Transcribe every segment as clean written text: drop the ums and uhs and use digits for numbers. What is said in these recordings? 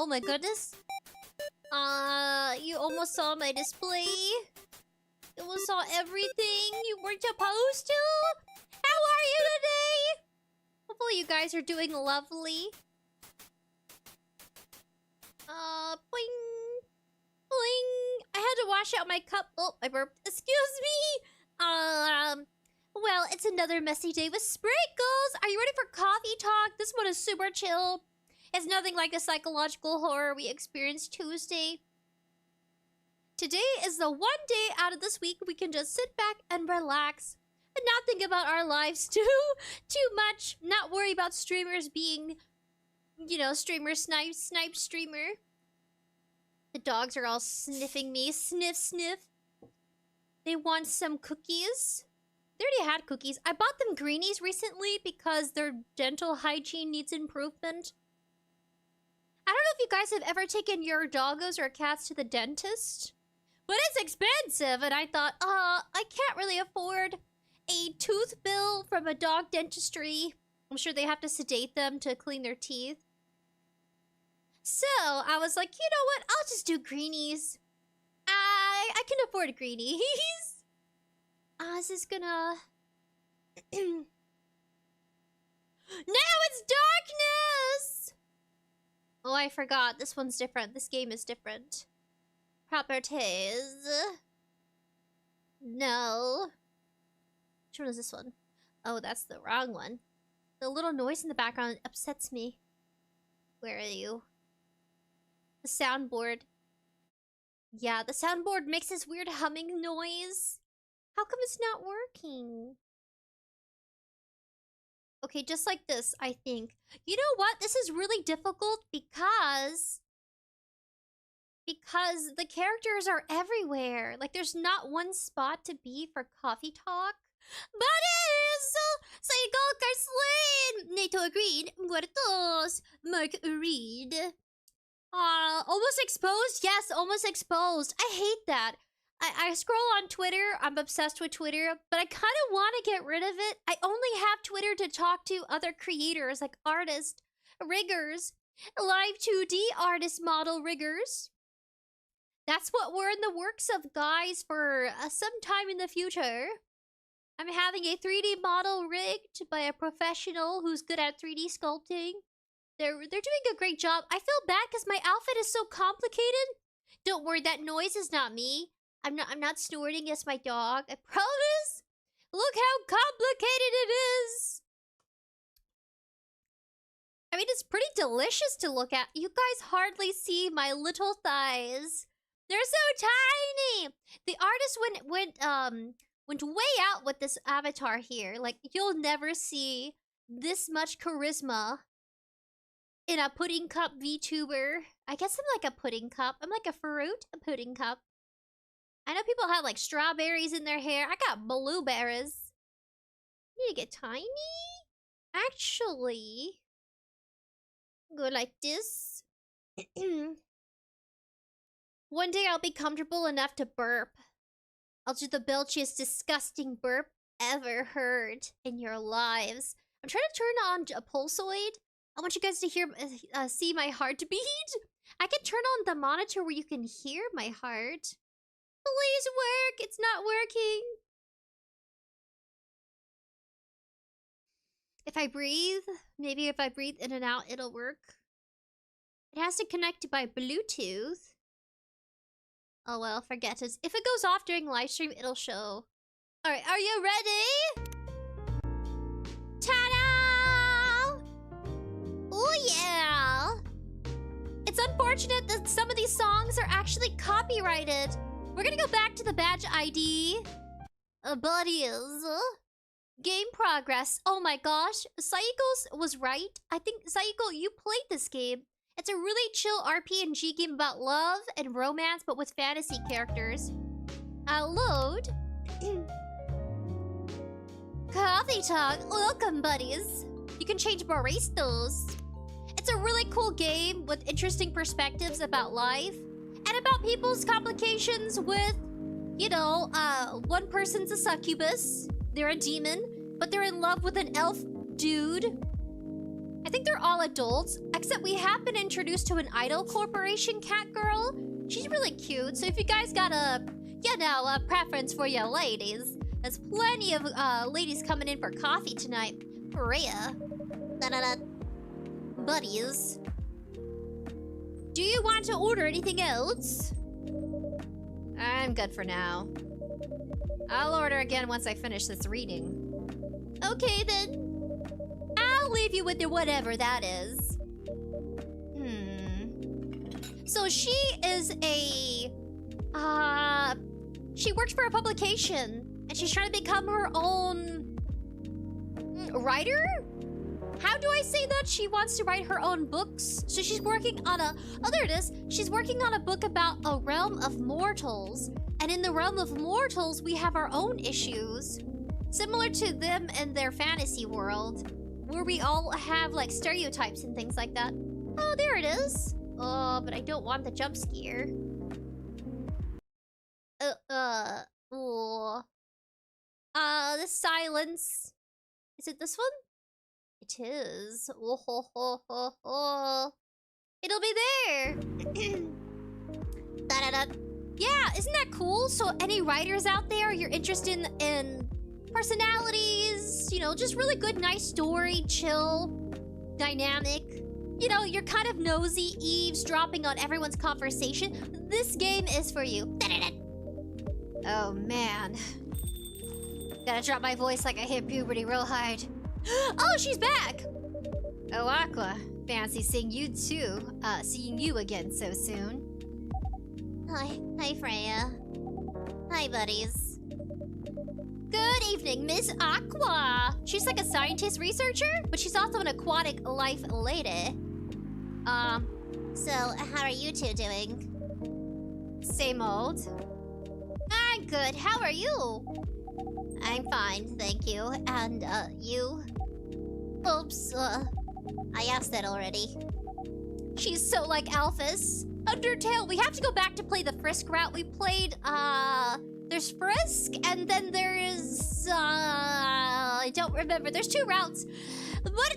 Oh my goodness. You almost saw my display. You almost saw everything you weren't supposed to. How are you today? Hopefully you guys are doing lovely. Boing. Boing. I had to wash out my cup. Oh, I burped. Excuse me. Well, it's another messy day with sprinkles. Are you ready for coffee talk? This one is super chill. It's nothing like the psychological horror we experienced Tuesday. Today is the one day out of this week we can just sit back and relax and not think about our lives too much. Not worry about streamers being, you know, streamer snipe streamer. The dogs are all sniffing me. Sniff, sniff. They want some cookies. They already had cookies. I bought them greenies recently because their dental hygiene needs improvement. I don't know if you guys have ever taken your doggos or cats to the dentist, but it's expensive, and I thought, I can't really afford a tooth bill from a dog dentistry. I'm sure they have to sedate them to clean their teeth. So, I was like, you know what? I'll just do greenies. I can afford greenies. This is gonna... Now it's darkness! Oh, I forgot. This one's different. This game is different. Properties. No. Which one is this one? Oh, that's the wrong one. The little noise in the background upsets me. Where are you? The soundboard. Yeah, the soundboard makes this weird humming noise. How come it's not working? Okay, just like this, I think. You know what? This is really difficult because the characters are everywhere. Like, there's not one spot to be for coffee talk. Buddies! 𝐎𝐿𝐼𝐵 NATO green. Muertos. Mark read. Almost exposed? Yes, almost exposed. I hate that. I scroll on Twitter. I'm obsessed with Twitter, but I kind of want to get rid of it. I only have Twitter to talk to other creators like artists, riggers, live 2D artist model riggers. That's what we're in the works of, guys, for some time in the future. I'm having a 3D model rigged by a professional who's good at 3D sculpting. They're doing a great job. I feel bad because my outfit is so complicated. Don't worry, that noise is not me. I'm not snorting, it's my dog. I promise. Look how complicated it is. I mean, it's pretty delicious to look at. You guys hardly see my little thighs. They're so tiny. The artist went way out with this avatar here. Like, you'll never see this much charisma in a pudding cup VTuber. I guess I'm like a pudding cup. I'm like a pudding cup. I know people have like strawberries in their hair. I got blueberries. You need to get tiny? Actually, go like this. One day I'll be comfortable enough to burp. I'll do the belchiest disgusting burp ever heard in your lives. I'm trying to turn on a pulsoid. I want you guys to hear, see my heartbeat. I can turn on the monitor where you can hear my heart. Please work. It's not working. If I breathe, maybe if I breathe in and out, it'll work. It has to connect by Bluetooth. Oh well, forget it. If it goes off during live stream, it'll show. Alright, are you ready? Ta-da! Oh yeah! It's unfortunate that some of these songs are actually copyrighted. We're gonna go back to the badge ID. Buddies. Game progress. Oh my gosh. 𝑠𝑎𝑖𝑘𝑙 was right. I think, 𝑠𝑎𝑖𝑘𝑙, you played this game. It's a really chill RPG game about love and romance, but with fantasy characters. I'll load. Coffee talk. Welcome, buddies. You can change baristas. It's a really cool game with interesting perspectives about life. And about people's complications with, you know, one person's a succubus. They're a demon, but they're in love with an elf dude. I think they're all adults. Except we have been introduced to an idol corporation cat girl. She's really cute. So if you guys got a, a preference for your ladies, there's plenty of ladies coming in for coffee tonight. Freya. Buddies. Do you want to order anything else? I'm good for now. I'll order again once I finish this reading. Okay then. I'll leave you with your whatever that is. So she is a... she works for a publication. And she's trying to become her own... writer? How do I say that? She wants to write her own books. So she's working on a... Oh, there it is. She's working on a book about a realm of mortals. And in the realm of mortals, we have our own issues. Similar to them and their fantasy world. Where we all have, like, stereotypes and things like that. Oh, there it is. Oh, but I don't want the jump scare. The silence. Is it this one? It is. Oh, ho, ho, ho, ho. It'll be there. Da-da-da. Yeah, isn't that cool? So any writers out there, you're interested in personalities, you know, just really good, nice story, chill, dynamic. You know, you're kind of nosy, eavesdropping on everyone's conversation. This game is for you. Da-da-da. Oh, man. Gotta drop my voice like I hit puberty real hard. Oh, she's back! Oh, Aqua. Fancy seeing you too. Seeing you again so soon. Hi, Freya. Hi, buddies. Good evening, Miss Aqua. She's like a scientist researcher, but she's also an aquatic life lady. So how are you two doing? Same old. I'm good. How are you? I'm fine, thank you. And, you? Oops, I asked that already. She's so like Alphys. Undertale, we have to go back to play the Frisk route. We played, there's Frisk, and then there's, I don't remember. There's 2 routes. But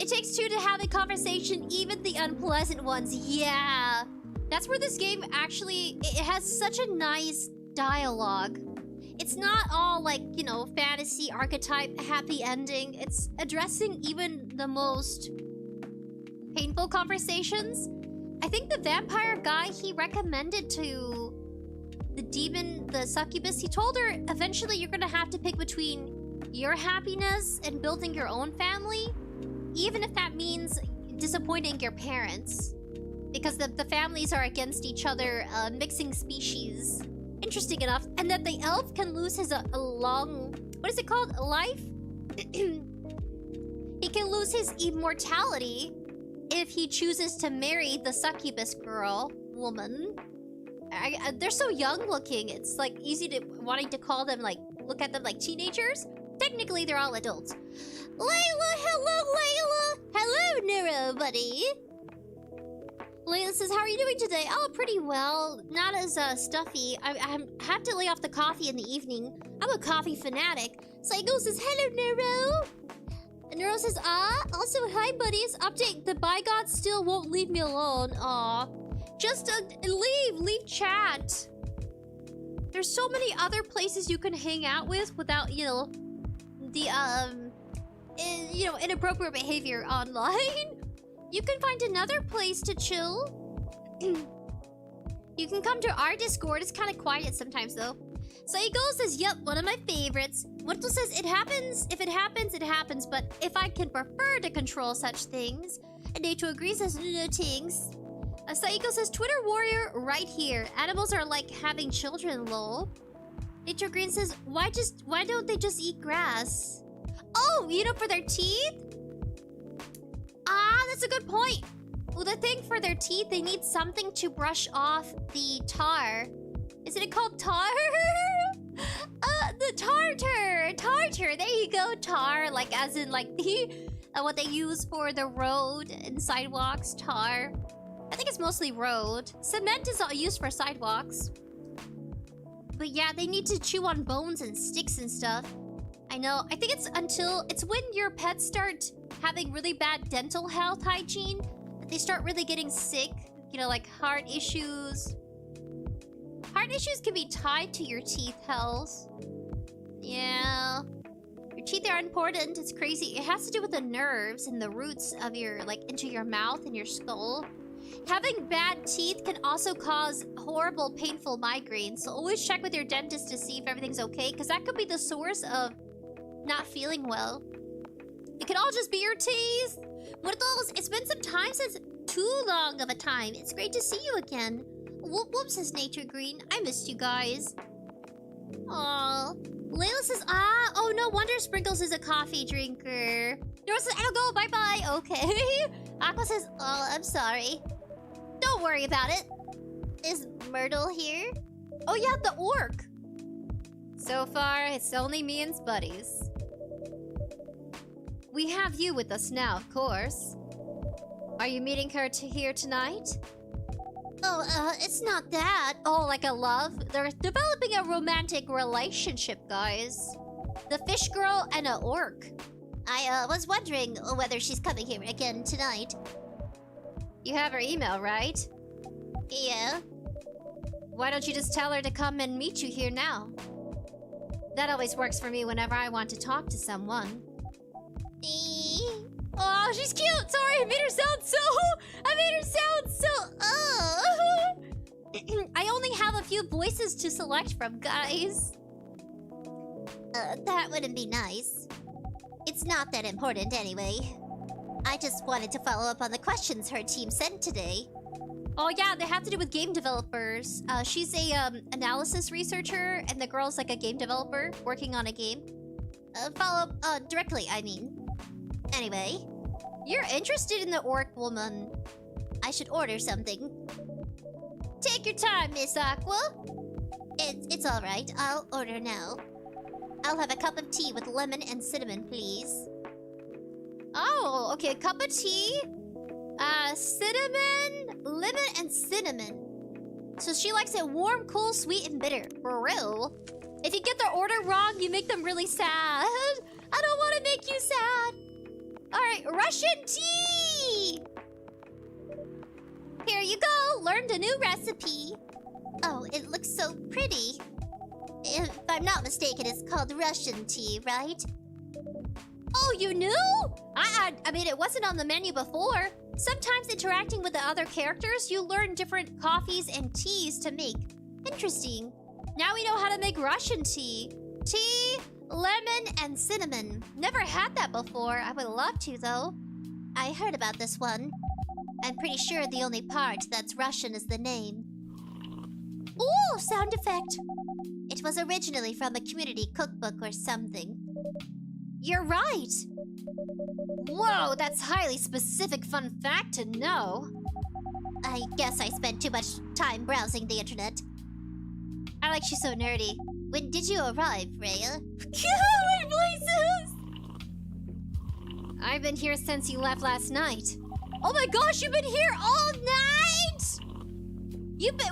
it takes 2 to have a conversation, even the unpleasant ones. Yeah. That's where this game actually, it has such a nice dialogue. It's not all like, you know, fantasy archetype, happy ending. It's addressing even the most painful conversations. I think the vampire guy he recommended to the demon, the succubus, he told her eventually you're gonna have to pick between your happiness and building your own family, even if that means disappointing your parents. Because the families are against each other, mixing species. Interesting enough. And that the elf can lose his a long... What is it called? Life? He can lose his immortality if he chooses to marry the succubus woman. They're so young looking. It's like easy to wanting to call them like... Look at them like teenagers. Technically, they're all adults. Layla! Hello, Layla! Hello, Neuro, buddy! Layla says, how are you doing today? Oh, pretty well. Not as stuffy. I have to lay off the coffee in the evening. I'm a coffee fanatic. Psycho says, hello, Nero. And Nero says, also, hi, buddies. Update, the bygods still won't leave me alone. Aw. Just leave chat. There's so many other places you can hang out with without, you know, the, inappropriate behavior online. You can find another place to chill. You can come to our Discord. It's kind of quiet sometimes, though. Saiko says, yep, one of my favorites. Muerto says, it happens. If it happens, it happens. But if I can prefer to control such things. And Nato agrees, says, no tings. Saiko says, Twitter warrior right here. Animals are like having children, lol. Nature Green says, why don't they just eat grass? Oh, you know, for their teeth? Ah, that's a good point. Well, the thing for their teeth, they need something to brush off the tar. Isn't it called tar? The tartar. Tartar. There you go, tar. Like, as in, like, the what they use for the road and sidewalks. Tar. I think it's mostly road. Cement is all used for sidewalks. But yeah, they need to chew on bones and sticks and stuff. I know. I think it's when your pets start having really bad dental health hygiene they start really getting sick. You know, like heart issues. Heart issues can be tied to your teeth health. Yeah. Your teeth are important. It's crazy. It has to do with the nerves and the roots of your, like, into your mouth and your skull. Having bad teeth can also cause horrible, painful migraines. So always check with your dentist to see if everything's okay, because that could be the source of not feeling well. It could all just be your teeth. One of those, it's been some time since too long of a time. It's great to see you again. Whoop whoop, says Nature Green. I missed you guys. Aww. Layla says, oh no wonder Sprinkles is a coffee drinker. Nora says, I'll go, bye-bye. Okay. Aqua says, oh, I'm sorry. Don't worry about it. Is Myrtle here? Oh yeah, the orc. So far, it's only me and Buddies. We have you with us now, of course. Are you meeting her here tonight? Oh, it's not that. Oh, like a love? They're developing a romantic relationship, guys. The fish girl and an orc. I was wondering whether she's coming here again tonight. You have her email, right? Yeah. Why don't you just tell her to come and meet you here now? That always works for me whenever I want to talk to someone. Oh, she's cute! Sorry, I made her sound so... I only have a few voices to select from, guys. That wouldn't be nice. It's not that important anyway. I just wanted to follow up on the questions her team sent today. Oh yeah, they have to do with game developers. She's a analysis researcher, and the girl's like a game developer working on a game. Follow up directly, I mean. Anyway, you're interested in the orc woman. I should order something. Take your time, Miss Aqua. It's alright. I'll order now. I'll have a cup of tea with lemon and cinnamon, please. Oh, okay. A cup of tea. Cinnamon, lemon, and cinnamon. So she likes it warm, cool, sweet, and bitter. For real. If you get their order wrong, you make them really sad. I don't want to make you sad. Alright, Russian tea! Here you go! Learned a new recipe. Oh, it looks so pretty. If I'm not mistaken, it's called Russian tea, right? Oh, you knew? I mean, it wasn't on the menu before. Sometimes interacting with the other characters, you learn different coffees and teas to make. Interesting. Now we know how to make Russian tea. Tea, lemon, and cinnamon. Never had that before. I would love to, though. I heard about this one. I'm pretty sure the only part that's Russian is the name. Ooh, sound effect. It was originally from a community cookbook or something. You're right. Whoa, that's highly specific fun fact to know. I guess I spent too much time browsing the internet. I like she's so nerdy. When did you arrive, Rhea? My places! I've been here since you left last night. Oh my gosh, you've been here all night?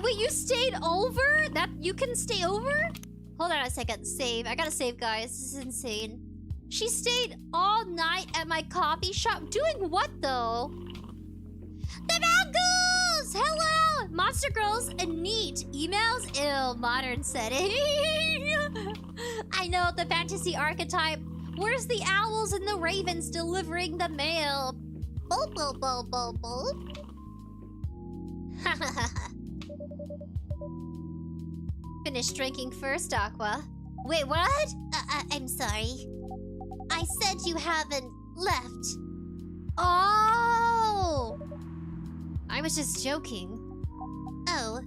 Wait, you stayed over? You can stay over? Hold on a second, save. I gotta save, guys. This is insane. She stayed all night at my coffee shop. Doing what, though? The Mongoose! Hello! Monster Girls and neat. Emails? Ew, modern setting. I know, the fantasy archetype. Where's the owls and the ravens delivering the mail? Boop, boop, boop, boop, boop. Finish drinking first, Aqua. Wait, what? I'm sorry. I said you haven't left. Oh! I was just joking. Oh.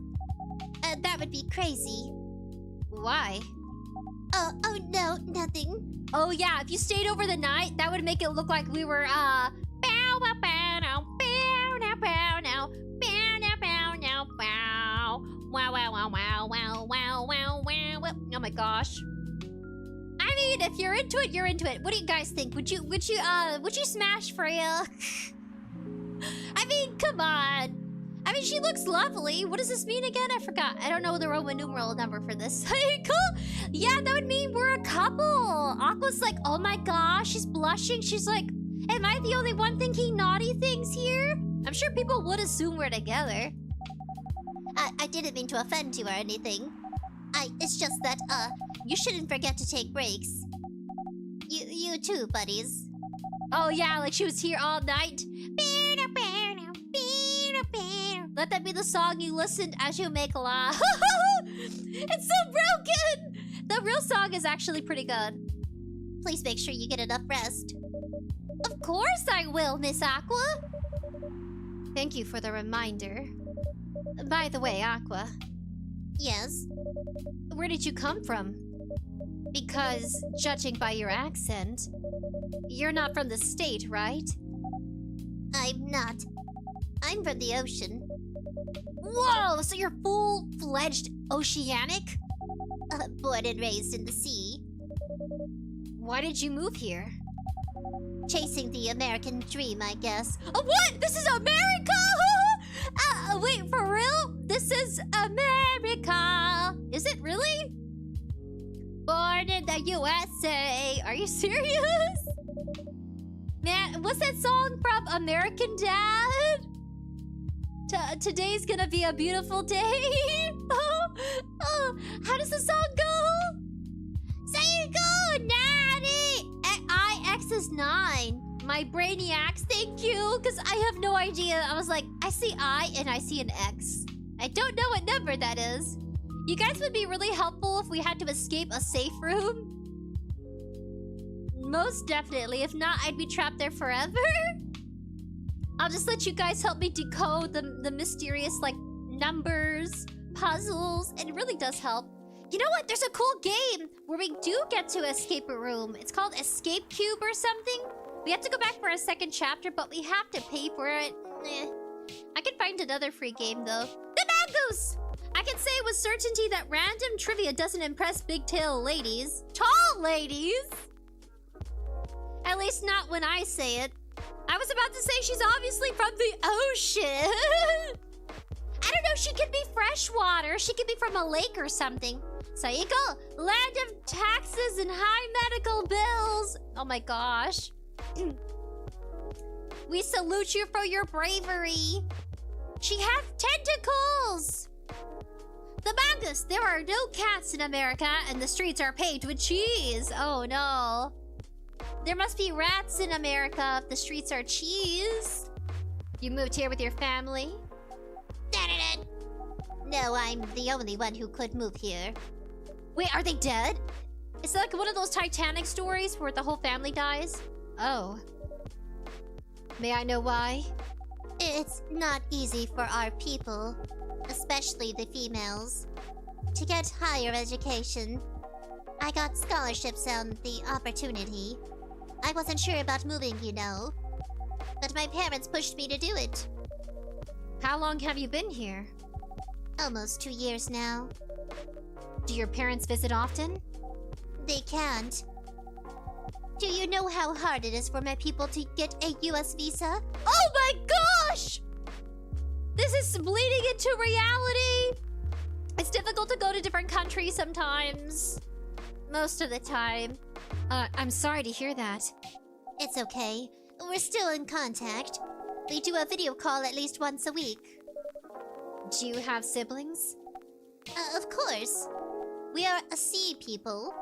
That would be crazy. Why? Oh no, nothing. Oh yeah, if you stayed over the night, that would make it look like we were, bow, bow, bow, now, bow, now, bow, now, bow, now, bow, now, bow. Wow, wow, wow, wow, wow, wow, wow, wow. Oh my gosh. I mean, if you're into it, you're into it. What do you guys think? Would you smash Freya? I mean, come on. I mean, she looks lovely. What does this mean again? I forgot. I don't know the Roman numeral number for this. Cool. Yeah, that would mean we're a couple. Aqua's like, oh my gosh, she's blushing. She's like, am I the only one thinking naughty things here? I'm I'm sure people would assume we're together. I didn't mean to offend you or anything. It's just that, you shouldn't forget to take breaks. You too, buddies. Oh yeah, like she was here all night. Let that be the song you listened as you make love. It's so broken! The real song is actually pretty good. Please make sure you get enough rest. Of course I will, Miss Aqua. Thank you for the reminder. By the way, Aqua. Yes? Where did you come from? Because, judging by your accent, you're not from the state, right? I'm not. I'm from the ocean. Whoa! So you're full-fledged oceanic? Born and raised in the sea. Why did you move here? Chasing the American dream, I guess. Oh, what? This is America? Wait, for real? This is America. Is it really? Born in the USA. Are you serious? Man, what's that song from American Dad? Today's gonna be a beautiful day. How does the song go? Say it go, Natty! IX is 9. My brainiacs, thank you, because I have no idea. I was like, I see I and I see an X. I don't know what number that is. You guys would be really helpful if we had to escape a safe room. Most definitely. If not, I'd be trapped there forever. I'll just let you guys help me decode the mysterious, like, numbers, puzzles. And it really does help. You know what? There's a cool game where we do get to escape a room. It's called Escape Cube or something. We have to go back for a second chapter, but we have to pay for it. I can find another free game, though. The Mongoose! I can say with certainty that random trivia doesn't impress big-tail ladies. Tall ladies! At least not when I say it. I was about to say she's obviously from the ocean. I don't know, she could be freshwater. She could be from a lake or something. So you go, land of taxes and high medical bills. Oh my gosh. We salute you for your bravery. She has tentacles. The Mongoose, there are no cats in America and the streets are paved with cheese. Oh no. There must be rats in America if the streets are cheese. You moved here with your family? No, I'm the only one who could move here. Wait, are they dead? Is it like one of those Titanic stories where the whole family dies? Oh. May I know why? It's not easy for our people, especially the females, to get higher education. I got scholarships and the opportunity. I wasn't sure about moving, you know. But my parents pushed me to do it. How long have you been here? Almost 2 years now. Do your parents visit often? They can't. Do you know how hard it is for my people to get a US visa? Oh my gosh! This is bleeding into reality! It's difficult to go to different countries sometimes. Most of the time. I'm sorry to hear that. It's okay. We're still in contact. We do a video call at least once a week. Do you have siblings? Of course. We are a sea people.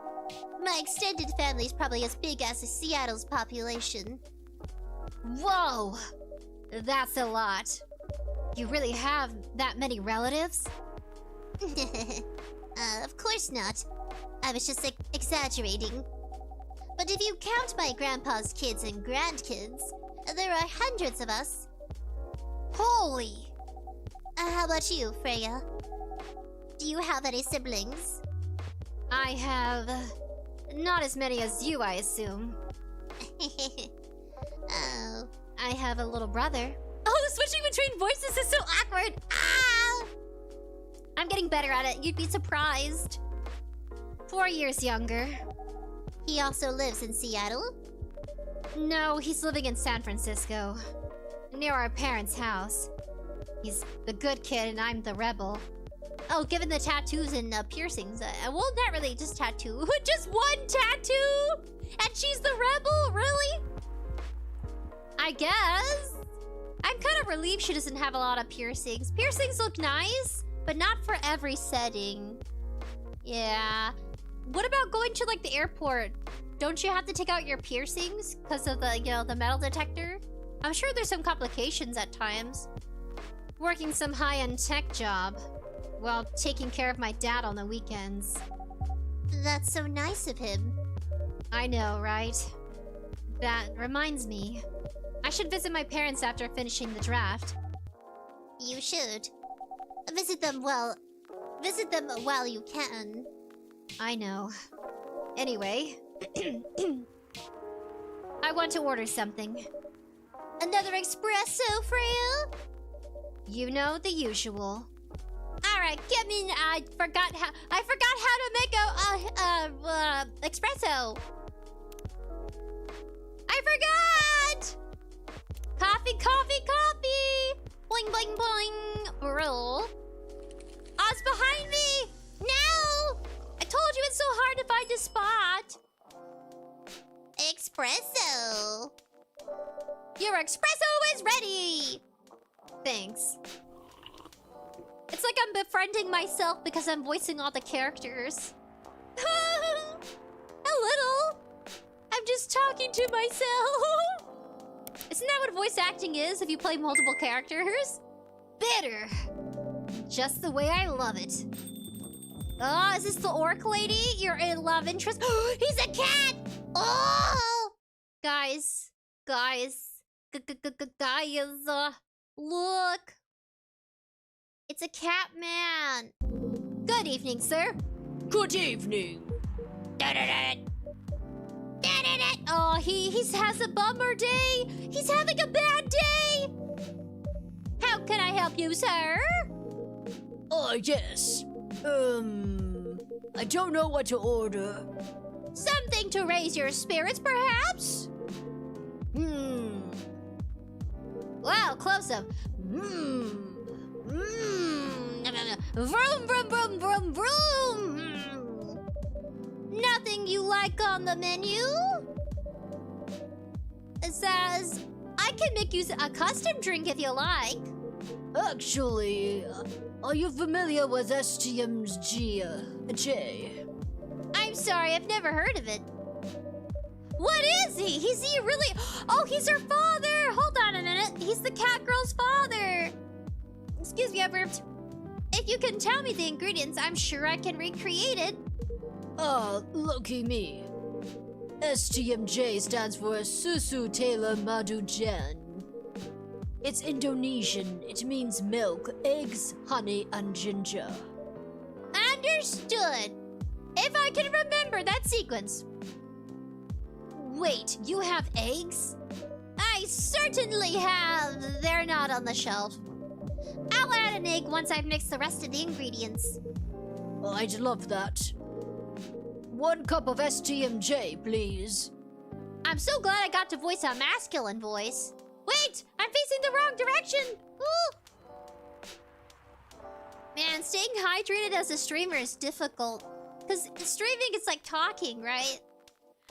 My extended family is probably as big as Seattle's population. Whoa! That's a lot. You really have that many relatives? Of course not. I was just exaggerating. But if you count my grandpa's kids and grandkids, there are hundreds of us. Holy! How about you, Freya? Do you have any siblings? I have... not as many as you, I assume. Oh. I have a little brother. Oh, the switching between voices is so awkward! Ah! I'm getting better at it. You'd be surprised. 4 years younger. He also lives in Seattle? No, he's living in San Francisco. Near our parents' house. He's the good kid and I'm the rebel. Oh, given the tattoos and piercings, well, not really just tattoo. Just one tattoo? And she's the rebel? Really? I guess. I'm kind of relieved she doesn't have a lot of piercings. Piercings look nice, but not for every setting. Yeah. What about going to, like, the airport? Don't you have to take out your piercings because of the, you know, the metal detector? I'm sure there's some complications at times. Working some high-end tech job while taking care of my dad on the weekends. That's so nice of him. I know, right? That reminds me. I should visit my parents after finishing the draft. You should. Visit them while you can. I know. Anyway. I want to order something. Another espresso, Freya? You know the usual. Alright, get me... I forgot how to make a espresso. I forgot! Coffee, coffee, coffee! Boing, boing, boing! Bro. Oh, it's behind me! No! I told you it's so hard to find a spot. Espresso. Your espresso is ready! Thanks. It's like I'm befriending myself because I'm voicing all the characters. A little. I'm just talking to myself. Isn't that what voice acting is if you play multiple characters? Bitter. Just the way I love it. Oh, is this the orc lady? You're in love interest? He's a cat! Oh! Guys. Look. It's a cat man. Good evening, sir. Good evening. Oh, he has a bummer day. He's having a bad day. How can I help you, sir? Yes. I don't know what to order. Something to raise your spirits, perhaps? Wow, close up. Vroom, vroom, vroom, vroom, vroom. Nothing you like on the menu? It says, I can make you a custom drink if you like. Actually, are you familiar with 𝑠𝑡𝐺𝐺? I'm sorry, I've never heard of it. What is he? Is he really... Oh, he's her father! Hold on a minute. He's the cat girl's father. Excuse me, I burped. If you can tell me the ingredients, I'm sure I can recreate it. Lucky me. 𝑠TMJ stands for Susu Taylor Madu Jan. It's Indonesian. It means milk, eggs, honey, and ginger. Understood. If I can remember that sequence. Wait, you have eggs? I certainly have. They're not on the shelf. I'll add an egg once I've mixed the rest of the ingredients. I'd love that. 1 cup of 𝑠TMJ, please. I'm so glad I got to voice a masculine voice. Wait! I'm facing the wrong direction! Ooh. Man, staying hydrated as a streamer is difficult. Because streaming is like talking, right?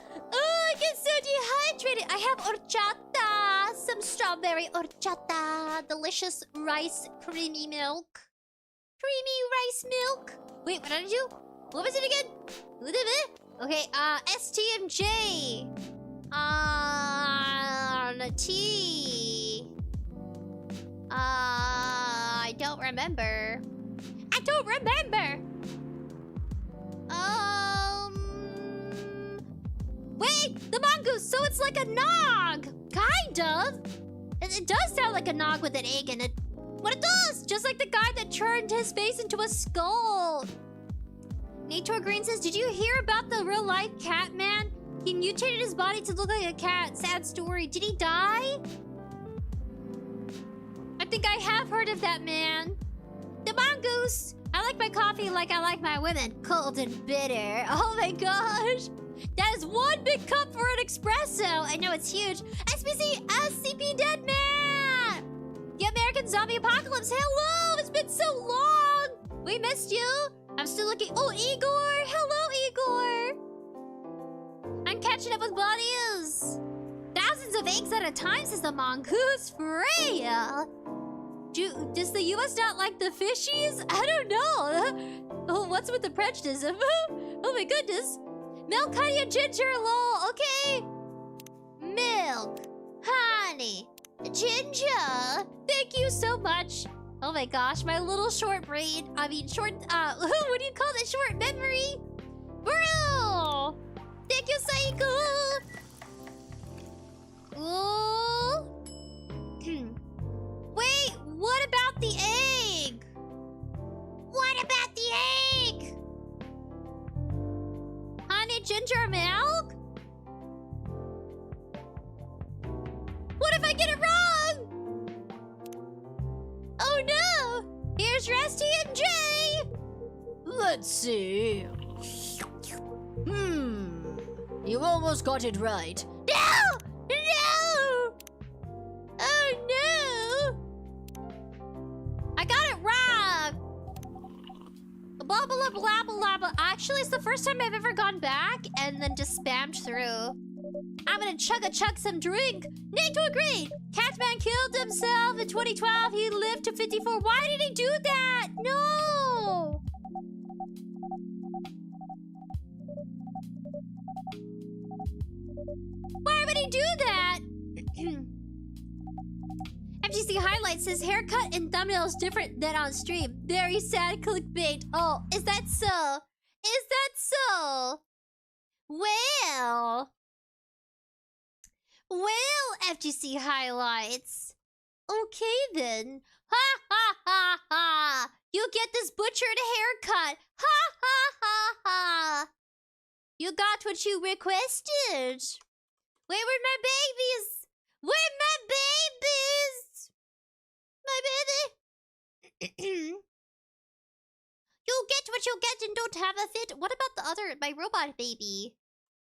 Oh, I get so dehydrated! I have horchata! Some strawberry horchata! Delicious rice creamy milk. Creamy rice milk! Wait, what did I do? What was it again? Okay, 𝑠TMJ. Tea. I don't remember. Wait! The mongoose! So it's like a nog! Kind of! It does sound like a nog with an egg in it. What it does! Just like the guy that turned his face into a skull. Nature Green says, did you hear about the real-life cat man? He mutated his body to look like a cat. Sad story. Did he die? I think I have heard of that man. The mongoose! I like my coffee like I like my women. Cold and bitter. Oh my gosh! That is 1 big cup for an espresso. I know it's huge. SPC SCP Dead Man! The American Zombie Apocalypse. Hello! It's been so long! We missed you. I'm still looking. Oh, Igor! Hello, Igor! I'm catching up with bodies. thousands of eggs at a time, says the mongoose. Freya. Does the U.S. not like the fishies? I don't know. Oh, what's with the prejudice? Oh my goodness. Milk, honey, and ginger, lol. Okay. Milk, honey, ginger. Thank you so much. Oh my gosh, my little short brain. I mean, short, what do you call it? Short memory? Bro! Thank you, Saiko! Ooh. Wait, what about the egg? What about the egg? Honey, ginger, milk? What if I get it wrong? Oh no! Here's Rusty and Jay! Let's see. You almost got it right. No! No! Oh no! I got it wrong! Blah blah blah blah blah. Actually, it's the first time I've ever gone back and then just spammed through. I'm gonna chug some drink. Nate to agree. Catman killed himself in 2012. He lived to 54. Why did he do that? No! Why would he do that? MGC highlights his haircut and thumbnail is different than on stream. Very sad clickbait. Oh, is that so? Is that so? Well, FGC highlights. Okay then. Ha ha ha ha. You get this butchered haircut. Ha ha ha ha. You got what you requested. Where were my babies? Where my babies? My baby. You get what you get and don't have a fit. What about the other, my robot baby?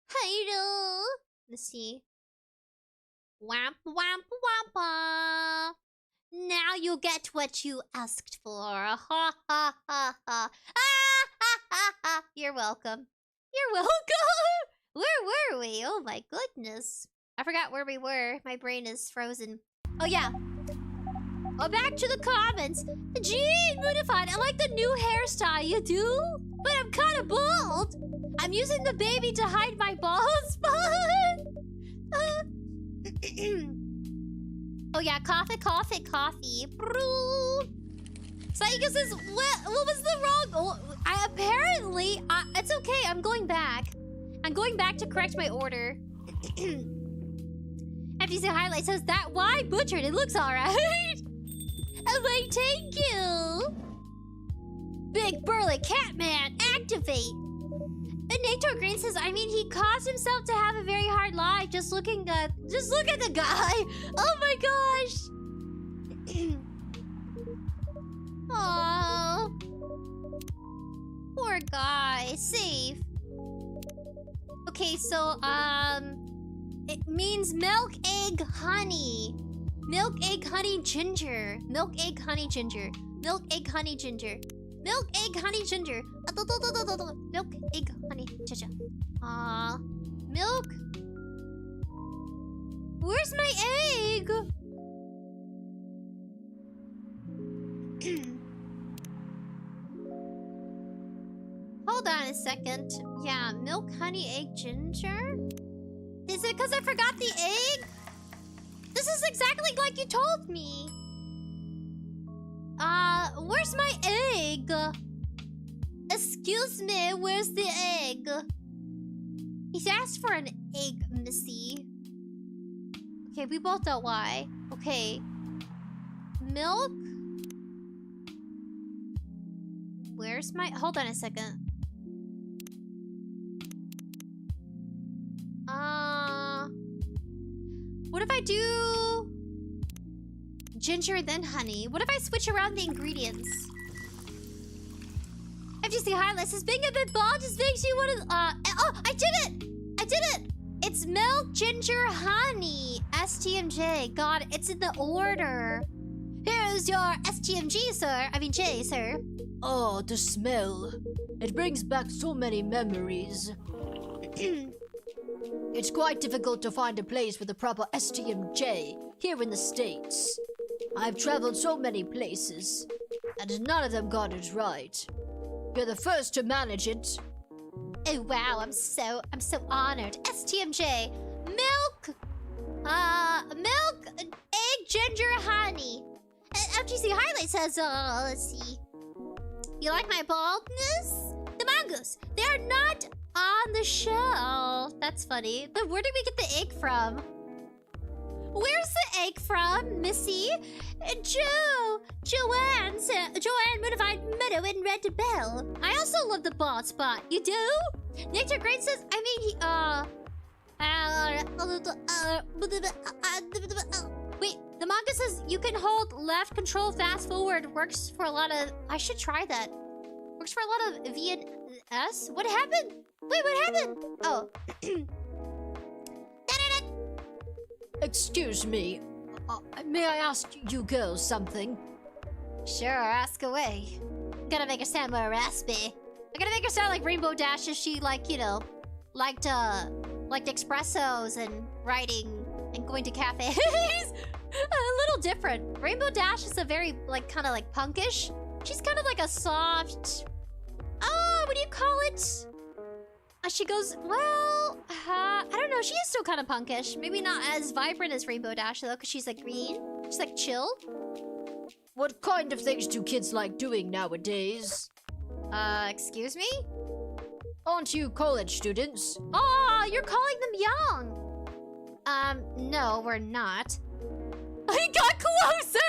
Hello. Let's see. Wamp wamp wampa. Now you get what you asked for. Ha ha ha ha. Ah ha ha ha. You're welcome. You're welcome. Where were we? Oh my goodness. I forgot where we were. My brain is frozen. Oh yeah. Oh, back to the comments. Gee, Moonified, I like the new hairstyle. You do? But I'm kind of bald. I'm using the baby to hide my bald spot. Oh yeah, coffee. Brew. Saika says, what was the wrong? Oh, apparently, it's okay. I'm going back. I'm going back to correct my order. FTC Highlight says that why butchered? It looks alright. Oh, wait, thank you. Big burly Catman, activate. And Nato Green says, I mean, he caused himself to have a very hard life. Just look at the guy. Oh my gosh. Oh, poor guy. Safe. Okay, so it means milk, egg, honey. Milk, egg, honey, ginger. Milk, egg, honey, ginger. Milk, egg, honey, ginger. Milk, egg, honey, ginger. Milk, egg, honey, ginger. Milk. Where's my egg? Hold on a second. Yeah, milk, honey, egg, ginger? Is it because I forgot the egg? This is exactly like you told me. Where's my egg? Excuse me, where's the egg? He's asked for an egg, Missy. Okay, we both know why. Okay. Milk? Where's my... Hold on a second. What if I do... ginger then honey? What if I switch around the ingredients? FGC Highlights says being a bit bald just makes you want to... oh, I did it! I did it! It's milk, ginger, honey. STMJ. Got it. It's in the order. Here's your STMG, sir. I mean, J, sir. Oh, the smell. It brings back so many memories. It's quite difficult to find a place with a proper STMJ here in the States. I've traveled so many places, and none of them got it right. You're the first to manage it. Oh wow, I'm so honored. STMJ. Milk! Milk, egg, ginger, honey. FGC Highlight says, let's see. You like my baldness? The mangoes, they are not on the show. That's funny. But where did we get the egg from? Where's the egg from, Missy? Joanne Meadow in Red Bell. I also love the bald spot. You do? Nectar Great says, wait, the manga says you can hold left control fast forward. Works for a lot of... I should try that. Works for a lot of VNS. What happened? Wait, what happened? Oh. Excuse me. May I ask you girls something? Sure, ask away. I'm gonna make her sound more raspy. I'm gonna make her sound like Rainbow Dash if she, like, you know, liked espressos and writing and going to cafes. A little different. Rainbow Dash is a very, like, kind of like punkish. She's kind of like a soft... what do you call it? She goes, well, I don't know. She is still kind of punkish. Maybe not as vibrant as Rainbow Dash, though, because she's, like, green. She's, like, chill. What kind of things do kids like doing nowadays? Excuse me? Aren't you college students? Oh, you're calling them young. No, we're not. I got closer!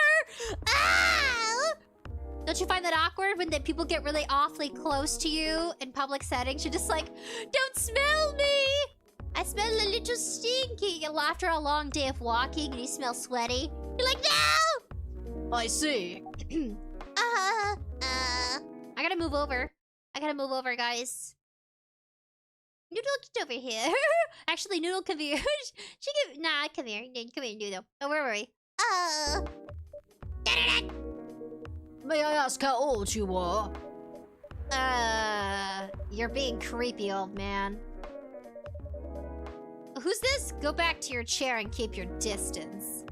Ah! Don't you find that awkward when people get really awfully close to you in public settings? You're just like, don't smell me! I smell a little stinky. After a long day of walking and you smell sweaty. You're like, no! I see. I gotta move over. Guys. Noodle, get over here. Actually, Noodle, come here. Nah, come here. Come here, Noodle. Oh, where were we? May I ask how old you are? You're being creepy, old man. Who's this? Go back to your chair and keep your distance.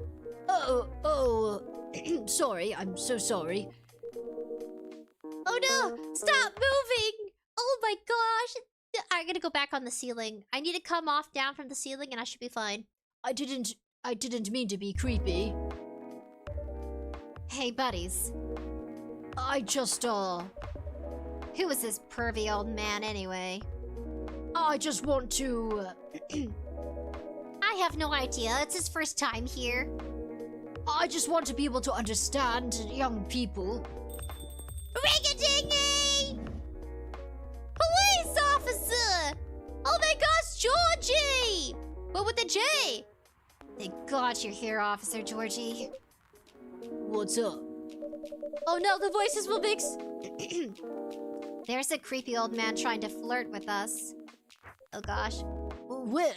Sorry, I'm so sorry. Oh no! Stop moving! Oh my gosh! I'm gonna go back on the ceiling. I need to come off down from the ceiling and I should be fine. I didn't mean to be creepy. Hey, buddies. I just, Who is this pervy old man anyway? I just want to... I have no idea. It's his first time here. I just want to be able to understand young people. Ring-a-ding-a! Police officer! Oh my gosh, Georgie! But with a J! Thank God you're here, Officer Georgie. What's up? Oh no, the voices will mix. There's a creepy old man trying to flirt with us. Oh gosh. Where?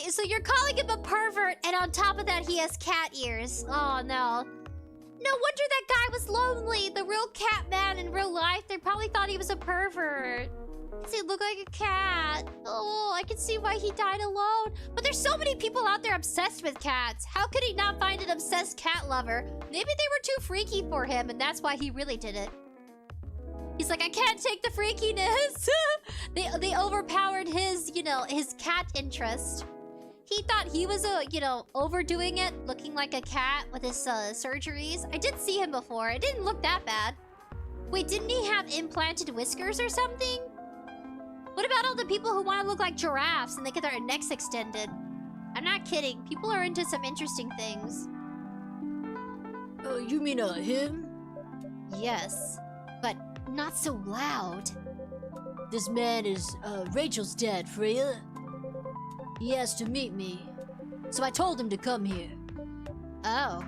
So you're calling him a pervert, and on top of that, he has cat ears. Oh no. No wonder that guy was lonely. The real cat man in real life, they probably thought he was a pervert. Does he look like a cat? Oh, I can see why he died alone. But there's so many people out there obsessed with cats. How could he not find an obsessed cat lover? Maybe they were too freaky for him, and that's why he really did it. He's like, I can't take the freakiness. They overpowered his, you know, his cat interest. He thought he was, overdoing it, looking like a cat with his surgeries. I did see him before. It didn't look that bad. Wait, didn't he have implanted whiskers or something? What about all the people who want to look like giraffes and they get their necks extended? I'm not kidding. People are into some interesting things. You mean, him? Yes, but not so loud. This man is, Rachel's dad, Freya. He asked to meet me, so I told him to come here. Oh.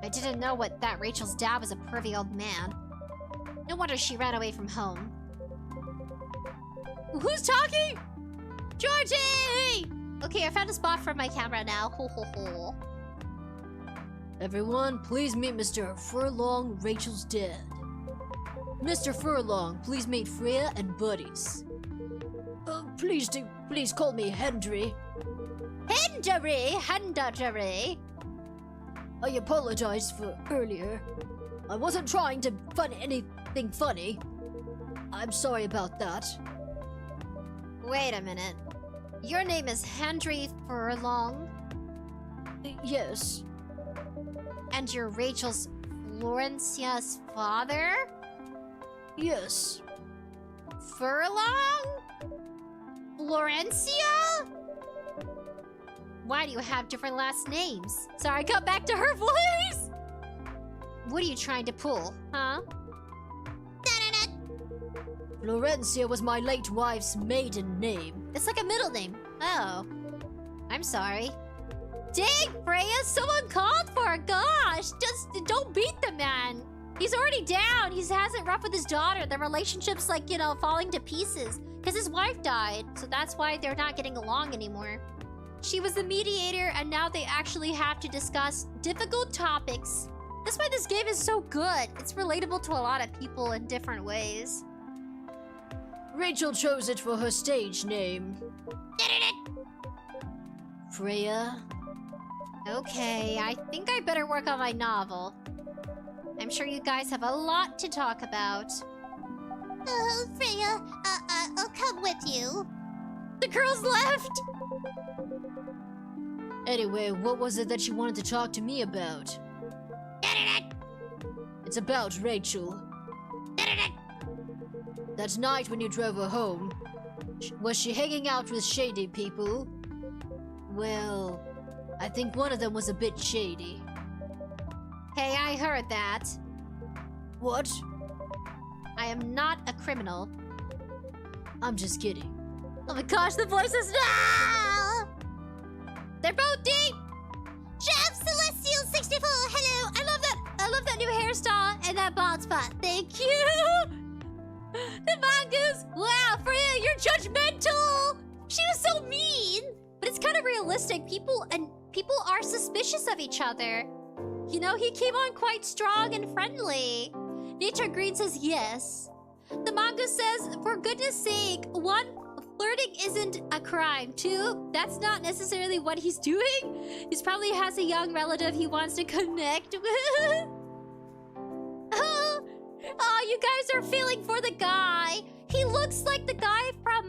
I didn't know that Rachel's dad was a pervy old man. No wonder she ran away from home. Who's talking? Georgie! Okay, I found a spot for my camera now. Ho ho ho. Everyone, please meet Mr. Furlong, Rachel's dad. Mr. Furlong, please meet Freya and buddies. Please call me Hendry. Hendry. I apologize for earlier. I wasn't trying to anything funny. I'm sorry about that. Wait a minute. Your name is Hendry Furlong? Yes. And you're Rachel's Florencia's father? Yes. Furlong? Florencia? Why do you have different last names? Sorry, cut back to her voice! What are you trying to pull, huh? Florencia was my late wife's maiden name. It's like a middle name. Oh. I'm sorry. Dang, Freya, someone called for her. Gosh, just don't beat the man. He's already down. He has it rough with his daughter. The relationship's like, you know, falling to pieces. Because his wife died. So that's why they're not getting along anymore. She was the mediator, and now they actually have to discuss difficult topics. That's why this game is so good. It's relatable to a lot of people in different ways. Rachel chose it for her stage name. Freya? Okay, I think I better work on my novel. I'm sure you guys have a lot to talk about. Freya, I'll come with you. The girls left! Anyway, what was it that you wanted to talk to me about? It's about Rachel. That night when you drove her home, was she hanging out with shady people? Well, I think one of them was a bit shady. Hey, I heard that. What? I am not a criminal. I'm just kidding. Oh my gosh, the voices now! They're both deep! Chef Celestial 64, hello! I love that new hairstyle and that bald spot. Thank you! The mongoose! Wow, Freya, you're judgmental! She was so mean! But it's kind of realistic. People are suspicious of each other. You know, he came on quite strong and friendly. Nature Green says yes. The mongoose says, for goodness sake, 1, flirting isn't a crime. 2, that's not necessarily what he's doing. He probably has a young relative he wants to connect with. Oh, you guys are feeling for the guy. He looks like the guy from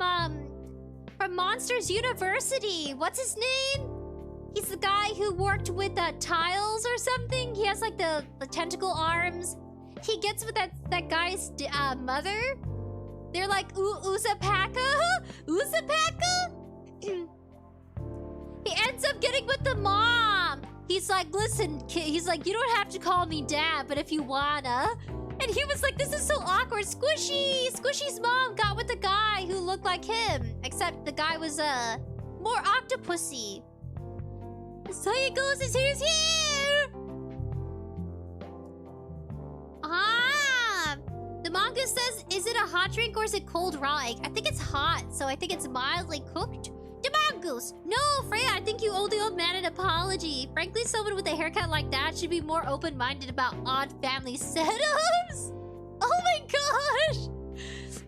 Monsters University. What's his name? He's the guy who worked with tiles or something. He has like the tentacle arms. He gets with that guy's mother. They're like Uzapaka. He ends up getting with the mom. He's like, listen, kid. He's like, you don't have to call me dad, but if you wanna. And he was like, this is so awkward. Squishy's mom got with the guy who looked like him. Except the guy was more octopusy. So he goes, he's here. The manga says, is it a hot drink or is it cold raw egg? I think it's hot, so I think it's mildly cooked. The mongoose! No, Freya, I think you owe the old man an apology. Frankly, someone with a haircut like that should be more open-minded about odd family setups. Oh my gosh!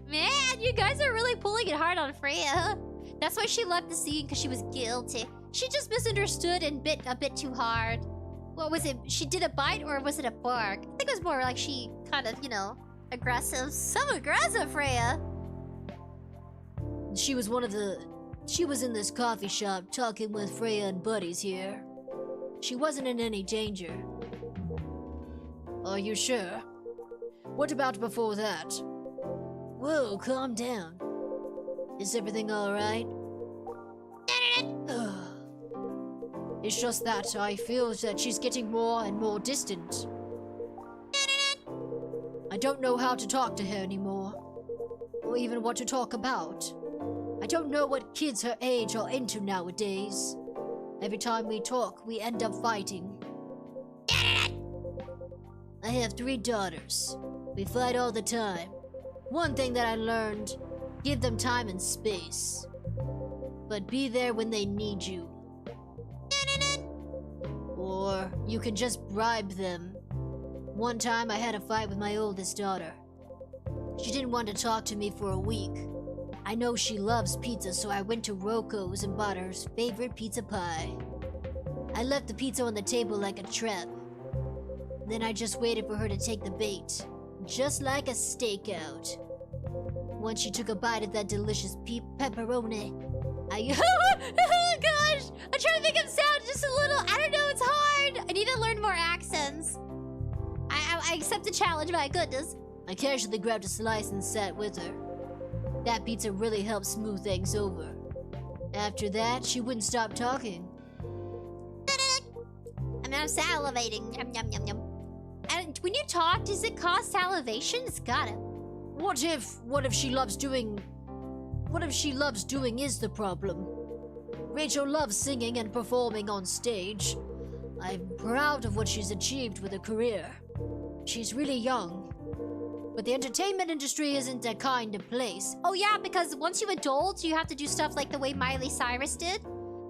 Man, you guys are really pulling it hard on Freya. That's why she left the scene, because she was guilty. She just misunderstood and bit a bit too hard. What was it? She did a bite or was it a bark? I think it was more like she kind of, you know, aggressive. So aggressive, Freya. She was in this coffee shop talking with Freya and buddies here. She wasn't in any danger. Are you sure? What about before that? Whoa, calm down. Is everything alright? It's just that I feel that she's getting more and more distant. I don't know how to talk to her anymore. Or even what to talk about. I don't know what kids her age are into nowadays. Every time we talk, we end up fighting. I have 3 daughters. We fight all the time. One thing that I learned, give them time and space. But be there when they need you. Or you can just bribe them. One time I had a fight with my oldest daughter. She didn't want to talk to me for a week. I know she loves pizza, so I went to Rocco's and bought her favorite pizza pie. I left the pizza on the table like a trap. Then I just waited for her to take the bait, just like a stakeout. Once she took a bite of that delicious pepperoni, Oh gosh! I'm trying to make him sound just a little... I don't know, it's hard! I need to learn more accents. I accept the challenge, my goodness. I casually grabbed a slice and sat with her. That pizza really helped smooth things over. After that, she wouldn't stop talking. I'm salivating. Yum, yum, yum, yum. And when you talk, does it cause salivation? It's gotta. What if she loves doing is the problem? Rachel loves singing and performing on stage. I'm proud of what she's achieved with her career. She's really young. But the entertainment industry isn't that kind of place. Oh yeah, because once you adult, you have to do stuff like the way Miley Cyrus did.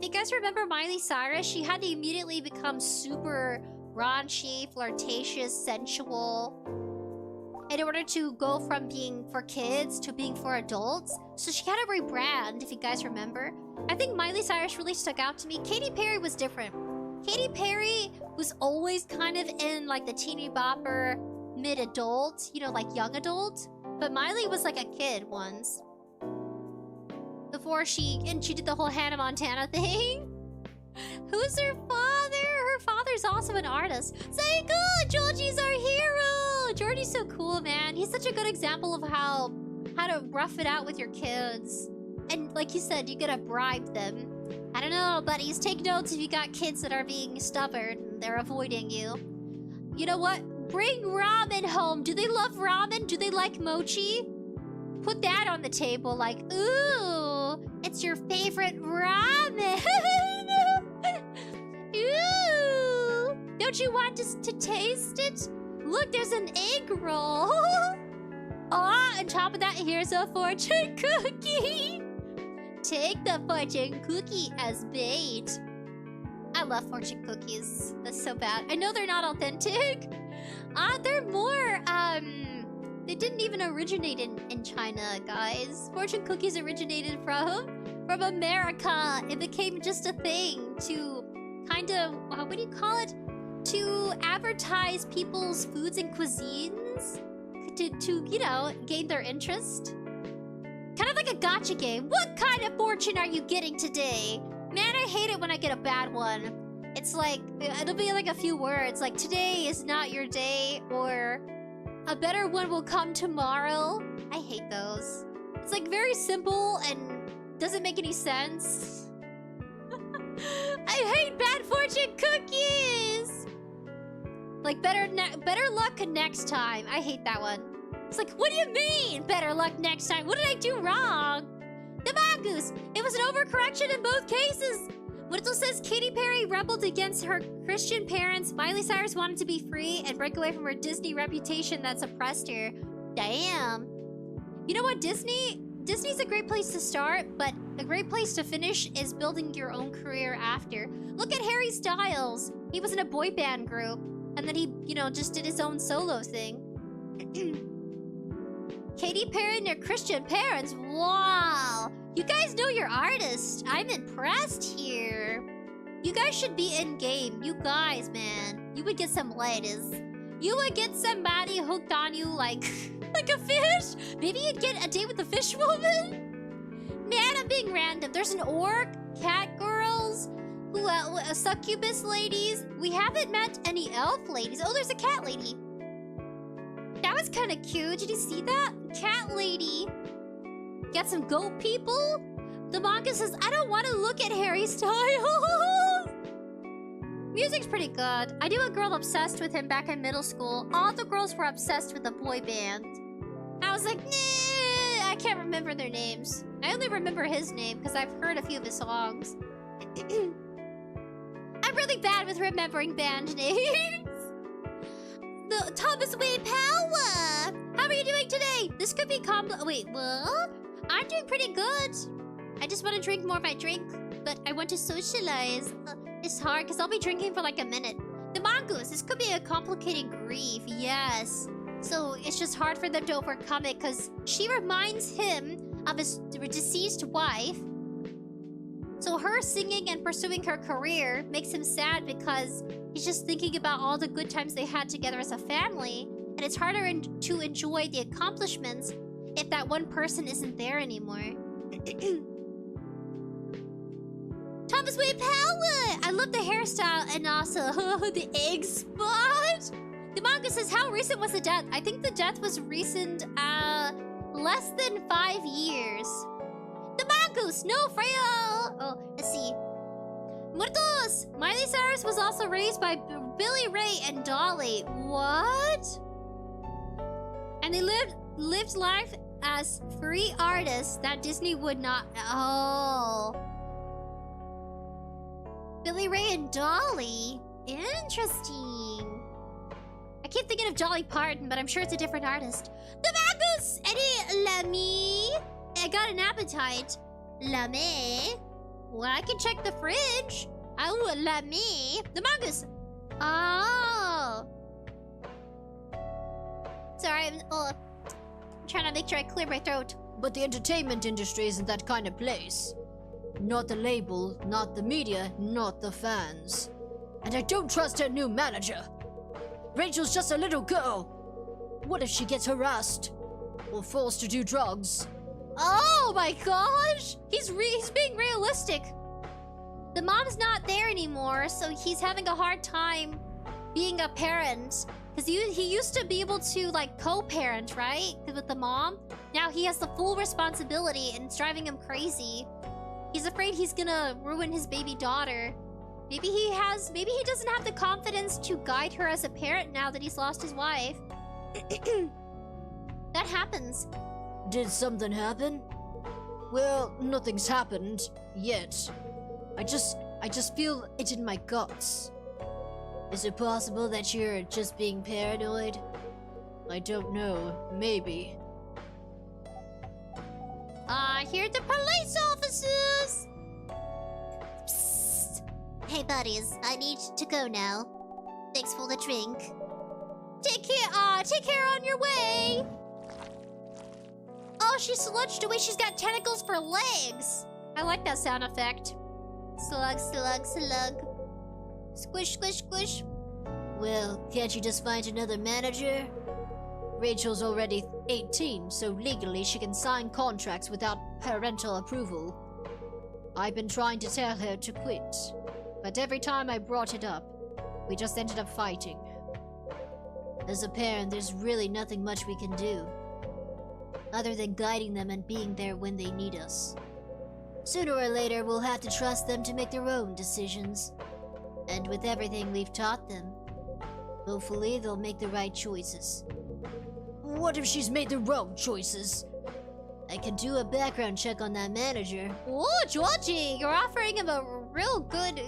If you guys remember Miley Cyrus, she had to immediately become super raunchy, flirtatious, sensual, in order to go from being for kids to being for adults. So she had to rebrand, if you guys remember. I think Miley Cyrus really stuck out to me. Katy Perry was different. Katy Perry was always kind of in like the teeny bopper, mid-adult, you know, like young adult. But Miley was like a kid once. Before she did the whole Hannah Montana thing. Who's her father? Her father's also an artist. Say good! Georgie's our hero! Georgie's so cool, man. He's such a good example of how to rough it out with your kids. And like you said, you gotta bribe them. I don't know, buddies. Take notes if you got kids that are being stubborn and they're avoiding you. You know what? Bring ramen home. Do they love ramen? Do they like mochi? Put that on the table like, ooh, it's your favorite ramen. Ooh, don't you want us to taste it? Look, there's an egg roll. Oh, on top of that, here's a fortune cookie. Take the fortune cookie as bait. I love fortune cookies. That's so bad. I know they're not authentic. They're more, they didn't even originate in China, guys. Fortune cookies originated from America. It became just a thing to kind of, what do you call it? To advertise people's foods and cuisines. To you know, gain their interest. Kind of like a gotcha game. What kind of fortune are you getting today? Man, I hate it when I get a bad one. It's like, it'll be like a few words, like today is not your day, or a better one will come tomorrow. I hate those. It's like very simple and doesn't make any sense. I hate bad fortune cookies! Like better luck next time. I hate that one. It's like, what do you mean, better luck next time? What did I do wrong? The mongoose! It was an overcorrection in both cases! Whittle says Katy Perry rebelled against her Christian parents. Miley Cyrus wanted to be free and break away from her Disney reputation that suppressed her. Damn. You know what, Disney's a great place to start, but a great place to finish is building your own career after. Look at Harry Styles. He was in a boy band group, and then he, you know, just did his own solo thing. Katy Perry and her Christian parents. Wow. You guys know your artist. I'm impressed here. You guys should be in game. You guys, man. You would get some ladies. You would get somebody hooked on you like a fish. Maybe you'd get a date with the fish woman. Man, I'm being random. There's an orc, cat girls, succubus ladies. We haven't met any elf ladies. Oh, there's a cat lady. That was kind of cute. Did you see that? Cat lady. Got some goat people? The manga says, I don't want to look at Harry Styles. Music's pretty good. I knew a girl obsessed with him back in middle school. All the girls were obsessed with the boy band. I was like, nah, I can't remember their names. I only remember his name because I've heard a few of his songs. I'm really bad with remembering band names. The Thomas Wayne Power. How are you doing today? This could be wait, what? I'm doing pretty good. I just want to drink more of my drink, but I want to socialize. It's hard because I'll be drinking for like a minute. The mongoose. This could be a complicated grief. Yes. So it's just hard for them to overcome it because she reminds him of his deceased wife. So her singing and pursuing her career makes him sad because he's just thinking about all the good times they had together as a family. And it's harder to enjoy the accomplishments if that one person isn't there anymore. Thomas Wayne Power! I love the hairstyle and also the egg spot. The manga says, how recent was the death? I think the death was recent, less than 5 years. The mongoose! No, Freya! Oh, let's see. Muertos! Miley Cyrus was also raised by Billy Ray and Dolly. What? And they lived life as free artists that Disney would not... Oh. Billy Ray and Dolly? Interesting. I keep thinking of Dolly Parton, but I'm sure it's a different artist. The mongoose! Eddie Lamy! I got an appetite. Lamy? Well, I can check the fridge. Oh, Lamy. The mongoose. Oh. Sorry, I'm trying to make sure I clear my throat. But the entertainment industry isn't that kind of place. Not the label, not the media, not the fans. And I don't trust her new manager. Rachel's just a little girl. What if she gets harassed? Or forced to do drugs? Oh my gosh! He's being realistic. The mom's not there anymore, so he's having a hard time being a parent. Because he used to be able to, like, co-parent, right? With the mom. Now he has the full responsibility and it's driving him crazy. He's afraid he's gonna ruin his baby daughter. Maybe he doesn't have the confidence to guide her as a parent now that he's lost his wife. That happens. Did something happen? Well, nothing's happened yet. I just feel it in my guts. Is it possible that you're just being paranoid? I don't know. Maybe. I hear the police officers! Psst. Hey, buddies, I need to go now. Thanks for the drink. Take care on your way! Oh, she sludged away. She's got tentacles for legs. I like that sound effect. Slug, slug, slug. Squish, squish, squish. Well, can't you just find another manager? Rachel's already 18, so legally she can sign contracts without parental approval. I've been trying to tell her to quit, but every time I brought it up, we just ended up fighting. As a parent, there's really nothing much we can do, other than guiding them and being there when they need us. Sooner or later, we'll have to trust them to make their own decisions. And with everything we've taught them, hopefully they'll make the right choices. What if she's made the wrong choices? I can do a background check on that manager. Oh, Georgie, you're offering him a real good,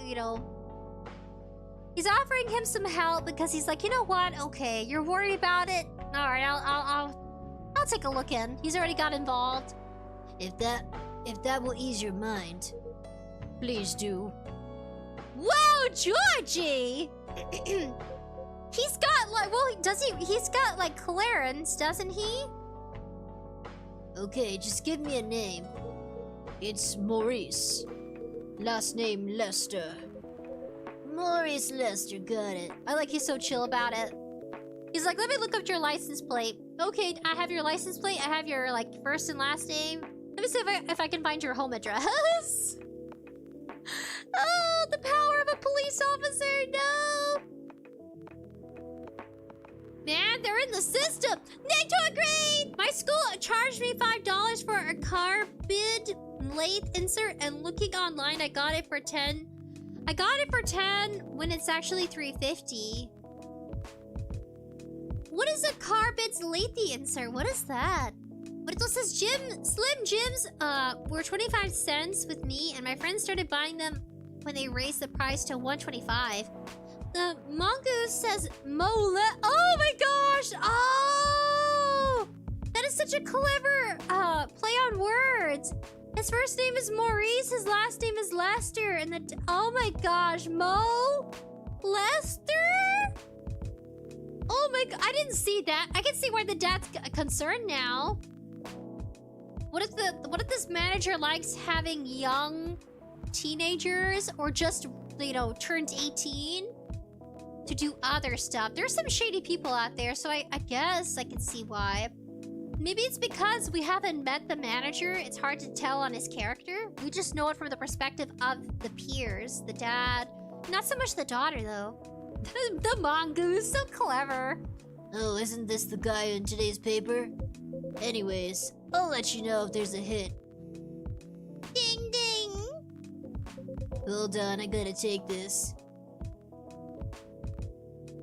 He's offering him some help because he's like, you know what? Okay, you're worried about it. All right, I'll take a look in. He's already got involved. If that will ease your mind, please do. Whoa, Georgie! He's got like, he's got like Clarence, doesn't he? Okay, just give me a name. It's Maurice. Last name Lester. Maurice Lester, got it. I like he's so chill about it. He's like, let me look up your license plate. Okay, I have your license plate. I have your like first and last name. Let me see if I can find your home address. Oh, the power of a police officer, no! Man, they're in the system. Nectar grade! My school charged me $5 for a carbide lathe insert, and looking online, I got it for 10. I got it for 10 when it's actually $3.50. What is a carbide lathe insert? What is that? But it says Slim Jims were 25 cents with me, and my friends started buying them when they raised the price to $1.25. The mongoose says mole. Oh my gosh! Oh! That is such a clever play on words. His first name is Maurice, his last name is Lester, and oh my gosh, Mo? Lester? Oh my god, I didn't see that. I can see why the dad's concerned now. What if this manager likes having young teenagers or just, you know, turned 18 to do other stuff? There's some shady people out there, so I guess I can see why. Maybe it's because we haven't met the manager. It's hard to tell on his character. We just know it from the perspective of the peers, the dad. Not so much the daughter, though. The mongoose, so clever. Oh, isn't this the guy in today's paper? Anyways, I'll let you know if there's a hit. Ding ding. Hold on, I gotta take this.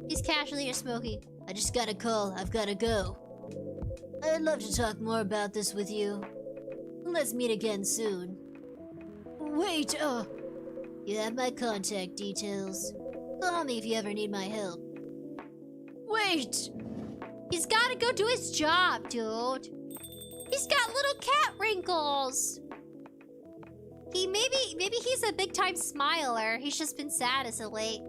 He's casually smoking. I just got a call. I've gotta go. I'd love to talk more about this with you. Let's meet again soon. Wait, you have my contact details. Call me if you ever need my help. Wait! He's gotta go do his job, dude. He's got little cat wrinkles. Maybe he's a big time smiler. He's just been sad as of late.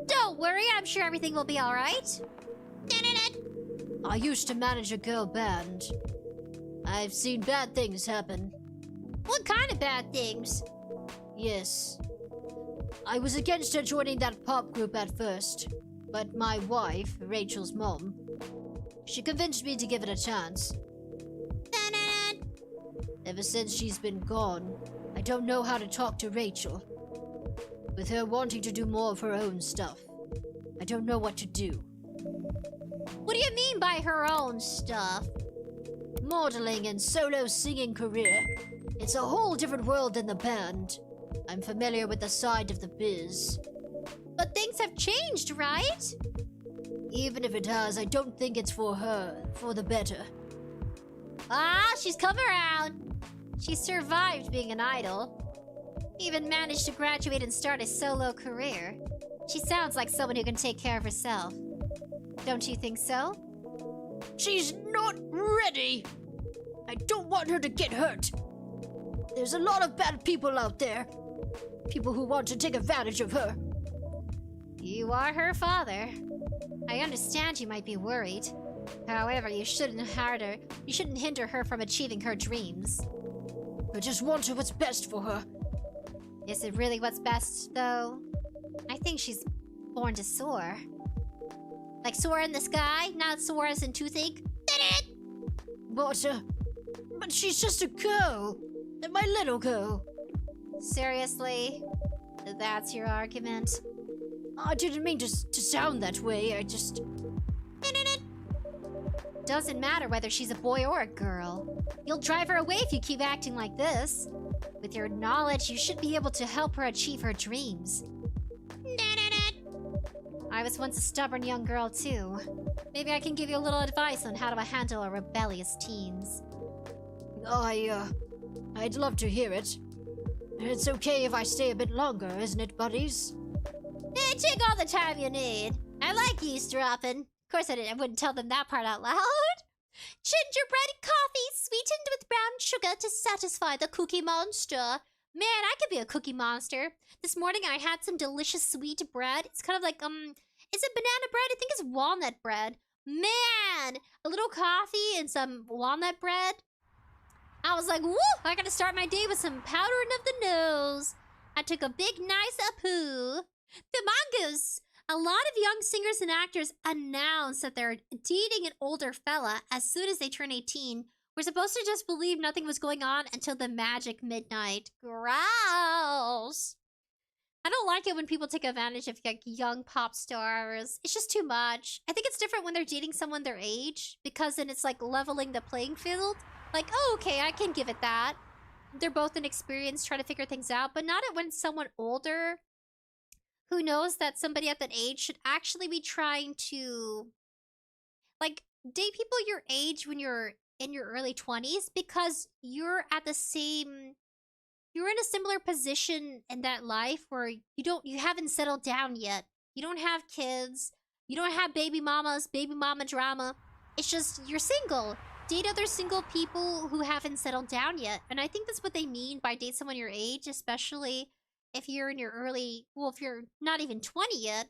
Don't worry, I'm sure everything will be alright. I used to manage a girl band. I've seen bad things happen. What kind of bad things? Yes. I was against her joining that pop group at first, but my wife, Rachel's mom, she convinced me to give it a chance. Ever since she's been gone, I don't know how to talk to Rachel. With her wanting to do more of her own stuff, I don't know what to do. What do you mean by her own stuff? Modeling and solo singing career. It's a whole different world than the band. I'm familiar with the side of the biz. But things have changed, right? Even if it has, I don't think it's for her, for the better. Ah, she's come around. She survived being an idol. Even managed to graduate and start a solo career. She sounds like someone who can take care of herself. Don't you think so? She's not ready! I don't want her to get hurt. There's a lot of bad people out there. People who want to take advantage of her. You are her father. I understand you might be worried. However, you shouldn't hinder her from achieving her dreams. I just want her what's best for her. Is it really what's best, though? I think she's born to soar. Like soar in the sky, not soar as in toothache. But she's just a girl. My little girl. Seriously? That's your argument? I didn't mean to sound that way, I just... Doesn't matter whether she's a boy or a girl. You'll drive her away if you keep acting like this. With your knowledge, you should be able to help her achieve her dreams. I was once a stubborn young girl, too. Maybe I can give you a little advice on how to handle our rebellious teens. I'd love to hear it. It's okay if I stay a bit longer, isn't it, buddies? Take all the time you need. I like eavesdropping. Of course I wouldn't tell them that part out loud. Gingerbread coffee sweetened with brown sugar to satisfy the cookie monster. Man, I could be a cookie monster. This morning I had some delicious sweet bread. It's kind of like, is it banana bread? I think it's walnut bread. Man, a little coffee and some walnut bread. I was like, woo, I gotta start my day with some powdering of the nose. I took a big, nice poo. The mongoose. A lot of young singers and actors announce that they're dating an older fella as soon as they turn 18. We're supposed to just believe nothing was going on until the magic midnight. Gross. I don't like it when people take advantage of like young pop stars. It's just too much. I think it's different when they're dating someone their age, because then it's like leveling the playing field. Like, oh, okay, I can give it that. They're both inexperienced, trying to figure things out, but not when someone older who knows that somebody at that age should actually be trying to, like, date people your age when you're in your early 20s, because you're at the same, you're in a similar position in that life where you haven't settled down yet. You don't have kids. You don't have baby mama drama. It's just, you're single. Date other single people who haven't settled down yet. And I think that's what they mean by date someone your age, especially if you're in your early, well, if you're not even 20 yet.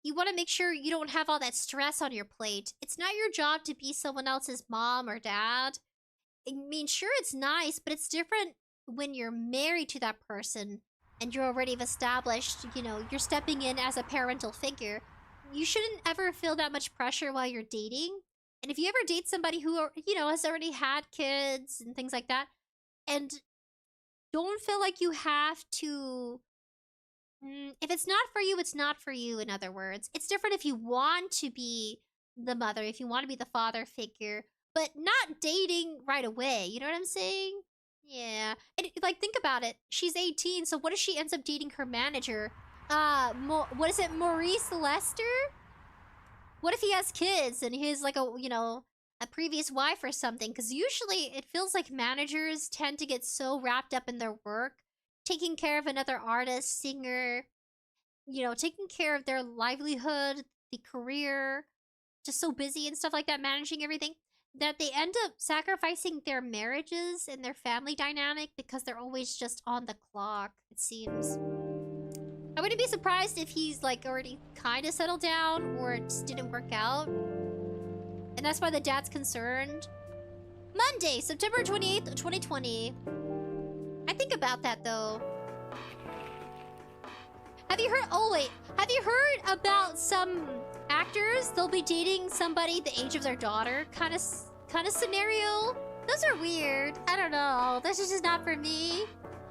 You want to make sure you don't have all that stress on your plate. It's not your job to be someone else's mom or dad. I mean, sure, it's nice, but it's different when you're married to that person and you're already established, you know, you're stepping in as a parental figure. You shouldn't ever feel that much pressure while you're dating. And if you ever date somebody who, you know, has already had kids and things like that, and don't feel like you have to... if it's not for you, it's not for you, in other words. It's different if you want to be the mother, if you want to be the father figure, but not dating right away. You know what I'm saying? Yeah. And, like, think about it. She's 18, so what if she ends up dating her manager? What is it, Maurice Lester? What if he has kids and he's like a, you know, a previous wife or something? Because usually it feels like managers tend to get so wrapped up in their work, taking care of another artist, singer, you know, taking care of their livelihood, the career, just so busy and stuff like that, managing everything, that they end up sacrificing their marriages and their family dynamic because they're always just on the clock, it seems. I wouldn't be surprised if he's, like, already kind of settled down or it just didn't work out. And that's why the dad's concerned. Monday, September 28th, 2020. I think about that, though. Have you heard... oh, wait. Have you heard about some actors? They'll be dating somebody the age of their daughter kind of scenario? Those are weird. I don't know. This is just not for me.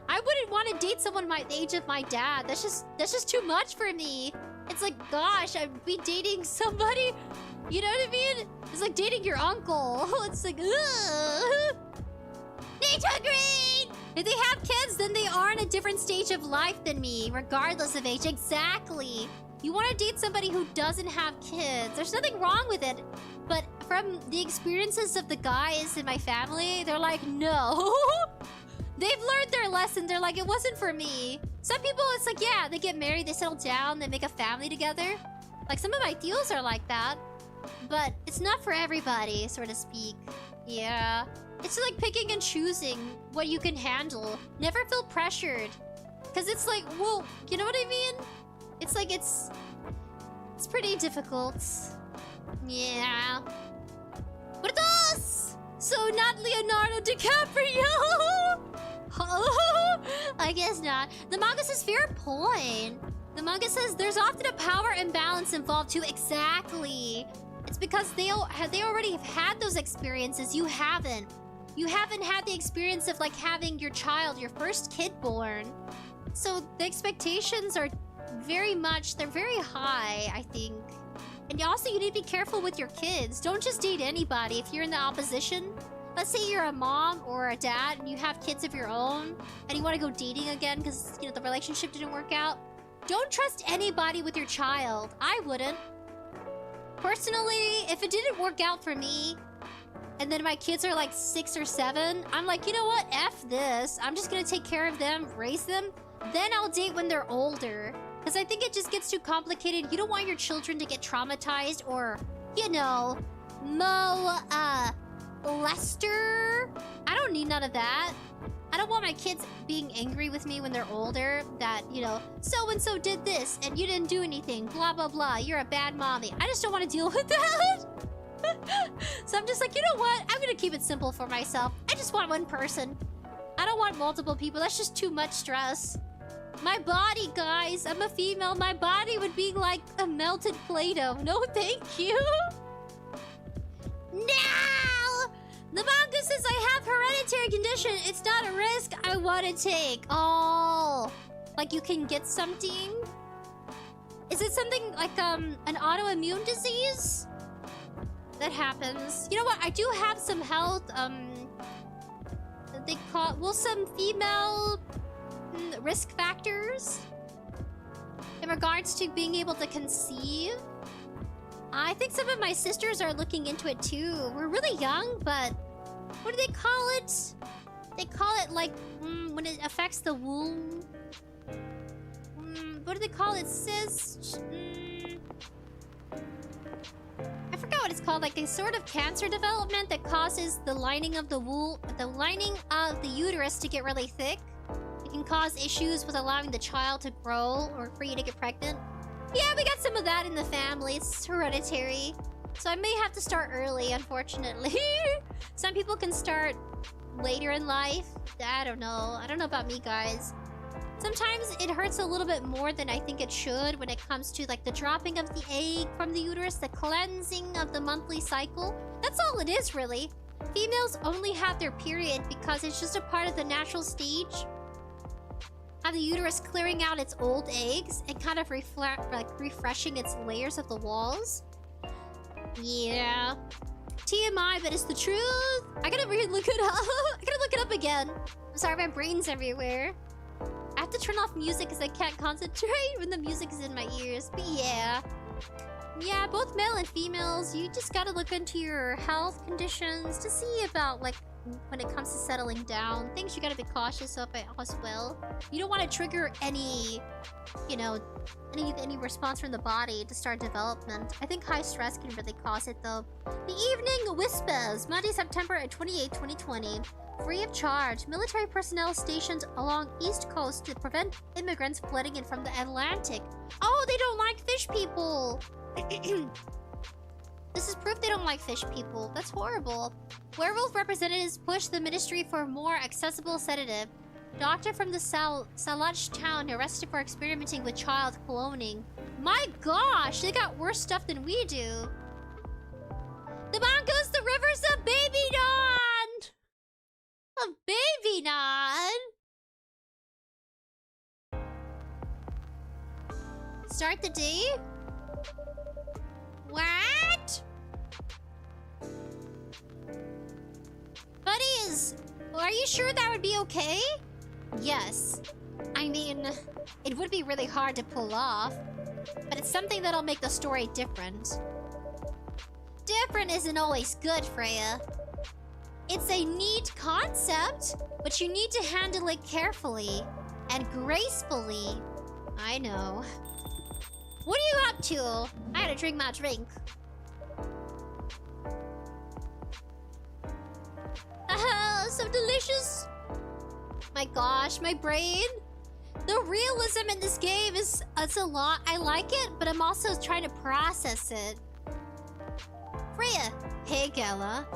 I wouldn't want to date someone the age of my dad. That's just too much for me. It's like, gosh, I'd be dating somebody... You know what I mean? It's like dating your uncle. It's like, ugh. Nature green! If they have kids, then they are in a different stage of life than me, regardless of age. Exactly. You want to date somebody who doesn't have kids. There's nothing wrong with it. But from the experiences of the guys in my family, they're like, no. They've learned their lesson. They're like, it wasn't for me. Some people, it's like, yeah, they get married, they settle down, they make a family together. Like, some of my deals are like that. But it's not for everybody, so to speak. Yeah. It's like picking and choosing what you can handle. Never feel pressured. Because it's like, well, you know what I mean? It's like, it's pretty difficult. Yeah. Brutos! So not Leonardo DiCaprio! I guess not. The manga says fair point. The manga says there's often a power imbalance involved too. Exactly. It's because they already have had those experiences. You haven't. You haven't had the experience of, like, having your child, your first kid born. So the expectations are very much, they're very high, I think. And also, you need to be careful with your kids. Don't just date anybody if you're in the opposition. Let's say you're a mom or a dad and you have kids of your own and you want to go dating again because, you know, the relationship didn't work out. Don't trust anybody with your child. I wouldn't. Personally, if it didn't work out for me, and then my kids are like 6 or 7, I'm like, you know what? F this. I'm just gonna take care of them, raise them. Then I'll date when they're older. Because I think it just gets too complicated. You don't want your children to get traumatized or, you know, molested. I don't need none of that. I don't want my kids being angry with me when they're older that, you know, so-and-so did this and you didn't do anything, blah, blah, blah. You're a bad mommy. I just don't want to deal with that. So I'm just like, you know what? I'm going to keep it simple for myself. I just want one person. I don't want multiple people. That's just too much stress. My body, guys. I'm a female. My body would be like a melted Play-Doh. No, thank you. No! The manga says I have hereditary condition. It's not a risk I want to take. Oh. Like you can get something? Is it something like an autoimmune disease? That happens. You know what? I do have some health, they call... well, some female risk factors in regards to being able to conceive. I think some of my sisters are looking into it too. We're really young, but what do they call it? They call it like when it affects the womb. What do they call it? Cyst? I forgot what it's called. Like a sort of cancer development that causes the lining of the uterus to get really thick. It can cause issues with allowing the child to grow or for you to get pregnant. Yeah, we got some of that in the family. It's hereditary. So I may have to start early, unfortunately. Some people can start later in life. I don't know. I don't know about me, guys. Sometimes it hurts a little bit more than I think it should when it comes to like the dropping of the egg from the uterus, the cleansing of the monthly cycle. That's all it is, really. Females only have their period because it's just a part of the natural stage of the uterus clearing out its old eggs and kind of refreshing its layers of the walls. Yeah. TMI, but it's the truth. I gotta look it up. I gotta look it up again. I'm sorry, my brain's everywhere. I have to turn off music because I can't concentrate when the music is in my ears. But yeah. Yeah, both male and females, you just gotta look into your health conditions to see about, like, when it comes to settling down. Things you gotta be cautious of as well. You don't want to trigger any, you know, any response from the body to start development. I think high stress can really cause it, though. The evening whispers, Monday, September 28, 2020. Free of charge. Military personnel stationed along East Coast to prevent immigrants flooding in from the Atlantic. Oh, they don't like fish people! This is proof they don't like fish people. That's horrible. Werewolf representatives push the ministry for more accessible sedative. Doctor from the 𝑠'𝑎𝑙𝑎𝑔 town arrested for experimenting with child cloning. My gosh, they got worse stuff than we do. The mongoose, the rivers of Baby Dawn! Of Baby Dawn! Start the day? What? Buddies, are you sure that would be okay? Yes. I mean, it would be really hard to pull off, but it's something that'll make the story different. Different isn't always good, Freya. It's a neat concept, but you need to handle it carefully and gracefully. I know. What are you up to? I gotta drink my drink. So delicious. My gosh, my brain. The realism in this game is it's a lot. I like it, but I'm also trying to process it. Freya. Hey, Gala.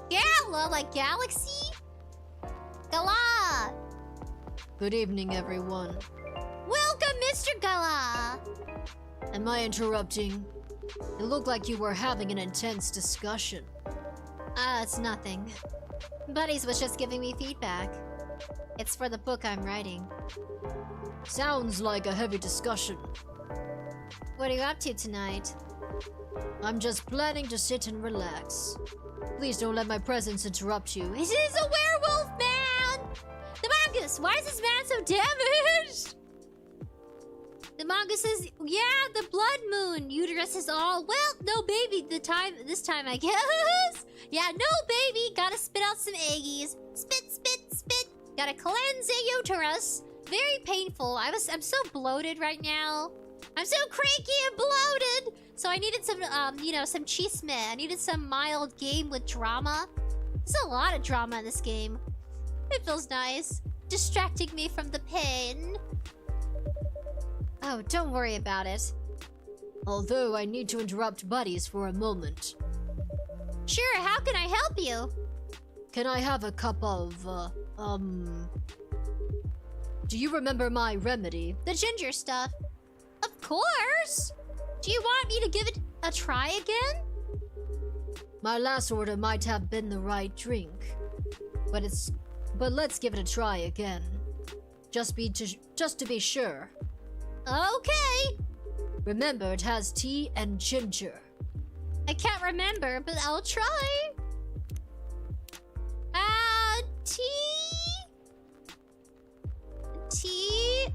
Gala, like galaxy? Gala. Good evening, everyone. Welcome, Mr. Gala. Am I interrupting? It looked like you were having an intense discussion. It's nothing. Buddies was just giving me feedback. It's for the book I'm writing. Sounds like a heavy discussion. What are you up to tonight? I'm just planning to sit and relax. Please don't let my presence interrupt you. This is a werewolf, man! The mongoose! Why is this man so damaged? The mongoose says, yeah, the blood moon. Uterus is all, well, no baby this time, I guess. Yeah, no baby. Gotta spit out some eggies. Spit, spit, spit. Gotta cleanse the uterus. Very painful. I'm so bloated right now. I'm so cranky and bloated. So I needed some, you know, some chisme. I needed some mild game with drama. There's a lot of drama in this game. It feels nice. Distracting me from the pain. Oh, don't worry about it. Although I need to interrupt buddies for a moment. Sure, how can I help you? Can I have a cup of, Do you remember my remedy? The ginger stuff. Of course! Do you want me to give it a try again? My last order might have been the right drink. But let's give it a try again. Just to be sure. Okay. Remember, it has tea and ginger. I can't remember, but I'll try. Tea,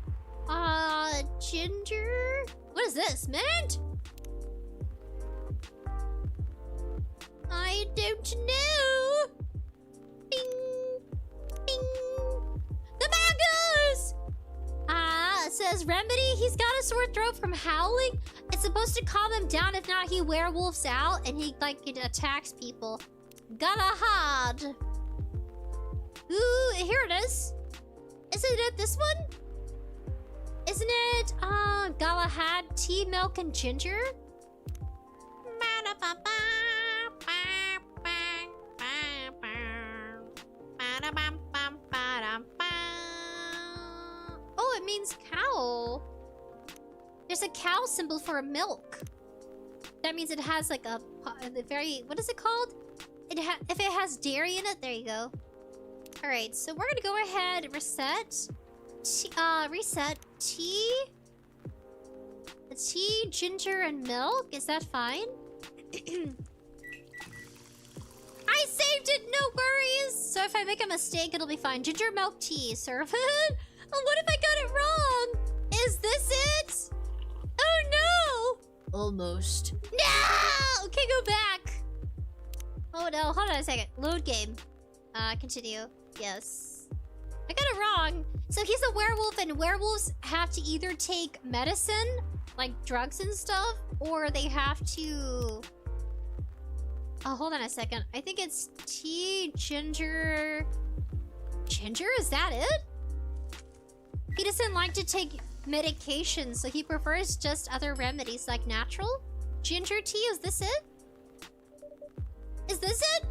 ginger. What is this, mint? I don't know. Bing, bing. The mongoose! It says remedy. He's got a sore throat from howling. It's supposed to calm him down. If not, he werewolves out and he it attacks people. Galahad. Ooh, here it is. Isn't it this one? Isn't it? Galahad, tea, milk, and ginger? Oh, it means cow. There's a cow symbol for a milk. That means it has like a very... What is it called? If it has dairy in it, there you go. Alright, so we're gonna go ahead and reset. Reset tea. Tea, ginger, and milk. Is that fine? I saved it, no worries! So if I make a mistake, it'll be fine. Ginger, milk, tea. Serve it? Oh, what if I got it wrong? Is this it? Oh no! Almost. No! Okay, go back. Oh no, hold on a second. Load game. Continue. Yes. I got it wrong. So he's a werewolf, and werewolves have to either take medicine, like drugs and stuff, or they have to... Oh, hold on a second. I think it's tea, ginger... Ginger? Is that it? He doesn't like to take medication, so he prefers just other remedies like natural. Ginger tea, is this it? Is this it?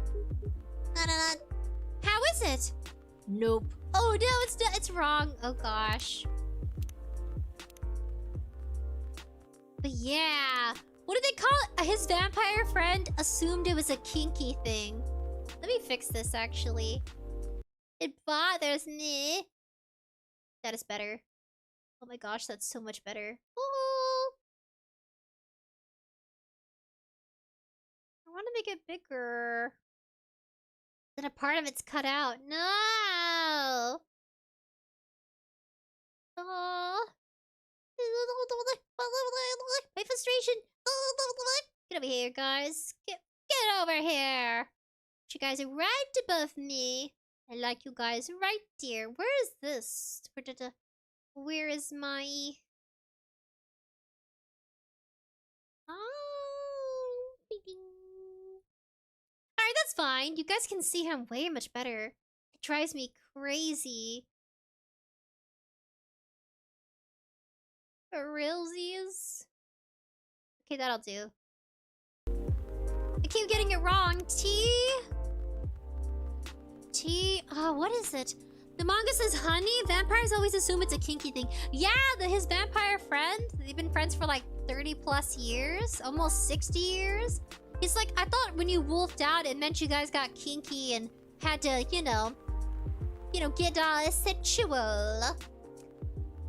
No. How is it? Nope. Oh no, it's wrong. Oh gosh. But yeah. What do they call it? His vampire friend assumed it was a kinky thing. Let me fix this actually. It bothers me. That is better. Oh my gosh, that's so much better. Oh. I want to make it bigger. Then a part of it's cut out. No! Oh. My frustration. Get over here, guys. Get over here. You guys are right above me. I like you guys right there. Where is this? Where is my... Oh. Alright, that's fine. You guys can see him way much better. It drives me crazy. For realsies. Okay, that'll do. I keep getting it wrong. Oh, what is it? The manga says honey. Vampires always assume it's a kinky thing. Yeah, his vampire friend. They've been friends for like 30 plus years. Almost 60 years. He's like, I thought when you wolfed out, it meant you guys got kinky and had to, you know, get sexual.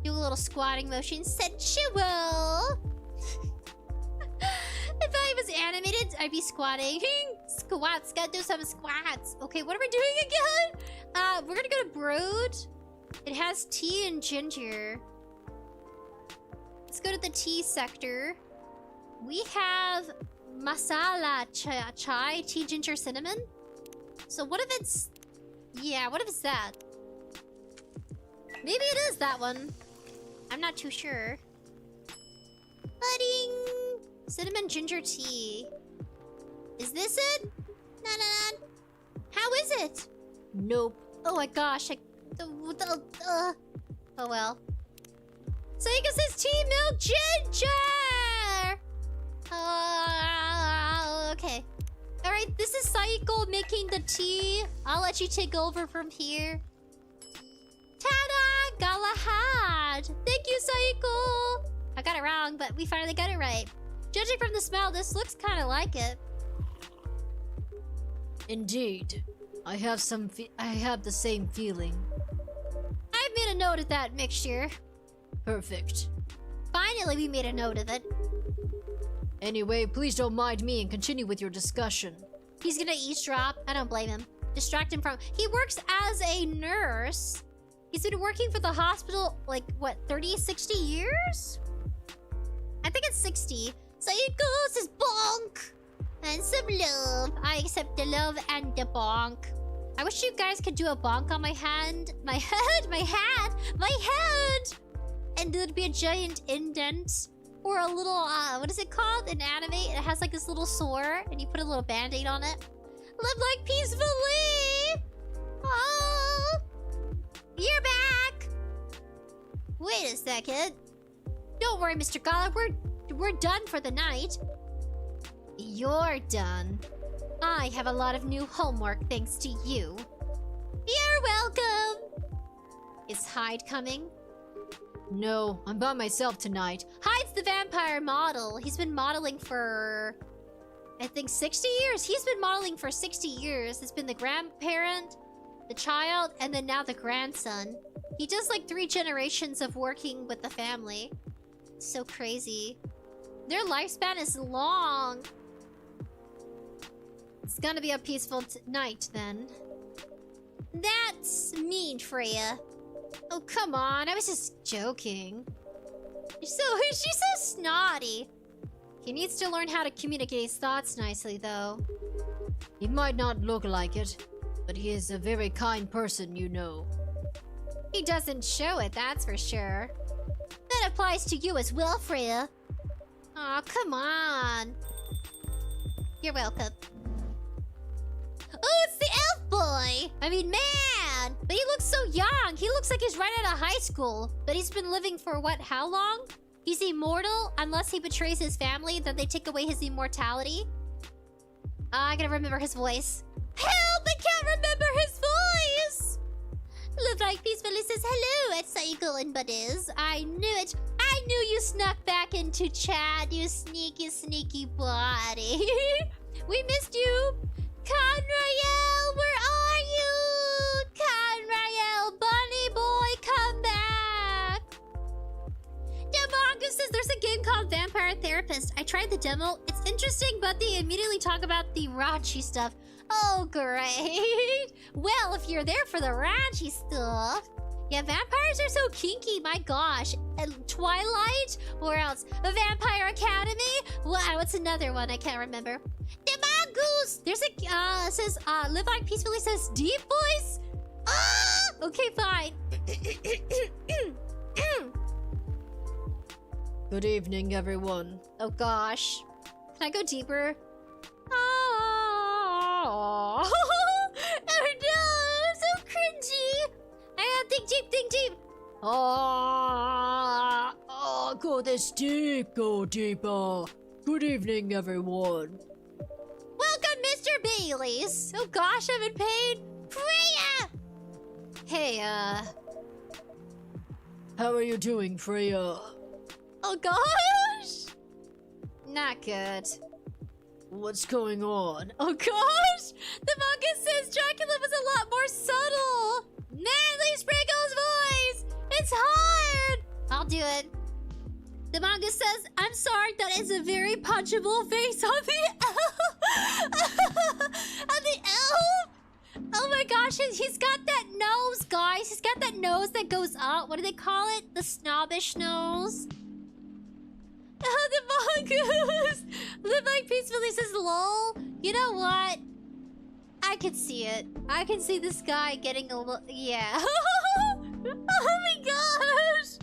Do a little squatting motion. Sexual. If I was animated, I'd be squatting. Squats. Gotta do some squats. Okay, what are we doing again? We're gonna go to Brood. It has tea and ginger. Let's go to the tea sector. We have masala chai, tea, ginger, cinnamon. So what if it's... Yeah, what if it's that? Maybe it is that one. I'm not too sure. Pudding! Cinnamon ginger tea. Is this it? No. How is it? Nope. Oh my gosh. Oh well. So you can says tea, milk, ginger! Okay. Alright, this is Saiko making the tea. I'll let you take over from here. Ta-da! Galahad! Thank you, Saiko! I got it wrong, but we finally got it right. Judging from the smell, this looks kind of like it. Indeed. I have the same feeling. I've made a note of that mixture. Perfect. Finally, we made a note of it. Anyway, please don't mind me and continue with your discussion. He's gonna eavesdrop. I don't blame him. Distract him from... He works as a nurse. He's been working for the hospital, like, what, 30, 60 years? I think it's 60. So he goes his bonk. And some love. I accept the love and the bonk. I wish you guys could do a bonk on my hand. My head! My hat! My head! And there'd be a giant indent. Or a little, what is it called? An anime? It has like this little sore. And you put a little band-aid on it. Live like peacefully! Oh! You're back! Wait a second. Don't worry, Mr. Gala. We're done for the night. You're done. I have a lot of new homework thanks to you. You're welcome. Is Hyde coming? No, I'm by myself tonight. Hyde's the vampire model. He's been modeling for, I think, 60 years. He's been modeling for 60 years. It's been the grandparent, the child, and then now the grandson. He does like 3 generations of working with the family. So crazy. Their lifespan is long. It's gonna be a peaceful night then. That's mean, Freya. Oh, come on. I was just joking. She's so snotty. He needs to learn how to communicate his thoughts nicely, though. He might not look like it, but he is a very kind person, you know. He doesn't show it, that's for sure. That applies to you as well, Freya. Aw, come on. You're welcome. Oh, it's the elf boy! I mean, man! But he looks so young. He looks like he's right out of high school. But he's been living for what, how long? He's immortal unless he betrays his family, then they take away his immortality. I gotta remember his voice. Help! I can't remember his voice! 𝑙𝖆𝑖𝑗𝑝 says hello at 𝑠𝑖𝑔𝑘𝐿 I knew it. I knew you snuck back into chat, you sneaky, sneaky body. We missed you. Conrael, where are you? Conrael, bunny boy, come back. Demongus says there's a game called Vampire Therapist. I tried the demo. It's interesting, but they immediately talk about the raunchy stuff. Oh, great. Well, if you're there for the raunchy stuff. Yeah, vampires are so kinky, my gosh. Twilight? Where else? A Vampire Academy? Wow, what's another one? I can't remember. Demongoose! There's a, says, Live Like Peacefully says, deep voice? Ah! Okay, fine. Good evening, everyone. Oh, gosh. Can I go deeper? Oh, oh no, I'm so cringy. I gotta think deep, think deep. Go this deep, go deeper. Good evening, everyone. Welcome, Mr. Baileys. Oh gosh, I've been paid. Freya! Hey, how are you doing, Freya? Oh gosh! Not good. What's going on? Oh gosh! The manga says Dracula was a lot more subtle! Manly Sprinkle's voice! It's hard! I'll do it. The manga says, I'm sorry, that is a very punchable face on the elf! On the elf! Oh my gosh, he's got that nose, guys. He's got that nose that goes up. What do they call it? The snobbish nose? Oh, the mongoose! Live Like Peacefully says, lol. You know what? I can see it. I can see this guy getting a little... Yeah. Oh my gosh!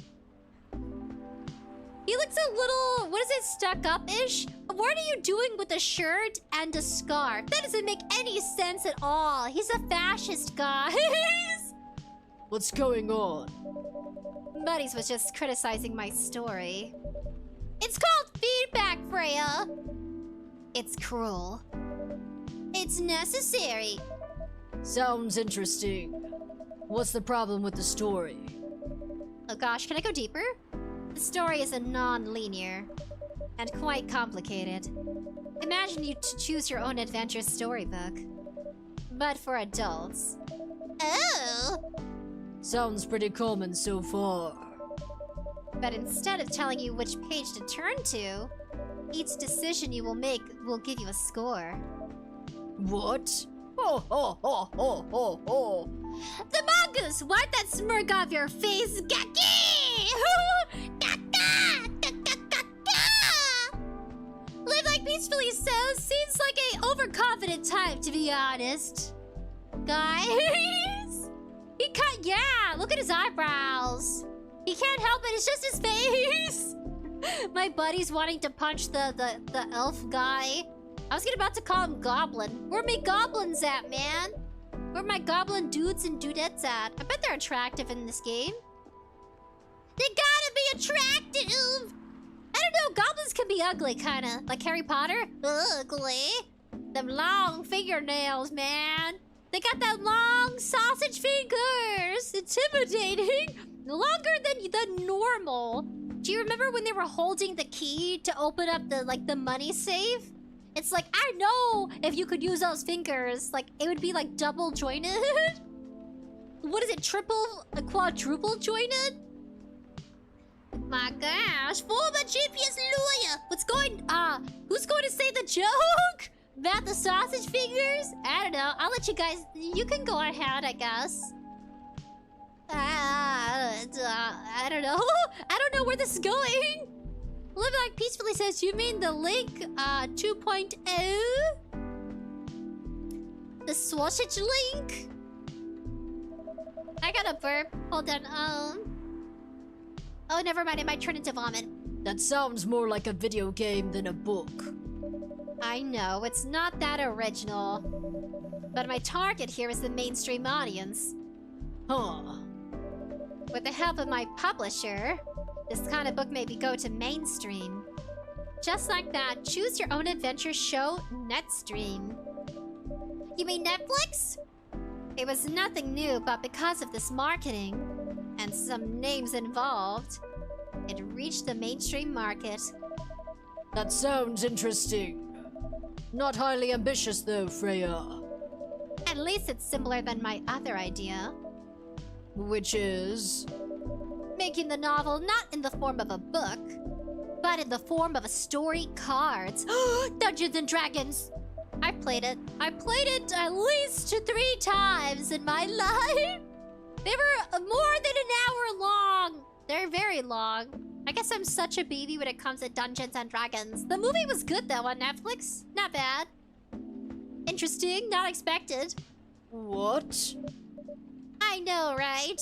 He looks a little... What is it? Stuck up-ish? What are you doing with a shirt and a scarf? That doesn't make any sense at all. He's a fascist, guys. What's going on? Buddies was just criticizing my story. It's called feedback, Freya. It's cruel. It's necessary. Sounds interesting. What's the problem with the story? Oh gosh, can I go deeper? The story is a non-linear and quite complicated. Imagine you choose your own adventure storybook, but for adults. Oh! Sounds pretty common so far. But instead of telling you which page to turn to, each decision you will make will give you a score. What? Ho ho ho ho ho ho! The mongoose! Wipe that smirk off your face! Gaki! Live Like Peacefully says, seems like a overconfident type, to be honest. Guys? Yeah, look at his eyebrows. He can't help it, it's just his face. My buddy's wanting to punch the elf guy. I was about to call him Goblin. Where my goblins at, man? Where my goblin dudes and dudettes at? I bet they're attractive in this game. They gotta be attractive! be ugly, kinda. Like Harry Potter? Ugly. Them long fingernails, man. They got that long sausage fingers. Intimidating. Longer than normal. Do you remember when they were holding the key to open up the money safe? It's like, I know if you could use those fingers, like, it would be like double jointed. What is it? Quadruple jointed? My gosh, former GPS lawyer. Who's going to say the joke? About the sausage fingers? I don't know. I'll let you guys, you can go ahead, I guess. I don't know. I don't know where this is going. Live Like Peacefully says, you mean the link 2.0? The sausage link? I got a burp. Hold on. Oh, never mind. It might turn into vomit. That sounds more like a video game than a book. I know. It's not that original. But my target here is the mainstream audience. Huh. With the help of my publisher, this kind of book maybe go to mainstream. Just like that, choose your own adventure show Netstream. You mean Netflix? It was nothing new, but because of this marketing and some names involved, it reached the mainstream market. That sounds interesting. Not highly ambitious though, Freya. At least it's similar than my other idea. Which is? Making the novel not in the form of a book, but in the form of a story cards. Dungeons and Dragons! I played it. I played it at least 3 times in my life. They were more than an hour long. They're very long. I guess I'm such a baby when it comes to Dungeons and Dragons. The movie was good though on Netflix. Not bad. Interesting, not expected. What? I know, right?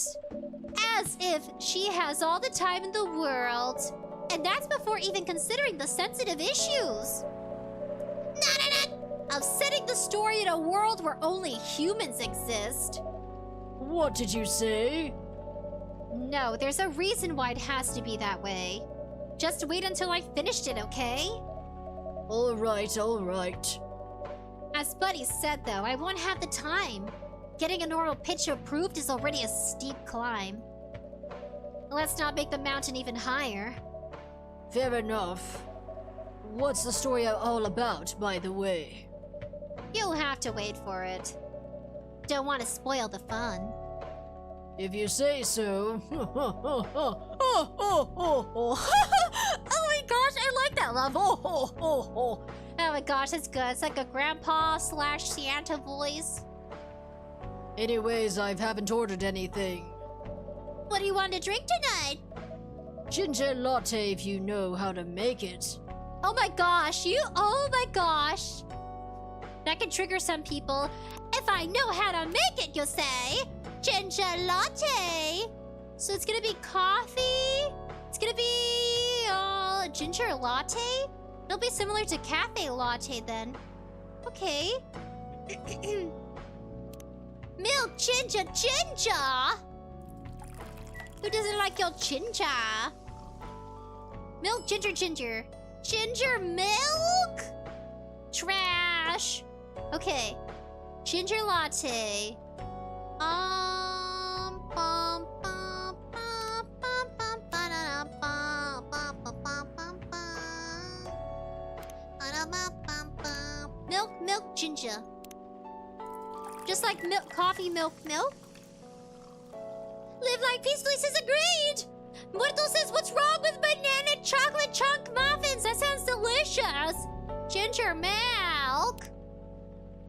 As if she has all the time in the world. And that's before even considering the sensitive issues. Of setting the story in a world where only humans exist. What did you say? No, there's a reason why it has to be that way. Just wait until I finished it, okay? Alright, alright. As Buddy said though, I won't have the time. Getting a normal pitch approved is already a steep climb. Let's not make the mountain even higher. Fair enough. What's the story all about, by the way? You'll have to wait for it. Don't want to spoil the fun. If you say so. Oh my gosh, I like that level. Oh my gosh, it's good. It's like a grandpa/Santa voice. Anyways, I haven't ordered anything. What do you want to drink tonight? Ginger latte if you know how to make it. Oh my gosh, oh my gosh. That can trigger some people. If I know how to make it, you'll say. Ginger latte. So it's gonna be coffee. It's gonna be ginger latte. It'll be similar to cafe latte then. Okay. Milk ginger. Who doesn't like your ginger? Milk ginger. Ginger milk? Trash. Okay. Ginger latte. Milk ginger. Just like milk, coffee, milk. Live Like Peacefully says agreed. Muerto says, what's wrong with banana chocolate chunk muffins? That sounds delicious. Ginger milk.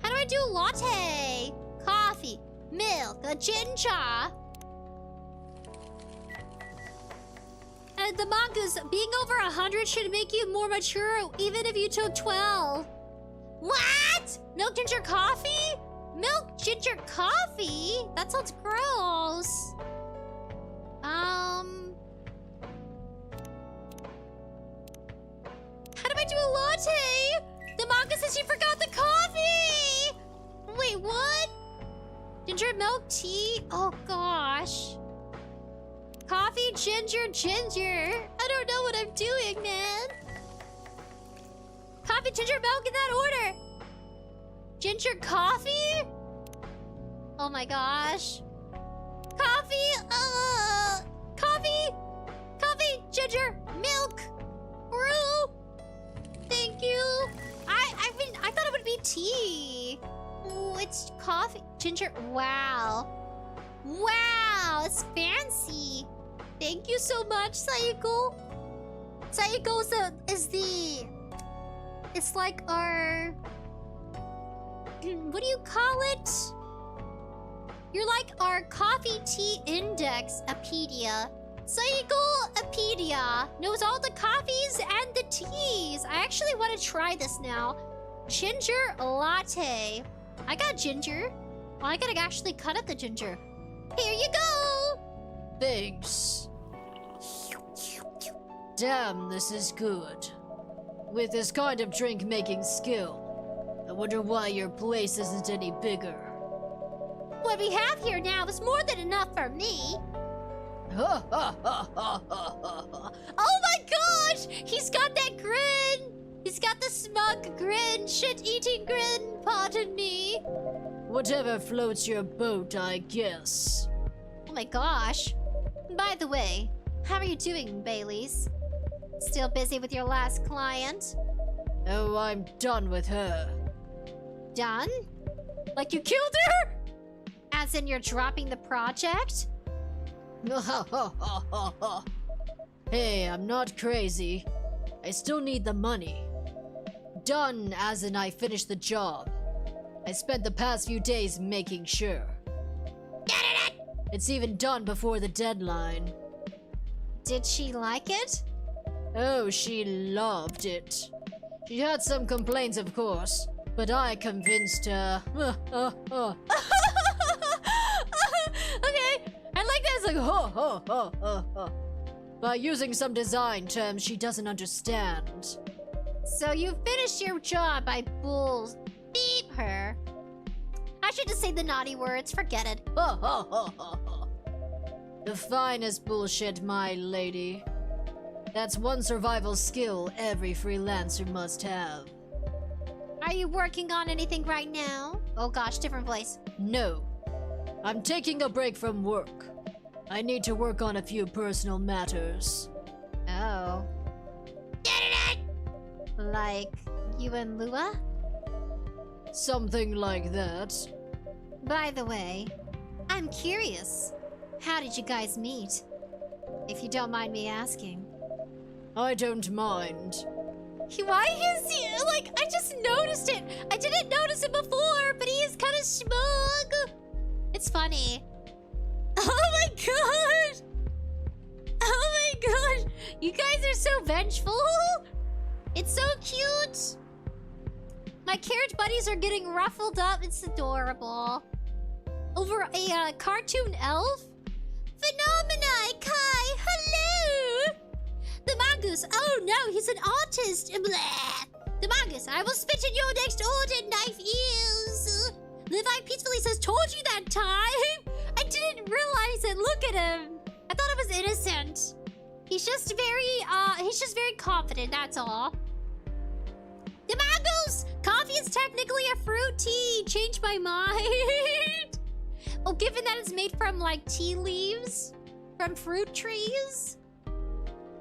How do I do latte? Coffee, milk, a ginger. And the manga's being over 100 should make you more mature, even if you took 12. What? Milk ginger coffee? Milk ginger coffee? That sounds gross. How do I do a latte? The manga says you forgot the coffee! Wait, what? Ginger milk tea? Oh gosh. Coffee, ginger. I don't know what I'm doing, man. coffee, ginger milk in that order. Ginger coffee? Oh my gosh. Coffee, coffee, ginger, milk, brew. Thank you. I thought it would be tea. Ooh, it's coffee, ginger. Wow. Wow, it's fancy. Thank you so much, Sayiko. Sayiko it's like our, what do you call it? You're like our coffee tea index-apedia. Sayiko-apedia knows all the coffees and the teas. I actually want to try this now. Ginger latte. I got ginger. Well, I gotta actually cut up the ginger. Here you go! Thanks. Damn, this is good. With this kind of drink-making skill, I wonder why your place isn't any bigger. What we have here now is more than enough for me. Ha ha ha ha ha ha. Oh my gosh! He's got that grin! He's got the smug grin, shit-eating grin, pardon me. Whatever floats your boat, I guess. Oh my gosh. By the way, how are you doing, Baileys? Still busy with your last client? Oh, I'm done with her. Done? Like you killed her? As in you're dropping the project? Hey, I'm not crazy. I still need the money. Done as in I finished the job. I spent the past few days making sure. It's even done before the deadline. Did she like it? Oh, she loved it. She had some complaints, of course, but I convinced her. Okay, I like that. It's like, By using some design terms she doesn't understand. so you finished your job by beep her. I should just say the naughty words, forget it. The finest bullshit, my lady. That's one survival skill every freelancer must have. Are you working on anything right now? Oh gosh, different voice. No. I'm taking a break from work. I need to work on a few personal matters. Oh. Like you and Lua? Something like that. By the way, I'm curious. How did you guys meet? If you don't mind me asking. I don't mind. Why is he, like, I just noticed it. I didn't notice it before, but he is kind of smug. It's funny. Oh my gosh. Oh my gosh. You guys are so vengeful. It's so cute. My carrot buddies are getting ruffled up. It's adorable. Over a cartoon elf? Phenomena, Kai. Hello. The mongoose. Oh no, he's an artist. Blah. The mongoose. I will spit in your next order, knife ears. Levi peacefully says, told you that time. I didn't realize it. Look at him. I thought it was innocent. He's just very confident, that's all. The mongoose! Coffee is technically a fruit tea. Changed my mind. Oh, given that it's made from, like, tea leaves from fruit trees.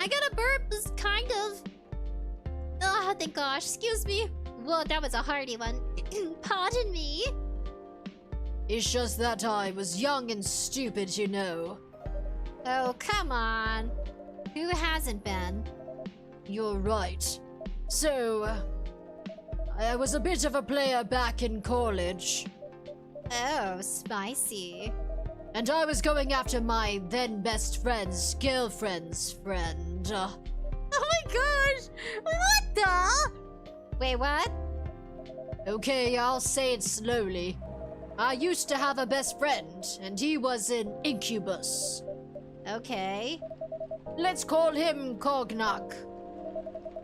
I got a burp, it's kind of. Oh, thank gosh. Excuse me. Whoa, that was a hearty one. Pardon me. It's just that I was young and stupid, you know. Oh, come on. Who hasn't been? You're right. So, I was a bit of a player back in college. Oh, spicy. And I was going after my then best friend's girlfriend's friend. Oh my gosh! What the? Wait, what? Okay, I'll say it slowly. I used to have a best friend, and he was an incubus. Okay. Let's call him Cognac.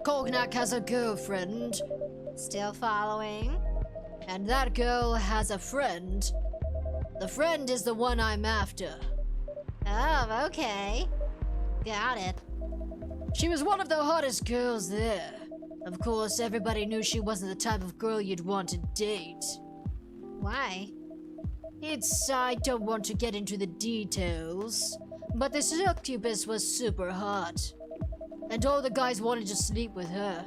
Cognac has a girlfriend. Still following. And that girl has a friend. The friend is the one I'm after. Oh, okay. Got it. She was one of the hottest girls there. Of course, everybody knew she wasn't the type of girl you'd want to date. Why? I don't want to get into the details, but the Sucubis was super hot. And all the guys wanted to sleep with her.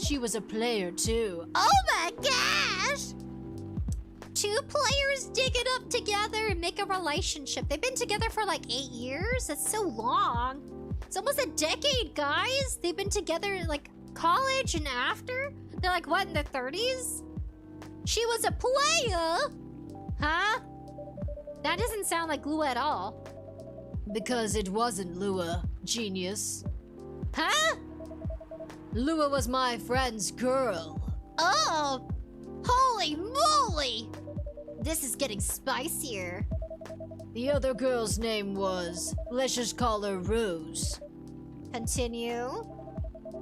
She was a player too. Oh my gosh! Two players dig it up together and make a relationship. They've been together for like 8 years? That's so long. It's almost a decade, guys. They've been together like college and after. They're like, what, in their 30s? She was a player? Huh? That doesn't sound like Lua at all. Because it wasn't Lua, genius. Huh? Lua was my friend's girl. Oh! Holy moly! This is getting spicier. The other girl's name was, let's just call her Rose. Continue.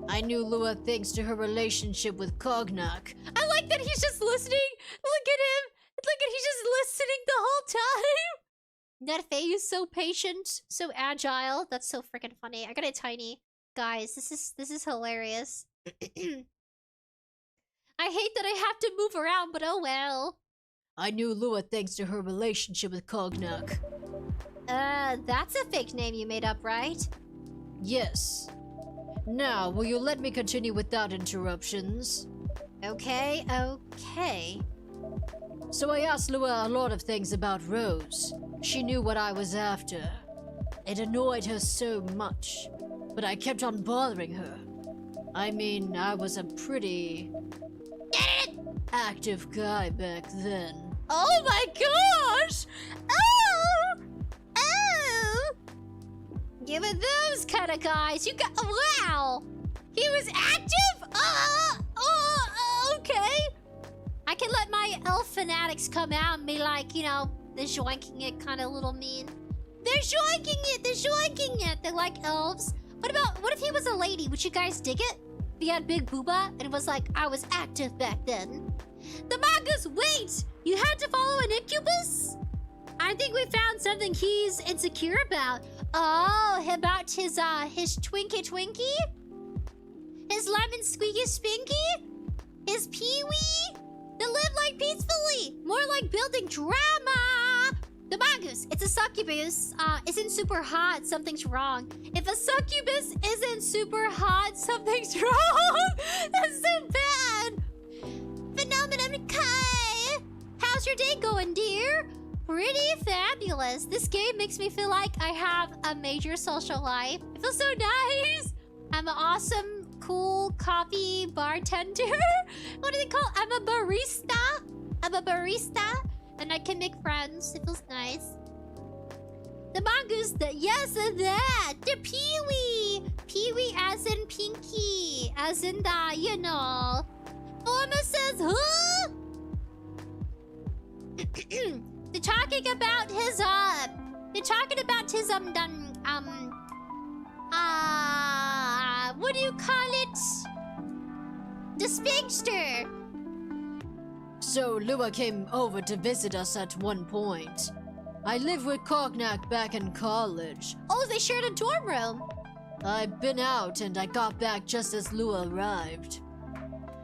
I knew Lua thanks to her relationship with Cognac. I like that he's just listening. Look at him. Look at he's just listening the whole time. 𝑣𝒆 is so patient, so agile. That's so freaking funny. I got it tiny. Guys, this is hilarious. I hate that I have to move around, but oh well. I knew Lua thanks to her relationship with Cognac. That's a fake name you made up, right? Yes. Now, will you let me continue without interruptions? Okay, okay. So I asked Lua a lot of things about Rose. She knew what I was after. It annoyed her so much, but I kept on bothering her. I mean, I was a pretty active guy back then. Oh my gosh! Oh! Oh! Give it those kind of guys. You got, wow! He was active? Okay. I can let my elf fanatics come out and be like, you know, they're joinking it kind of little mean. They're joinking it. They're like elves. What if he was a lady? Would you guys dig it? If he had big booba and was like, I was active back then. The Mongoose, wait! You had to follow an incubus? I think we found something he's insecure about. Oh, about his Twinkie? His lemon squeaky spinky? His peewee? That live like peacefully! More like building drama! The Mongoose, it's a succubus, isn't super hot, something's wrong. If a succubus isn't super hot, something's wrong! That's so bad! Phenomenon Kai! How's your day going, dear? Pretty fabulous. This game makes me feel like I have a major social life. It feels so nice! I'm an awesome, cool coffee bartender. What do they call? I'm a barista. And I can make friends. It feels nice. The Mongoose, yes, that. The Peewee. Peewee as in Pinky. As in the, you know. Forma says, huh? They're talking about his, what do you call it? The Sphinxter. So Lua came over to visit us at one point. I lived with Cognac back in college. Oh, they shared a dorm room. I'd been out and I got back just as Lua arrived.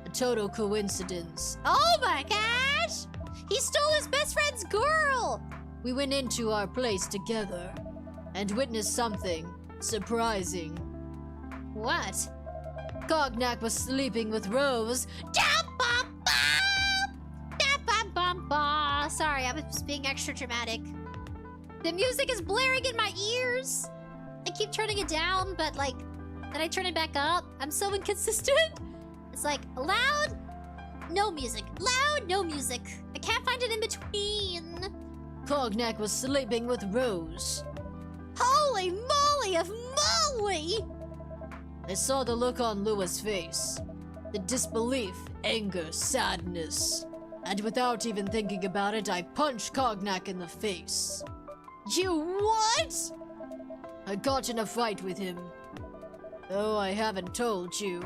A total coincidence. Oh my gosh! He stole his best friend's girl! We went into our place together and witnessed something surprising. What? Cognac was sleeping with Rose. Sorry, I was being extra dramatic. The music is blaring in my ears. I keep turning it down, but like, then I turn it back up. I'm so inconsistent. It's like, loud, no music. Loud, no music. I can't find it in between. Cognac was sleeping with Rose. Holy moly of moly! I saw the look on Lua's face. The disbelief, anger, sadness. And without even thinking about it, I punched Cognac in the face. You what? I got in a fight with him. Oh, I haven't told you.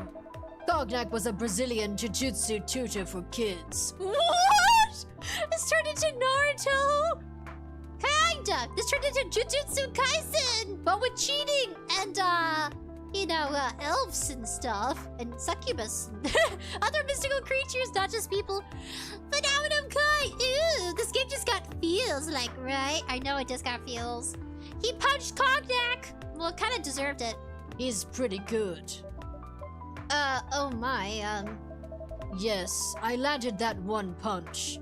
Cognac was a Brazilian jiu-jitsu tutor for kids. What? This turned into Naruto? Kinda. This turned into Jujutsu Kaisen, but with cheating and, you elves and stuff, and succubus, other mystical creatures, not just people. 𝑣TUBERS. Ew, this game just got feels, like, right? I know it just got feels. He punched Cognac. Well, kind of deserved it. He's pretty good. Oh my, Yes, I landed that one punch,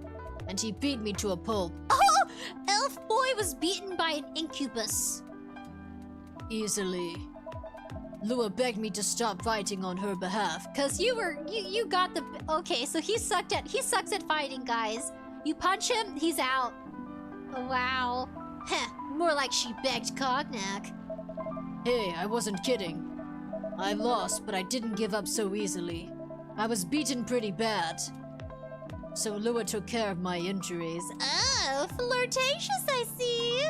and he beat me to a pulp. Oh! Elf boy was beaten by an incubus. Easily. Lua begged me to stop fighting on her behalf. Cause you got the... Okay, so he sucks at fighting, guys. You punch him, he's out. Wow. Heh, more like she begged Cognac. Hey, I wasn't kidding. I lost, but I didn't give up so easily. I was beaten pretty bad. So Lua took care of my injuries. Oh, flirtatious, I see.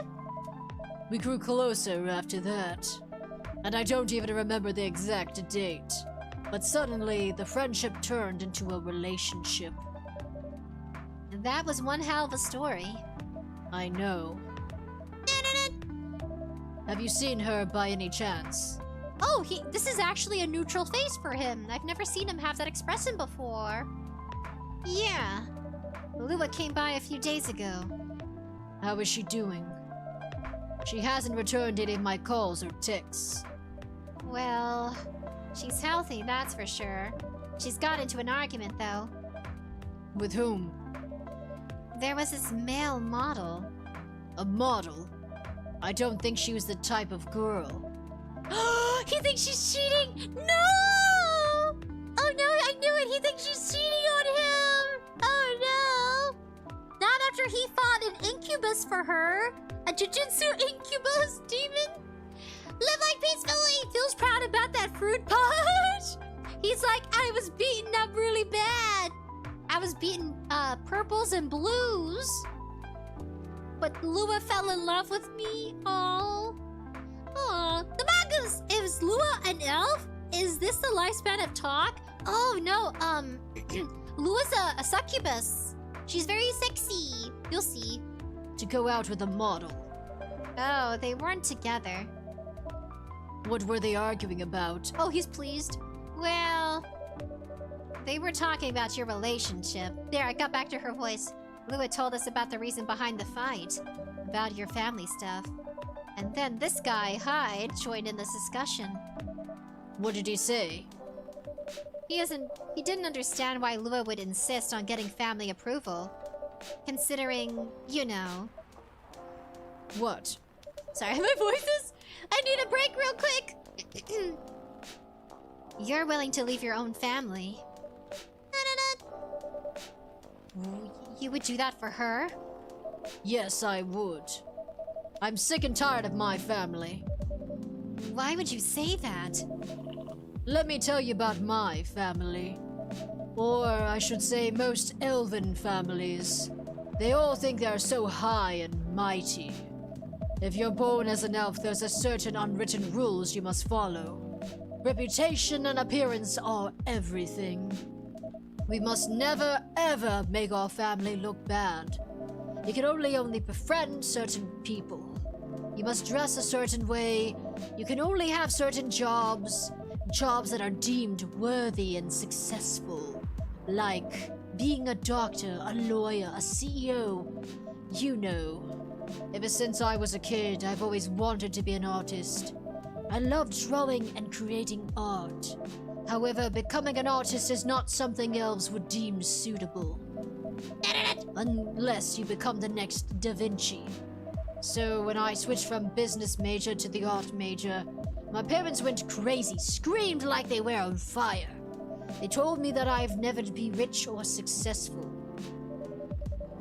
We grew closer after that. And I don't even remember the exact date. But suddenly, the friendship turned into a relationship. That was one hell of a story. I know. Have you seen her by any chance? Oh, this is actually a neutral face for him. I've never seen him have that expression before. Yeah. Lua came by a few days ago. How is she doing? She hasn't returned any of my calls or texts. Well, she's healthy, that's for sure. She's got into an argument, though. With whom? There was this male model. A model? I don't think she was the type of girl. He thinks she's cheating! No! Oh no, I knew it! He thinks she's cheating on him! Oh no! Not after he fought an incubus for her. A jujutsu incubus demon. Live like peacefully! Feels proud about that fruit punch! He's like, I was beaten up really bad. I was beaten purples and blues. But Lua fell in love with me. Oh. Aw, the mangas! Is Lua an elf? Is this the lifespan of talk? Oh no, Lua's a succubus. She's very sexy. You'll see. To go out with a model. Oh, they weren't together. What were they arguing about? Oh, he's pleased. Well, they were talking about your relationship. There, I got back to her voice. Lua told us about the reason behind the fight. About your family stuff. And then this guy, Hyde, joined in this discussion. What did he say? He didn't understand why Lua would insist on getting family approval. Considering, you know... What? Sorry, my voice is... I need a break real quick! You're willing to leave your own family. You would do that for her? Yes, I would. I'm sick and tired of my family. Why would you say that? Let me tell you about my family. Or I should say most elven families. They all think they are so high and mighty. If you're born as an elf, there's a certain unwritten rules you must follow. Reputation and appearance are everything. We must never, ever make our family look bad. You can only befriend certain people. You must dress a certain way. You can only have certain jobs that are deemed worthy and successful. Like being a doctor, a lawyer, a CEO. You know. Ever since I was a kid, I've always wanted to be an artist. I loved drawing and creating art. However, becoming an artist is not something elves would deem suitable. Unless you become the next Da Vinci. So when I switched from business major to the art major, my parents went crazy, screamed like they were on fire. They told me that I've never to be rich or successful.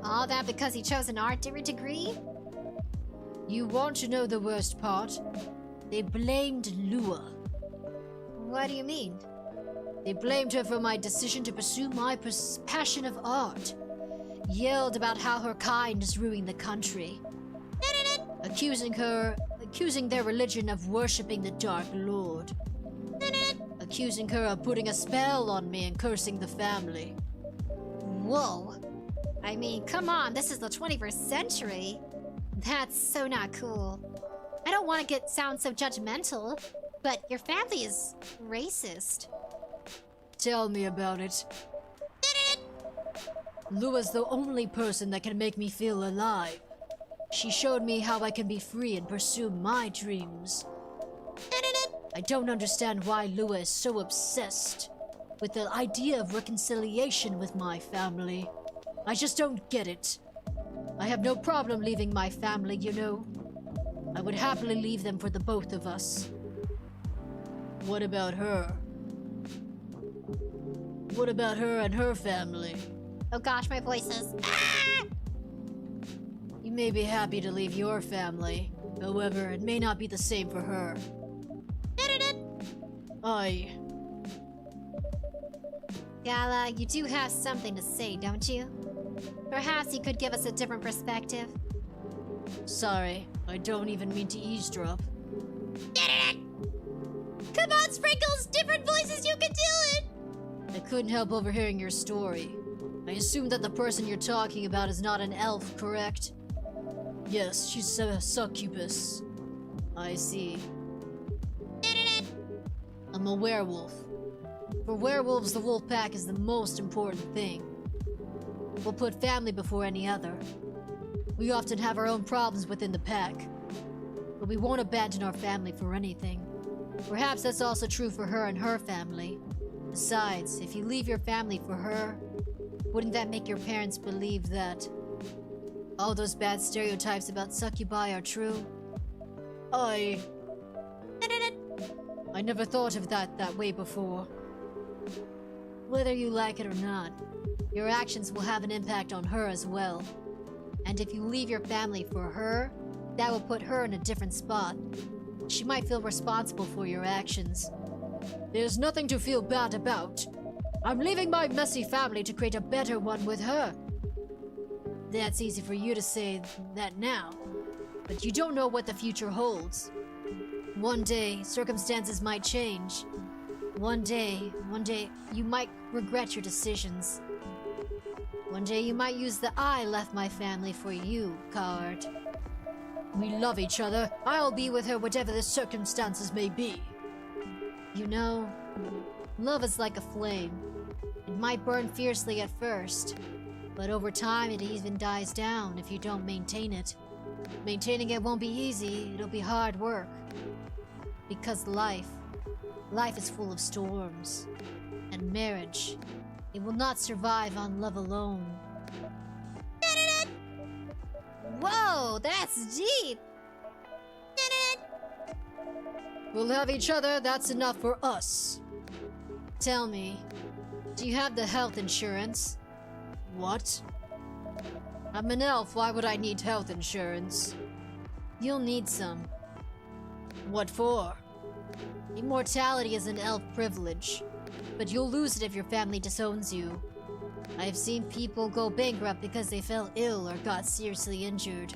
All that because he chose an art degree? You want to know the worst part? They blamed Lua. What do you mean? They blamed her for my decision to pursue my passion of art. Yelled about how her kind is ruining the country. Accusing their religion of worshipping the Dark Lord. Accusing her of putting a spell on me and cursing the family. Whoa. I mean, come on, this is the 21st century. That's so not cool. I don't want to sound so judgmental, But your family is racist. Tell me about it. Lua's the only person that can make me feel alive. She showed me how I can be free and pursue my dreams. I don't understand why Lua is so obsessed with the idea of reconciliation with my family. I just don't get it. I have no problem leaving my family, you know. I would happily leave them for the both of us. What about her? What about her and her family? Oh gosh, my voice is... Ah! You may be happy to leave your family. However, it may not be the same for her. Gala, you do have something to say, don't you? Perhaps you could give us a different perspective. Sorry, I don't even mean to eavesdrop. Come on, Sprinkles! Different voices, you can do it! I couldn't help overhearing your story. I assume that the person you're talking about is not an elf, correct? Yes, she's a succubus. I see. I'm a werewolf. For werewolves, the wolf pack is the most important thing. We'll put family before any other. We often have our own problems within the pack, but we won't abandon our family for anything. Perhaps that's also true for her and her family. Besides, if you leave your family for her, wouldn't that make your parents believe that all those bad stereotypes about succubi are true? I never thought of that way before. Whether you like it or not, your actions will have an impact on her as well. And if you leave your family for her, that will put her in a different spot. She might feel responsible for your actions. There's nothing to feel bad about. I'm leaving my messy family to create a better one with her. That's easy for you to say that now, but you don't know what the future holds. One day, circumstances might change. One day, you might regret your decisions. One day you might use the I left my family for you card. We love each other. I'll be with her whatever the circumstances may be. You know, love is like a flame. It might burn fiercely at first, but over time it even dies down if you don't maintain it. Maintaining it won't be easy, it'll be hard work. Because life is full of storms. And marriage, it will not survive on love alone. Whoa, that's deep! We'll have each other, that's enough for us. Tell me, do you have the health insurance? What? I'm an elf, why would I need health insurance? You'll need some. What for? Immortality is an elf privilege, but you'll lose it if your family disowns you. I've seen people go bankrupt because they fell ill or got seriously injured.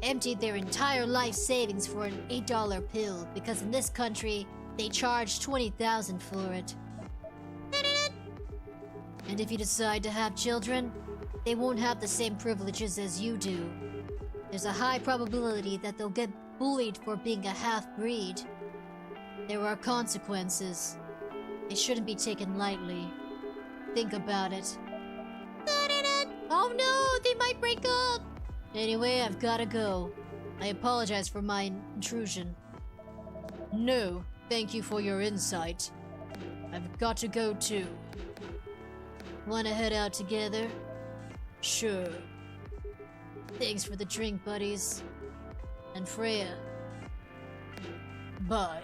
Emptied their entire life savings for an $8 pill because in this country, they charge $20,000 for it. And if you decide to have children, they won't have the same privileges as you do. There's a high probability that they'll get bullied for being a half-breed. There are consequences. It shouldn't be taken lightly. Think about it. Oh no, they might break up! Anyway, I've gotta go. I apologize for my intrusion. No, thank you for your insight. I've got to go too. Wanna head out together? Sure. Thanks for the drink, buddies. And Freya. Bye.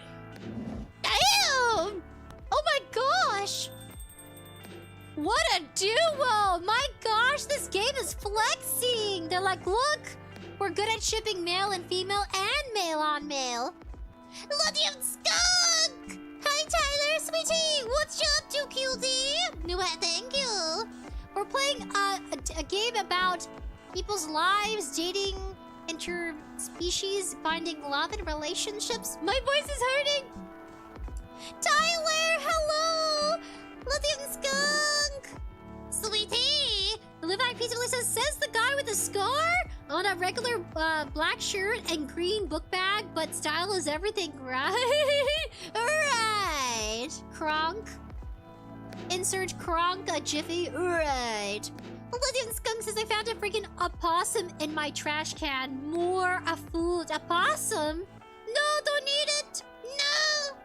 Damn! Oh my gosh! What a duo! My gosh, this game is flexing! They're like, look! We're good at shipping male and female and male on male. Lithium Skunk! Hi Tyler, sweetie! What's you up to, cutie? No, thank you. We're playing a game about people's lives, dating, interspecies, finding love in relationships. My voice is hurting! Tyler, hello! Lithium Skunk! Sweetie! The Levi Peacefully says the guy with the scar on a regular black shirt and green book bag, but style is everything, right? Kronk. Insert Kronk a jiffy. Right. Lithium Skunk says I found a freaking opossum in my trash can. More a food. Opossum? No, don't need it. No.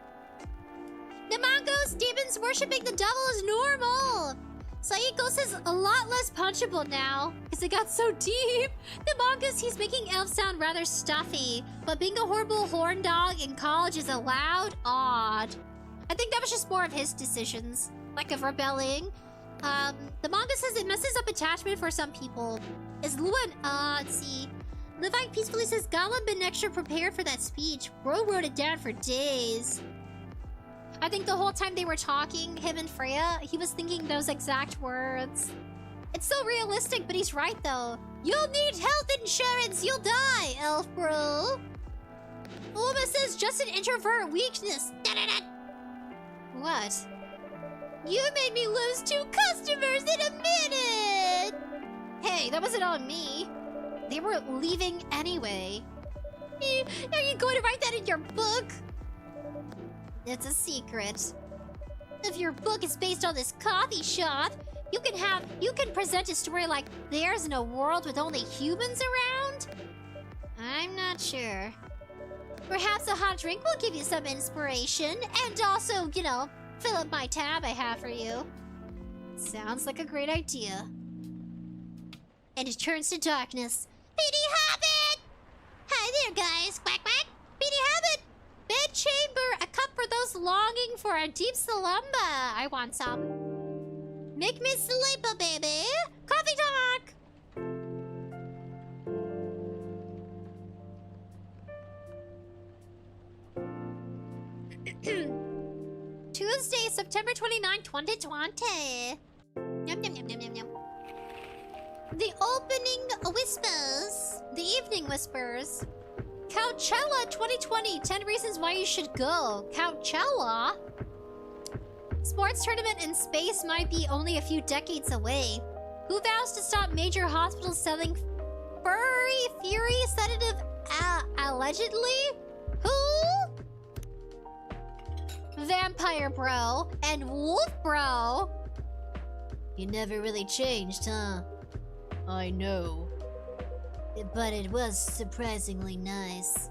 The Mongoose demons worshipping the devil is normal. Saiko says a lot less punchable now because it got so deep. The Mongoose, he's making elves sound rather stuffy, but being a horrible horn dog in college is allowed? Odd. I think that was just more of his decisions, like of rebelling. The manga says it messes up attachment for some people. Is Luan, let's see. Livine peacefully says Gollum been extra prepared for that speech. Bro wrote it down for days. I think the whole time they were talking, him and Freya, he was thinking those exact words. It's so realistic, but he's right though. You'll need health insurance, you'll die, elf bro. Uma says just an introvert weakness. Da-da-da. What? You made me lose 2 customers in a minute! Hey, that wasn't on me. They were leaving anyway. Are you going to write that in your book? It's a secret. If your book is based on this coffee shop, you can present a story like theirs in a world with only humans around? I'm not sure. Perhaps a hot drink will give you some inspiration, and also, you know, fill up my tab I have for you. Sounds like a great idea. And it turns to darkness. Petey Hobbit! Hi there, guys. Quack, quack. Petey Hobbit! Bed chamber, a cup for those longing for a deep slumber. I want some. Make me sleeper, baby. Coffee talk! Tuesday, September 29, 2020. Yum, yum, yum, yum, yum, yum. The opening whispers. The evening whispers. Coachella 2020. 10 reasons why you should go. Coachella? Sports tournament in space might be only a few decades away. Who vows to stop major hospitals selling furry fury sedative allegedly? Who? Vampire Bro and Wolf Bro. You never really changed, huh? I know. But it was surprisingly nice.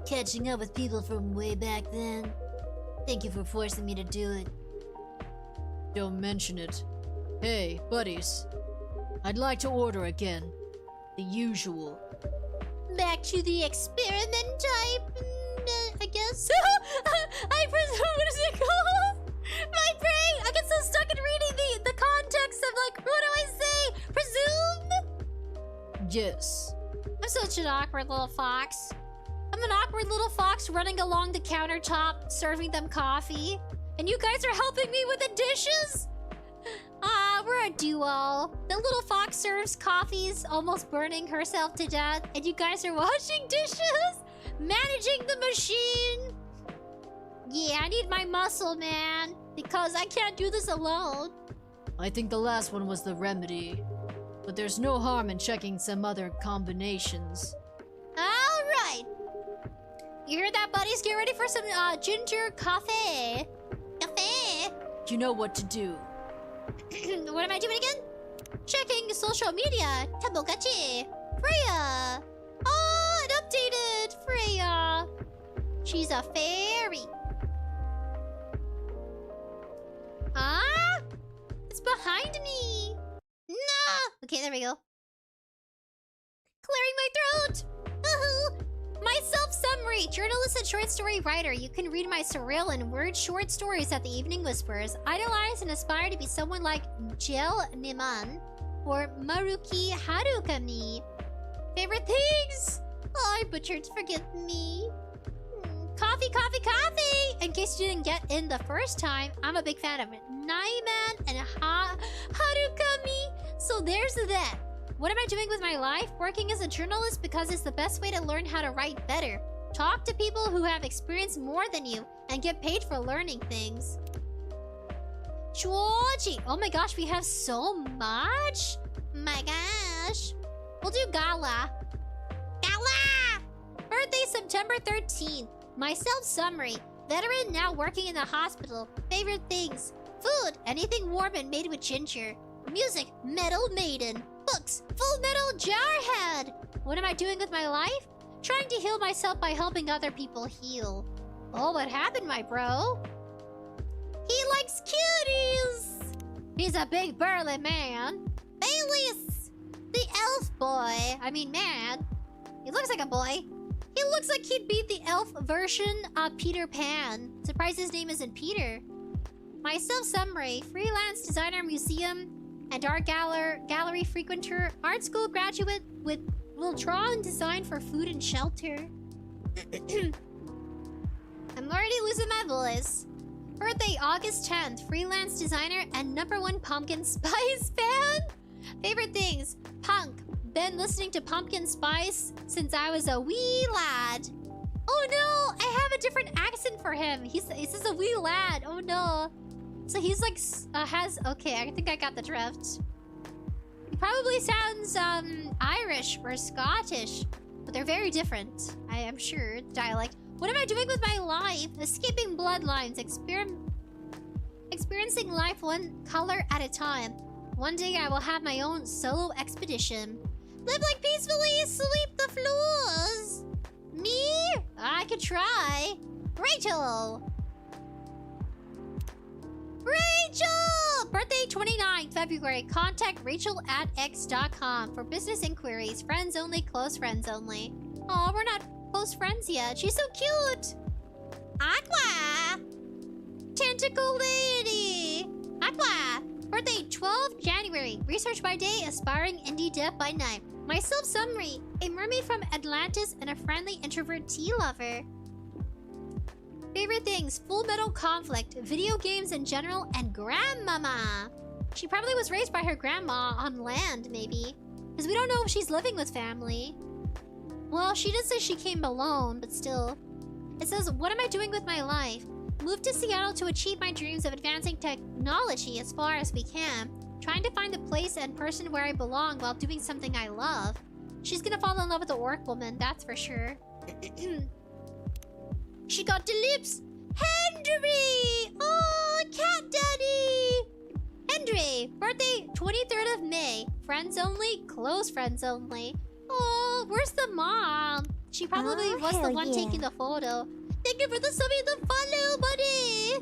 Catching up with people from way back then. Thank you for forcing me to do it. Don't mention it. Hey, buddies. I'd like to order again. The usual. Back to the experiment type, I guess. I presume, what is it called? My brain! I get so stuck in reading the context of like, what do I say? Presume? Yes. I'm such an awkward little fox. I'm an awkward little fox running along the countertop, serving them coffee. And you guys are helping me with the dishes? We're a duo. The little fox serves coffees, almost burning herself to death. And you guys are washing dishes? Managing the machine? Yeah, I need my muscle, man. Because I can't do this alone. I think the last one was the remedy. But there's no harm in checking some other combinations. Alright. You hear that, buddies? Get ready for some ginger coffee. Coffee? You know what to do. What am I doing again? Checking social media. Tamagotchi. Freya. Oh, it updated. Freya. She's a fairy. Ah? It's behind me. No! Okay, there we go. Clearing my throat! My self-summary! Journalist and short story writer. You can read my surreal and weird short stories at the Evening Whispers. Idolize and aspire to be someone like 𝐴𝐿𝐼𝑵 or Maruki Harukami. Favorite things? Oh, I butchered. Forgive me. Coffee, coffee, coffee! In case you didn't get in the first time, I'm a big fan of Naiman and Harukami. So there's that. What am I doing with my life? Working as a journalist because it's the best way to learn how to write better. Talk to people who have experienced more than you and get paid for learning things. Georgie! Oh my gosh, we have so much! My gosh! We'll do Gala. Gala! Birthday September 13th. My self-summary. Veteran now working in the hospital. Favorite things. Food, anything warm and made with ginger. Music, Metal Maiden. Books, Full Metal Jarhead. What am I doing with my life? Trying to heal myself by helping other people heal. Oh, what happened, my bro? He likes cuties. He's a big burly man. Bayless, the elf boy. I mean, man. He looks like a boy. He looks like he'd be the elf version of Peter Pan. Surprised his name isn't Peter. Myself, Summary, freelance designer, museum, and art gallery frequenter, art school graduate will draw and design for food and shelter. I'm already losing my voice. Birthday, August 10th, freelance designer and #1 Pumpkin Spice fan. Favorite things, punk. Been listening to Pumpkin Spice since I was a wee lad. Oh no, I have a different accent for him. He says a wee lad. Oh no. So he's like, okay, I think I got the drift. He probably sounds Irish or Scottish, but they're very different. I am sure, the dialect. What am I doing with my life? Escaping bloodlines, experiencing life one color at a time. One day I will have my own solo expedition. Live like peacefully, sweep the floors. Me? I could try. Rachel! Rachel! Birthday 29th February. Contact Rachel@x.com for business inquiries. Friends only, close friends only. Oh, we're not close friends yet. She's so cute. Aqua! Tentacle lady. Aqua! Birthday 12th January. Research by day, aspiring indie dev by night. Myself, Summary, a mermaid from Atlantis and a friendly introvert tea lover. Favorite things, Full Metal Conflict, video games in general, and grandmama. She probably was raised by her grandma on land, maybe. Because we don't know if she's living with family. Well, she did say she came alone, but still. It says, what am I doing with my life? Moved to Seattle to achieve my dreams of advancing technology as far as we can. Trying to find the place and person where I belong while doing something I love. She's gonna fall in love with the orc woman, that's for sure. She got the lips. Henry! Oh, cat daddy! Henry, birthday 23rd of May. Friends only, close friends only. Oh, where's the mom? She probably was the one taking the photo. Thank you for the summon the follow, buddy!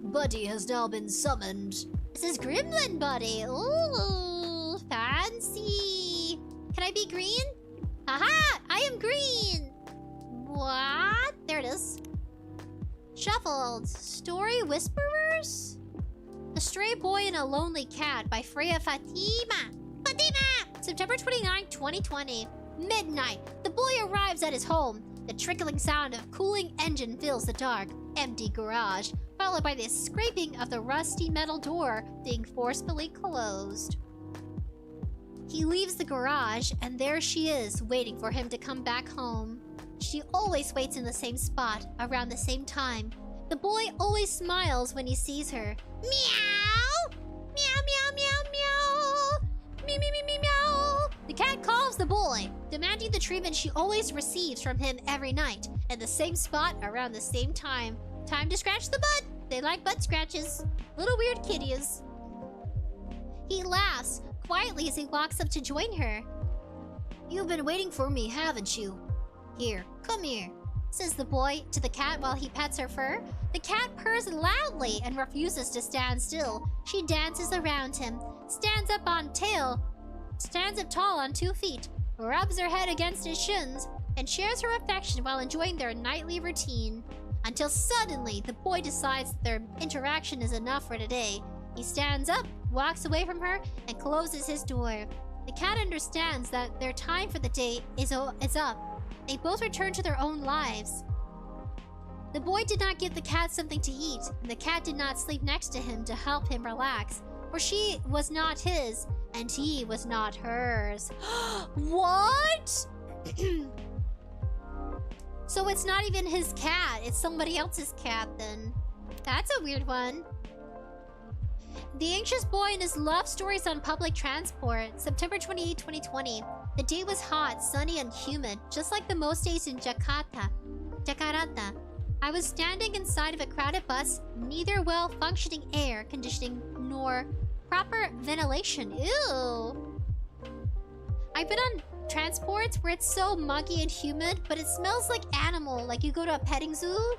Buddy has now been summoned. This is Gremlin Buddy. Ooh, fancy. Can I be green? Aha! I am green! What? There it is. Shuffled. Story Whisperers? A Stray Boy and a Lonely Cat by Freya Fatima. September 29, 2020. Midnight. The boy arrives at his home. The trickling sound of cooling engine fills the dark, empty garage, followed by the scraping of the rusty metal door being forcefully closed. He leaves the garage, and there she is, waiting for him to come back home. She always waits in the same spot, around the same time. The boy always smiles when he sees her. Meow! Meow, meow, meow, meow! Meow, meow, meow, meow, meow! The cat calls the boy, demanding the treatment she always receives from him every night, in the same spot, around the same time. Time to scratch the butt! They like butt scratches. Little weird kitties. He laughs, quietly as he walks up to join her. You've been waiting for me, haven't you? Here, come here, says the boy to the cat while he pets her fur. The cat purrs loudly and refuses to stand still. She dances around him, stands up tall on 2 feet, rubs her head against his shins, and shares her affection while enjoying their nightly routine. Until suddenly, the boy decides that their interaction is enough for today. He stands up, walks away from her, and closes his door. The cat understands that their time for the day is up. They both return to their own lives. The boy did not give the cat something to eat, and the cat did not sleep next to him to help him relax, for she was not his, and he was not hers. What? So it's not even his cat, it's somebody else's cat then. That's a weird one. The Anxious Boy and His Love Stories on Public Transport, September 28, 2020. The day was hot, sunny, and humid, just like the most days in Jakarta. I was standing inside of a crowded bus, neither well-functioning air conditioning nor proper ventilation. Ew. I've been on transports where it's so muggy and humid, but it smells like animal, like you go to a petting zoo.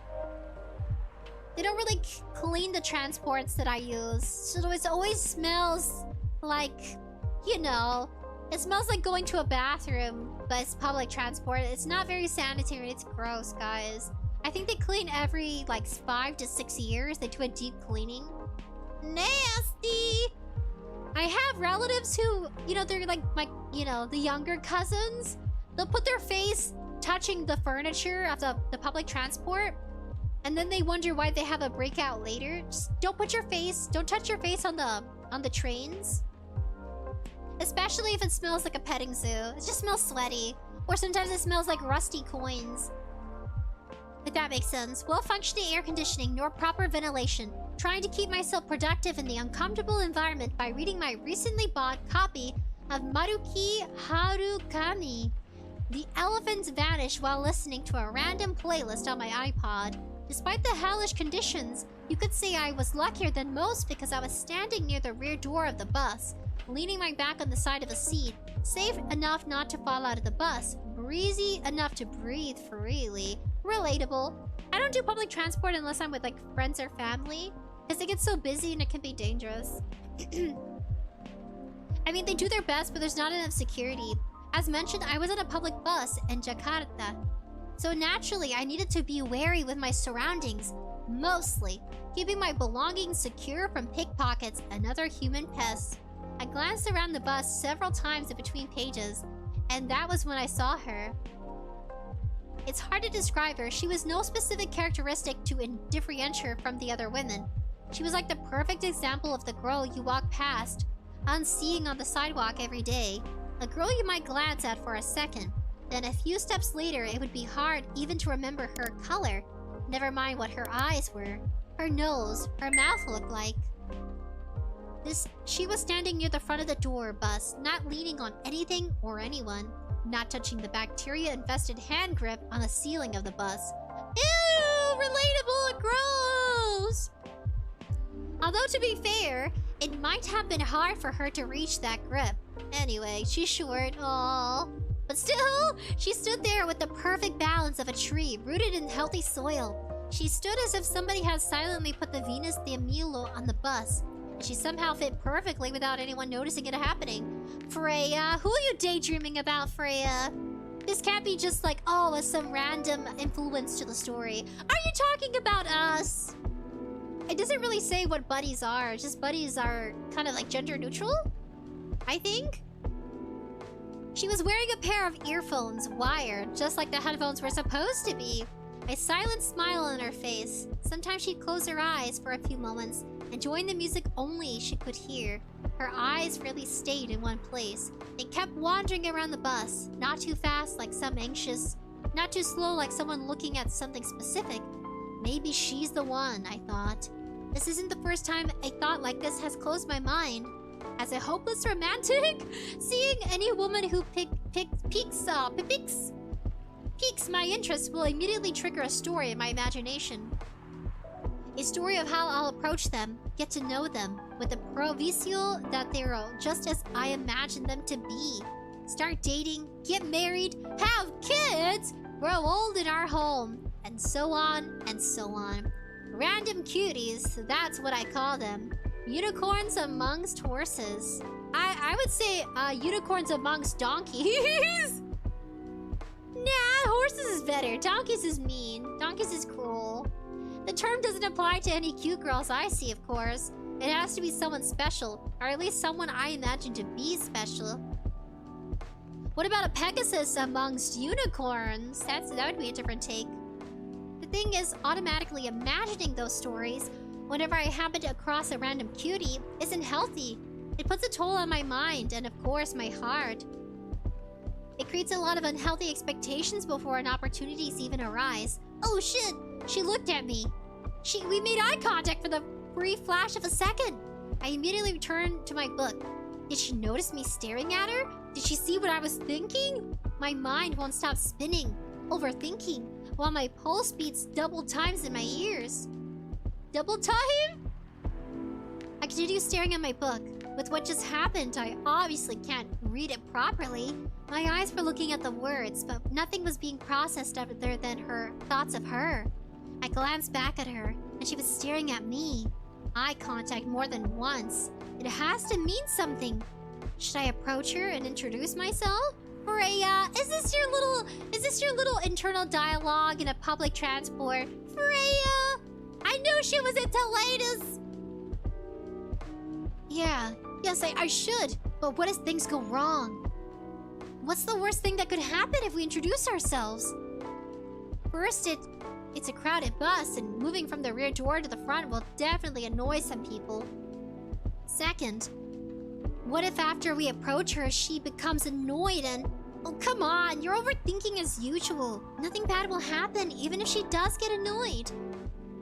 They don't really clean the transports that I use, so it always smells like, you know, it smells like going to a bathroom, but it's public transport. It's not very sanitary. It's gross, guys. I think they clean every, like, 5 to 6 years. They do a deep cleaning. Nasty! I have relatives who, you know, they're like my, you know, the younger cousins. They'll put their face touching the furniture of the public transport, and then they wonder why they have a breakout later. Just don't touch your face on the trains. Especially if it smells like a petting zoo. It just smells sweaty. Or sometimes it smells like rusty coins. If that makes sense. Well-functioning air conditioning nor proper ventilation. Trying to keep myself productive in the uncomfortable environment by reading my recently bought copy of Maruki Harukami. The elephants vanish while listening to a random playlist on my iPod. Despite the hellish conditions, you could say I was luckier than most because I was standing near the rear door of the bus, leaning my back on the side of a seat, safe enough not to fall out of the bus, breezy enough to breathe freely, relatable. I don't do public transport unless I'm with like friends or family, because it gets so busy and it can be dangerous. I mean, they do their best, but there's not enough security. As mentioned, I was on a public bus in Jakarta, so naturally I needed to be wary with my surroundings, mostly keeping my belongings secure from pickpockets and other human pests. I glanced around the bus several times in between pages, and that was when I saw her. It's hard to describe her. She was no specific characteristic to differentiate her from the other women. She was like the perfect example of the girl you walk past, unseeing on the sidewalk every day. A girl you might glance at for a second. Then a few steps later, it would be hard even to remember her color. Never mind what her eyes were, her nose, her mouth looked like. She was standing near the front of the bus, not leaning on anything or anyone, not touching the bacteria-infested hand grip on the ceiling of the bus. Ew! Relatable and gross! Although to be fair, it might have been hard for her to reach that grip. Anyway, she's short, aww. But still, she stood there with the perfect balance of a tree rooted in healthy soil. She stood as if somebody had silently put the 𝑣𝑨𝑽 𝑍 on the bus. She somehow fit perfectly without anyone noticing it happening. Freya, who are you daydreaming about, Freya? This can't be just like, oh, it's some random influence to the story. Are you talking about us? It doesn't really say what buddies are. Just buddies are kind of like gender neutral, I think. She was wearing a pair of earphones, wired, just like the headphones were supposed to be. A silent smile on her face. Sometimes she'd close her eyes for a few moments, enjoying the music only she could hear. Her eyes really stayed in one place. They kept wandering around the bus, not too fast like some anxious, not too slow like someone looking at something specific. Maybe she's the one, I thought. This isn't the first time a thought like this has closed my mind. As a hopeless romantic, seeing any woman who piques my interest will immediately trigger a story in my imagination. A story of how I'll approach them, get to know them, with the proviso that they're just as I imagine them to be. Start dating, get married, have kids, grow old in our home, and so on and so on. Random cuties, that's what I call them. Unicorns amongst horses. I would say unicorns amongst donkeys. Nah, horses is better. Donkeys is mean. Donkeys is cruel. The term doesn't apply to any cute girls I see, of course. It has to be someone special, or at least someone I imagine to be special. What about a Pegasus amongst unicorns? That would be a different take. The thing is, automatically imagining those stories whenever I happen to cross a random cutie isn't healthy. It puts a toll on my mind and, of course, my heart. It creates a lot of unhealthy expectations before an opportunities even arise. Oh shit! She looked at me. We made eye contact for the brief flash of a second. I immediately returned to my book. Did she notice me staring at her? Did she see what I was thinking? My mind won't stop spinning. overthinking, while my pulse beats double times in my ears. Double time? I continue staring at my book. With what just happened, I obviously can't read it properly. My eyes were looking at the words, but nothing was being processed other than her thoughts of her. I glanced back at her, and she was staring at me. Eye contact more than once. It has to mean something. Should I approach her and introduce myself? Freya, is this your little internal dialogue in a public transport? Freya, I knew she was into latest. Yes, I should. But what if things go wrong? What's the worst thing that could happen if we introduce ourselves? First, it's a crowded bus, and moving from the rear door to the front will definitely annoy some people. Second, what if after we approach her, she becomes annoyed and... Oh, come on, you're overthinking as usual. Nothing bad will happen, even if she does get annoyed.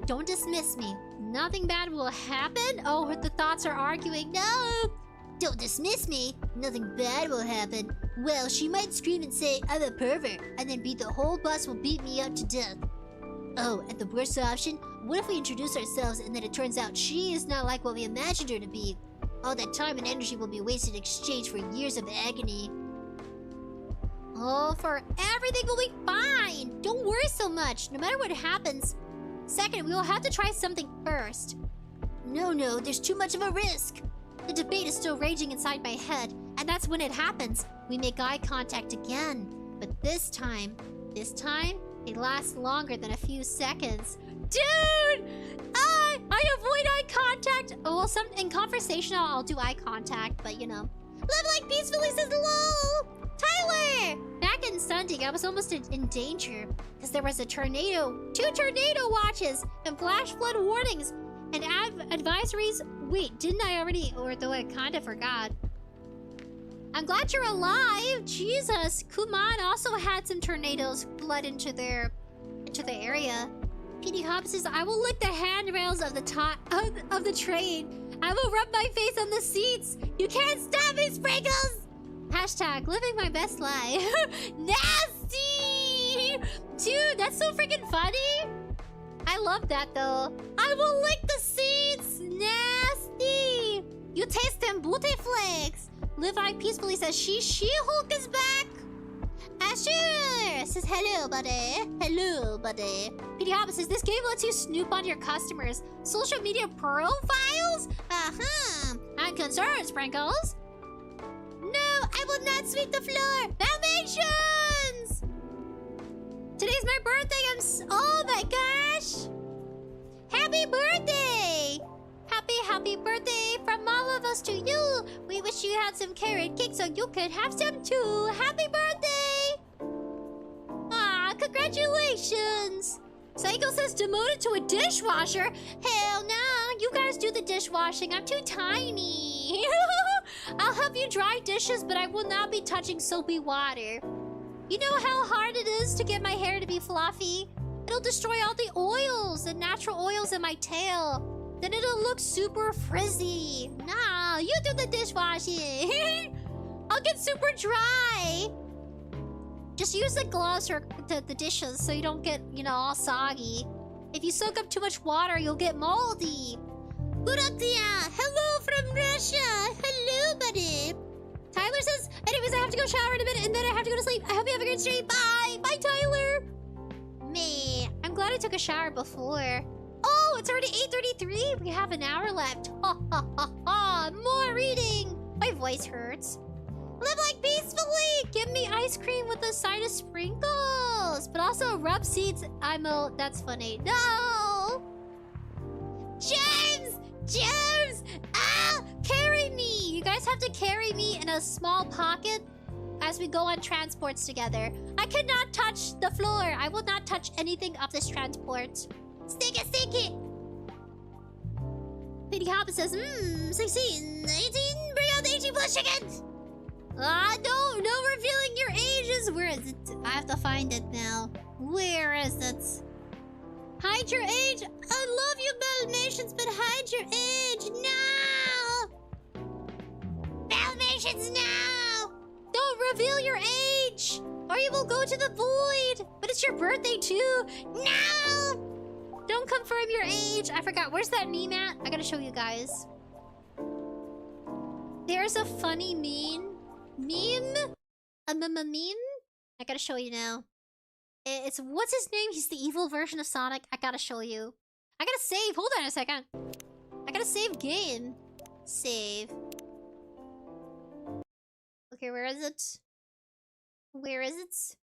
Don't dismiss me. Nothing bad will happen? Oh, the thoughts are arguing. No! Don't dismiss me. Nothing bad will happen. Well, she might scream and say, I'm a pervert, and then the whole bus will beat me up to death. Oh, and the worst option? What if we introduce ourselves and then it turns out she is not like what we imagined her to be? All that time and energy will be wasted in exchange for years of agony. Oh, for everything will be fine. Don't worry so much, no matter what happens. Second, we will have to try something first. No, there's too much of a risk. The debate is still raging inside my head, and that's when it happens. We make eye contact again. But this time, it lasts longer than a few seconds. Dude! I avoid eye contact. Oh, well, in conversation, I'll do eye contact, but you know. Live like peacefully says lol! Tyler! Back in Sunday, I was almost in danger because there was a tornado, 2 tornado watches, and flash flood warnings, and advisories. Wait, didn't I already? Or though I kind of forgot. I'm glad you're alive. Jesus, Kuman also had some tornadoes flood into the area. PD Hop says, I will lick the handrails of the train. I will rub my face on the seats. You can't stop me, Sprinkles! Hashtag living my best life. Nasty! Dude, that's so freaking funny. I love that though. I will lick the seats. Nasty. You taste them booty flakes. Live I peacefully says She-Hulk is back. Asher says hello buddy. Hello buddy. PD Hop says this game lets you snoop on your customers' social media profiles? I'm concerned, Sprinkles. No, I will not sweep the floor. Foundations! Today's my birthday. Oh my gosh! Happy birthday! Happy birthday from all of us to you. We wish you had some carrot cake so you could have some too. Happy birthday! Ah, congratulations! Psycho says demoted to a dishwasher. Hell no, you guys do the dishwashing. I'm too tiny. I'll help you dry dishes, but I will not be touching soapy water. You know how hard it is to get my hair to be fluffy? It'll destroy all the oils, the natural oils in my tail. Then it'll look super frizzy. Nah, you do the dishwashing. I'll get super dry. Just use the gloves for the dishes so you don't get, all soggy. If you soak up too much water, you'll get moldy. Buraktia, hello from Russia. Hello, buddy. Tyler says, anyways, I have to go shower in a minute and then I have to go to sleep. I hope you have a great stream. Bye. Bye, Tyler. Me. I'm glad I took a shower before. Oh, it's already 8:33. We have an hour left. Ha, ha, ha, ha. More reading. My voice hurts. Live like peacefully. Give me ice cream with a side of sprinkles. But also rub seeds. That's funny. No. James! Ah! Carry me! You guys have to carry me in a small pocket as we go on transports together. I cannot touch the floor. I will not touch anything of this transport. Stick it! Lady Hopper says, 16, 18, bring out the 18 plus chickens! No revealing your ages! Where is it? I have to find it now. Where is it? Hide your age! I love you, Dalmatians, but hide your age! No! Dalmatians, no! Don't reveal your age! Or you will go to the void! But it's your birthday too! No! Don't confirm your age! I forgot. Where's that meme at? I gotta show you guys. There's a funny meme. Meme? A meme? I gotta show you now. It's... What's his name? He's the evil version of Sonic. I gotta show you. I gotta save. Hold on a second. I gotta save game. Save. Okay, where is it? Where is it?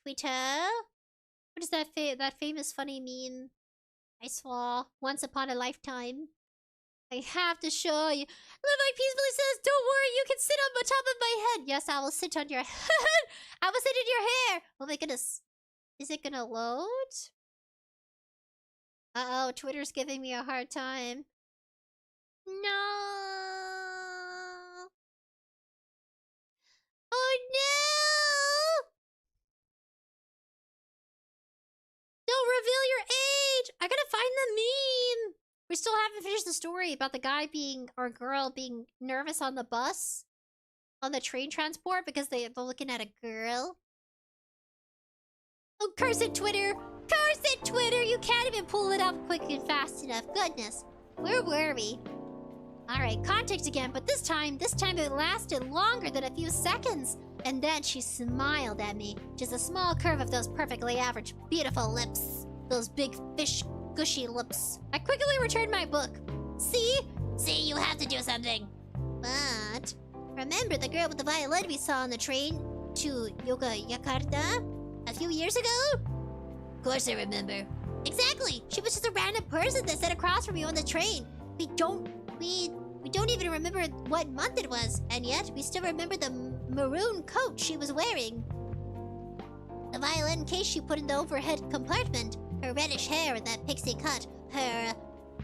Twitter? What is that that famous funny meme I saw once upon a lifetime? I have to show you. Live peacefully says, don't worry, you can sit on the top of my head. Yes, I will sit on your head. I will sit in your hair. Oh my goodness. Is it gonna load? Uh-oh, Twitter's giving me a hard time. No. Oh no! Don't reveal your age! I gotta find the meme! We still haven't finished the story about the guy being, or girl being nervous on the bus. On the train transport because they're looking at a girl. Oh, curse it, Twitter! Curse it, Twitter! You can't even pull it up quick and fast enough. Goodness. Where were we? Alright, contact again, but this time it lasted longer than a few seconds. And then she smiled at me. Just a small curve of those perfectly average, beautiful lips. Those big fish, gushy lips. I quickly returned my book. See? See, you have to do something. But... remember the girl with the violin we saw on the train to Yogyakarta a few years ago? Of course I remember. Exactly! She was just a random person that sat across from you on the train. We don't even remember what month it was, and yet we still remember the maroon coat she was wearing. The violin case she put in the overhead compartment, her reddish hair and that pixie cut, her...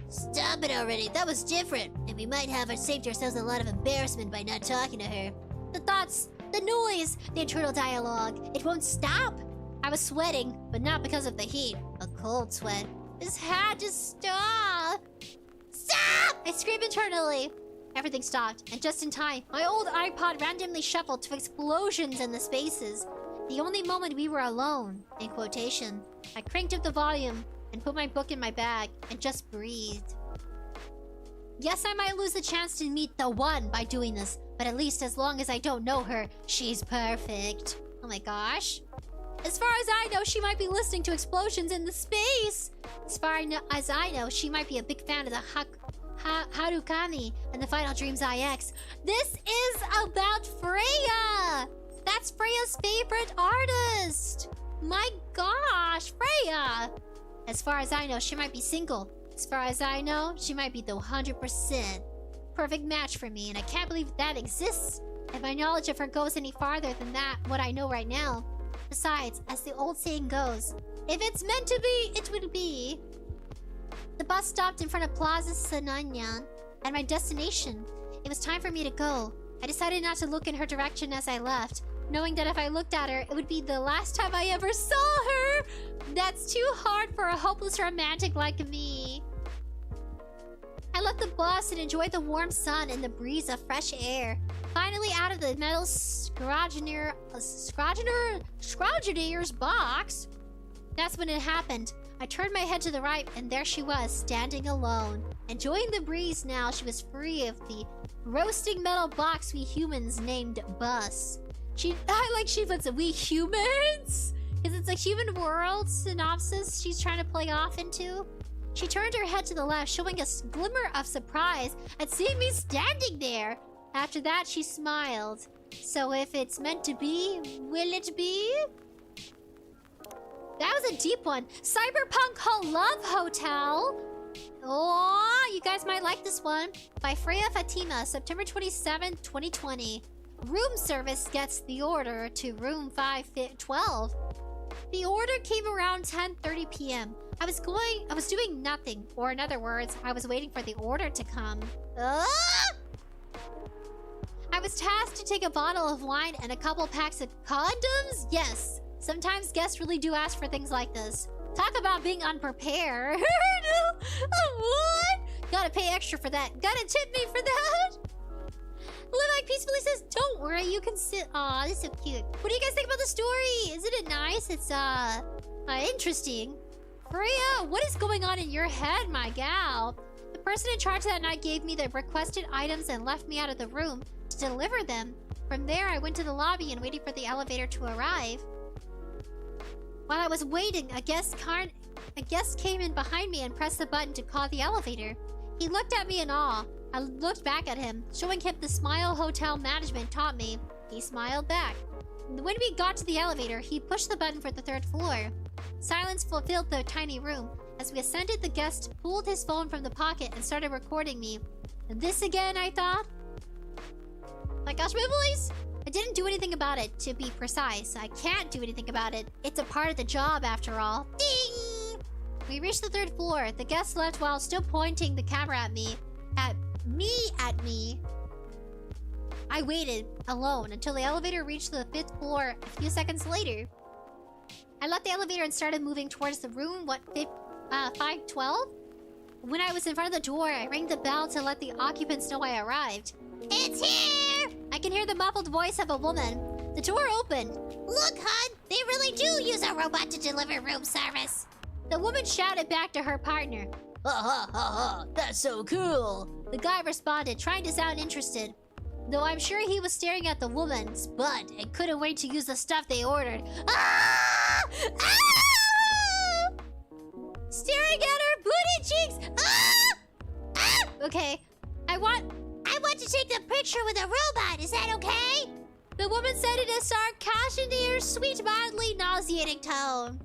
Stop it already, that was different, and we might have saved ourselves a lot of embarrassment by not talking to her. The thoughts, the noise, the internal dialogue, it won't stop. I was sweating, but not because of the heat, a cold sweat. This had to stop. Stop! I screamed internally. Everything stopped, and just in time, my old iPod randomly shuffled to explosions in the spaces. The only moment we were alone, in quotation. I cranked up the volume and put my book in my bag and just breathed. Yes, I might lose the chance to meet the one by doing this, but at least as long as I don't know her, she's perfect. Oh my gosh. As far as I know, she might be listening to explosions in the space. As far as I know, she might be a big fan of the Haruka and the Final Dreams IX. This is about Freya! That's Freya's favorite artist! My gosh, Freya! As far as I know, she might be single. As far as I know, she might be the 100% perfect match for me, and I can't believe that exists. If my knowledge of her goes any farther than that, what I know right now. Besides, as the old saying goes, if it's meant to be, it will be. The bus stopped in front of Plaza Sananyan and my destination. It was time for me to go. I decided not to look in her direction as I left, knowing that if I looked at her, it would be the last time I ever saw her. That's too hard for a hopeless romantic like me. I left the bus and enjoyed the warm sun and the breeze of fresh air. Finally out of the metal scroungier's box. That's when it happened. I turned my head to the right, and there she was, standing alone. Enjoying the breeze now, she was free of the roasting metal box we humans named Bus. I like she puts we humans? Because it's a human world synopsis she's trying to play off into. She turned her head to the left, showing a glimmer of surprise at seeing me standing there. After that, she smiled. So if it's meant to be, will it be? That was a deep one. Cyberpunk Love Hotel. Oh, you guys might like this one. By Freya Fatima, September 27th, 2020. Room service gets the order to room 512. The order came around 10:30 p.m. I was doing nothing. Or in other words, I was waiting for the order to come. I was tasked to take a bottle of wine and a couple packs of condoms? Yes. Sometimes guests really do ask for things like this. Talk about being unprepared. What? Gotta pay extra for that. Gotta tip me for that. Live like peacefully says, don't worry, you can sit. Aw, this is so cute. What do you guys think about the story? Isn't it nice? It's, interesting. Freya, what is going on in your head, my gal? The person in charge that night gave me the requested items and left me out of the room to deliver them. From there, I went to the lobby and waited for the elevator to arrive. While I was waiting, a guest came in behind me and pressed the button to call the elevator. He looked at me in awe. I looked back at him, showing him the smile hotel management taught me. He smiled back. When we got to the elevator, he pushed the button for the 3rd floor. Silence filled the tiny room. As we ascended, the guest pulled his phone from the pocket and started recording me. This again, I thought? My gosh, my voice! I didn't do anything about it, to be precise. I can't do anything about it. It's a part of the job, after all. Ding! We reached the 3rd floor. The guest left while still pointing the camera at me. At me. I waited, alone, until the elevator reached the 5th floor a few seconds later. I left the elevator and started moving towards the room, 512? When I was in front of the door, I rang the bell to let the occupants know I arrived. It's here! I can hear the muffled voice of a woman. The door opened. Look, hon, they really do use a robot to deliver room service. The woman shouted back to her partner. Ha ha ha ha, that's so cool. The guy responded, trying to sound interested. Though I'm sure he was staring at the woman's butt and couldn't wait to use the stuff they ordered. Ah! Ah! Staring at her booty cheeks! Ah! Ah! Okay, I want to take a picture with a robot, is that okay? The woman said in a sarcastic, sweet, mildly nauseating tone.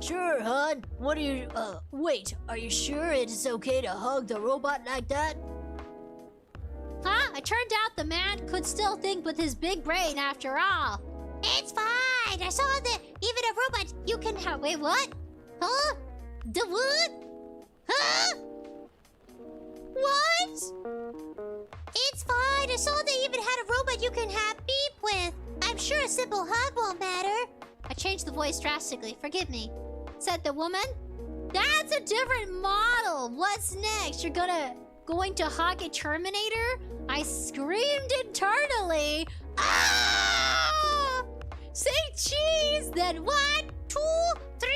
Sure, hon. What are you... wait, are you sure it's okay to hug the robot like that? Huh? It turned out the man could still think with his big brain after all. It's fine. I saw that even a robot you can have... Wait, what? Huh? The what? Huh? What? It's fine. I saw they even had a robot you can have beep with. I'm sure a simple hug won't matter. I changed the voice drastically. Forgive me. Said the woman. That's a different model. What's next? You're going to hug a Terminator? I screamed internally. Ah! Say cheese! Then 1, 2, 3,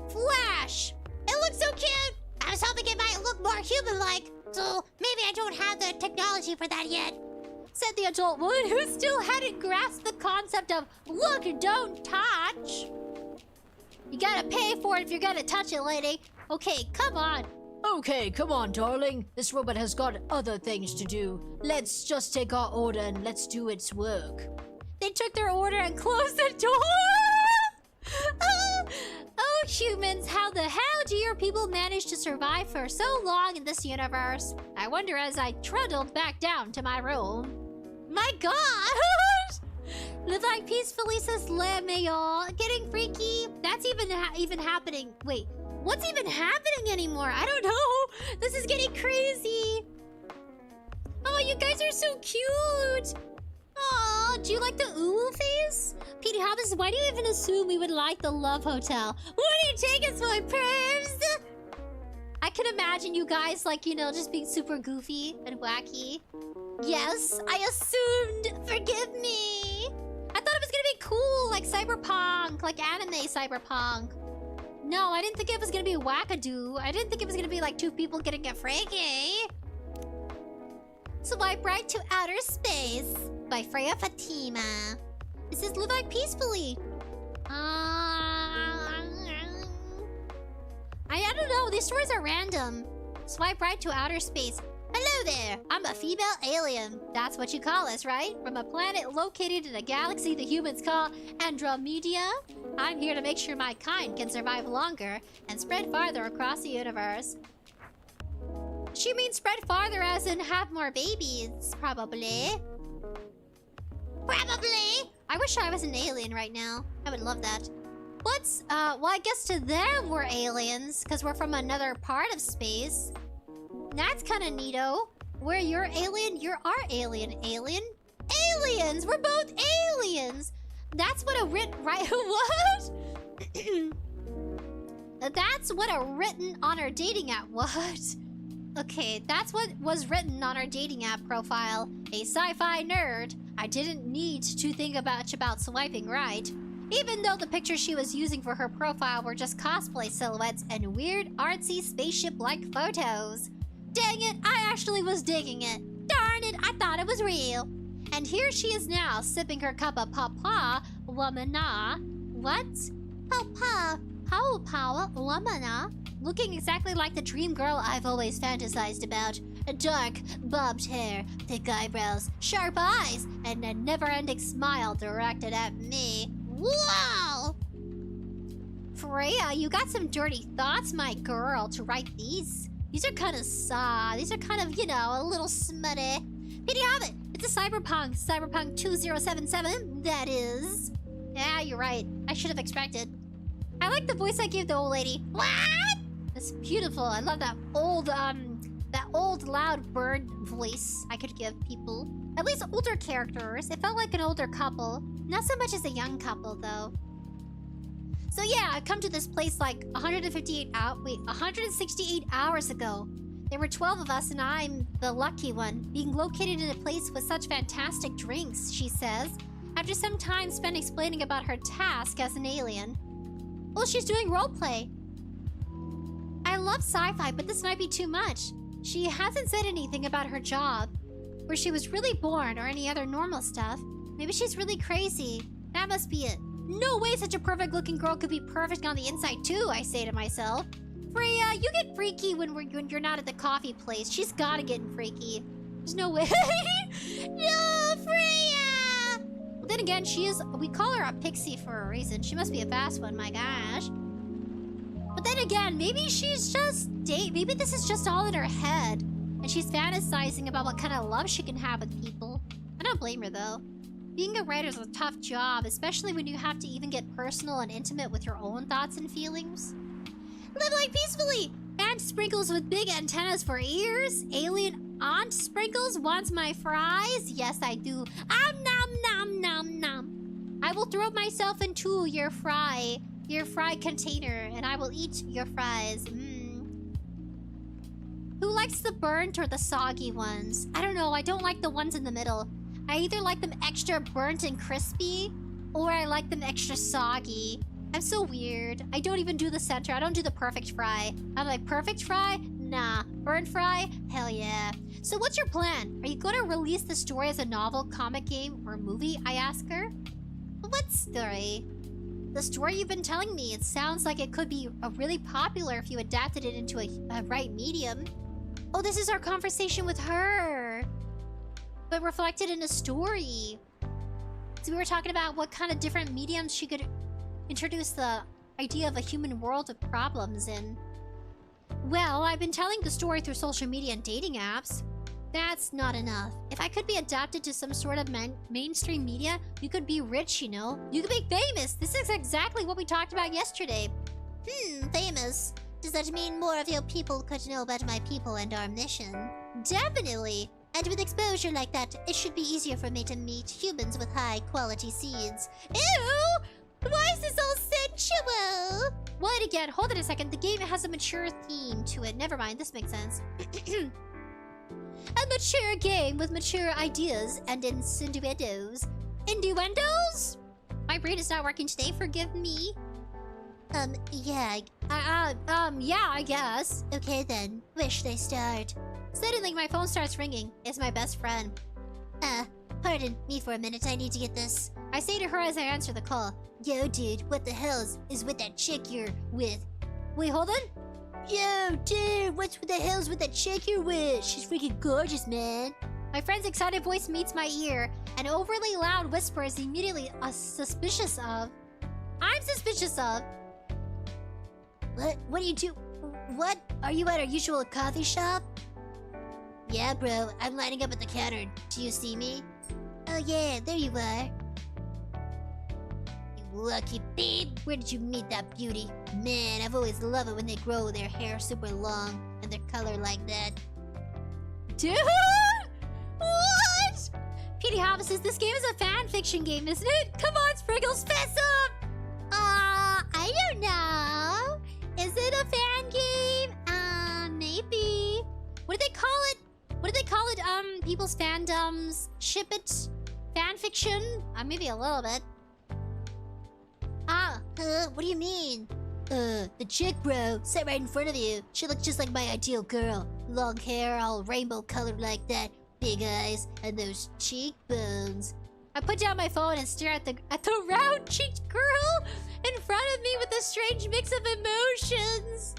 flash! It looks so cute! I was hoping it might look more human-like, so maybe I don't have the technology for that yet. Said the adult woman who still hadn't grasped the concept of look, don't touch. You gotta pay for it if you're gonna touch it, lady. Okay, come on. Okay, come on, darling. This robot has got other things to do. Let's just take our order and let's do its work. They took their order and closed the door! Oh, humans, how the hell do your people manage to survive for so long in this universe? I wonder as I trundled back down to my room. My gosh! Live like peacefully says y'all. Getting freaky? That's even happening. Wait, what's even happening anymore? I don't know. This is getting crazy. Oh, you guys are so cute. Aw, do you like the ooh face? Petey Hobbs, why do you even assume we would like the Love Hotel? What do you take us for, pervs? I can imagine you guys, like, you know, just being super goofy and wacky. Yes, I assumed. Forgive me. I thought it was gonna be cool, like cyberpunk, like anime cyberpunk. No, I didn't think it was gonna be wackadoo. I didn't think it was gonna be like two people getting get freaky. Swipe right to outer space by Freya Fatima. This is Live Like Peacefully. I don't know. These stories are random. Swipe right to outer space. Hello there. I'm a female alien. That's what you call us, right? From a planet located in a galaxy the humans call Andromeda. I'm here to make sure my kind can survive longer and spread farther across the universe. She means spread farther as in have more babies, probably. Probably! I wish I was an alien right now. I would love that. Well, I guess to them we're aliens, because we're from another part of space. That's kind of neato. Where you're alien, you're our alien. Alien? Aliens! We're both aliens! That's what a written... Right? What? That's what a written on our dating app. What? Okay, that's what was written on our dating app profile. A sci-fi nerd. I didn't need to think much about swiping right. Even though the pictures she was using for her profile were just cosplay silhouettes and weird, artsy, spaceship-like photos. Dang it, I actually was digging it. Darn it, I thought it was real. And here she is now, sipping her cup of 𝑗𝑎𝑝𝑎 𝑤𝑚𝑛𝑎. What? 𝑗𝑎𝑝𝑎 𝑤𝑚𝑛𝑎? Looking exactly like the dream girl I've always fantasized about. Dark, bobbed hair, thick eyebrows, sharp eyes, and a never-ending smile directed at me. Wow! Freya, you got some dirty thoughts, my girl, to write these. These are kind of these are kind of, you know, a little smutty. Here you have it. It's a Cyberpunk 2077, that is. Yeah, you're right. I should have expected. I like the voice I gave the old lady. What? That's beautiful. I love that old loud bird voice I could give people. At least older characters. It felt like an older couple. Not so much as a young couple, though. So yeah, I come to this place like 168 hours ago. There were 12 of us and I'm the lucky one, being located in a place with such fantastic drinks, she says, after some time spent explaining about her task as an alien. Well, she's doing roleplay. I love sci-fi, but this might be too much. She hasn't said anything about her job, where she was really born, or any other normal stuff. Maybe she's really crazy. That must be it. No way such a perfect-looking girl could be perfect on the inside, too, I say to myself. Freya, you get freaky when you're not at the coffee place. She's gotta get freaky. There's no way. No, Freya! Then again, we call her a pixie for a reason. She must be a fast one, my gosh. But then again, maybe she's just maybe this is just all in her head. And she's fantasizing about what kind of love she can have with people. I don't blame her, though. Being a writer is a tough job, especially when you have to even get personal and intimate with your own thoughts and feelings. Live life peacefully! Aunt Sprinkles with big antennas for ears? Alien Aunt Sprinkles wants my fries? Yes, I do. Nom nom nom nom. I will throw myself into your fry container, and I will eat your fries. Who likes the burnt or the soggy ones? I don't know, I don't like the ones in the middle. I either like them extra burnt and crispy, or I like them extra soggy. I'm so weird. I don't even do the center. I don't do the perfect fry. I'm like, perfect fry? Nah. Burnt fry? Hell yeah. So what's your plan? Are you going to release the story as a novel, comic game, or movie? I ask her. What story? The story you've been telling me. It sounds like it could be really popular if you adapted it into a right medium. Oh, this is our conversation with her. But reflected in a story. So we were talking about what kind of different mediums she could introduce the idea of a human world of problems in. Well, I've been telling the story through social media and dating apps. That's not enough. If I could be adapted to some sort of mainstream media, you could be rich, you know? You could be famous! This is exactly what we talked about yesterday. Famous. Does that mean more of your people could know about my people and our mission? Definitely! And with exposure like that, it should be easier for me to meet humans with high-quality seeds. Ew! Why is this all sensual? What again? Hold it a second. The game has a mature theme to it. Never mind, this makes sense. A mature game with mature ideas and innuendos. Innuendos? My brain is not working today, forgive me. Yeah, I guess. Okay then, where should I start? Suddenly my phone starts ringing. It's my best friend. Pardon me for a minute, I need to get this. I say to her as I answer the call. Yo, dude, what the hell is with that chick you're with? Wait, hold on? Yo, dude, what's with the hell's with that chick you're with? She's freaking gorgeous, man. My friend's excited voice meets my ear. An overly loud whisper is immediately suspicious of. I'm suspicious of. What do you do? What? Are you at our usual coffee shop? Yeah, bro, I'm lining up at the counter. Do you see me? Oh yeah, there you are. You lucky babe. Where did you meet that beauty? Man, I've always loved it when they grow their hair super long and their color like that. Dude! What? 𝑃𝑑HOBBIS says this game is a fan fiction game, isn't it? Come on, Sprinkles, fess up! I don't know. Is it a fan game? Maybe. What people's fandoms, ship it, fanfiction. Maybe a little bit. What do you mean? The chick, bro, sat right in front of you. She looked just like my ideal girl. Long hair, all rainbow colored like that. Big eyes, and those cheekbones. I put down my phone and stare at the round-cheeked girl in front of me with a strange mix of emotions.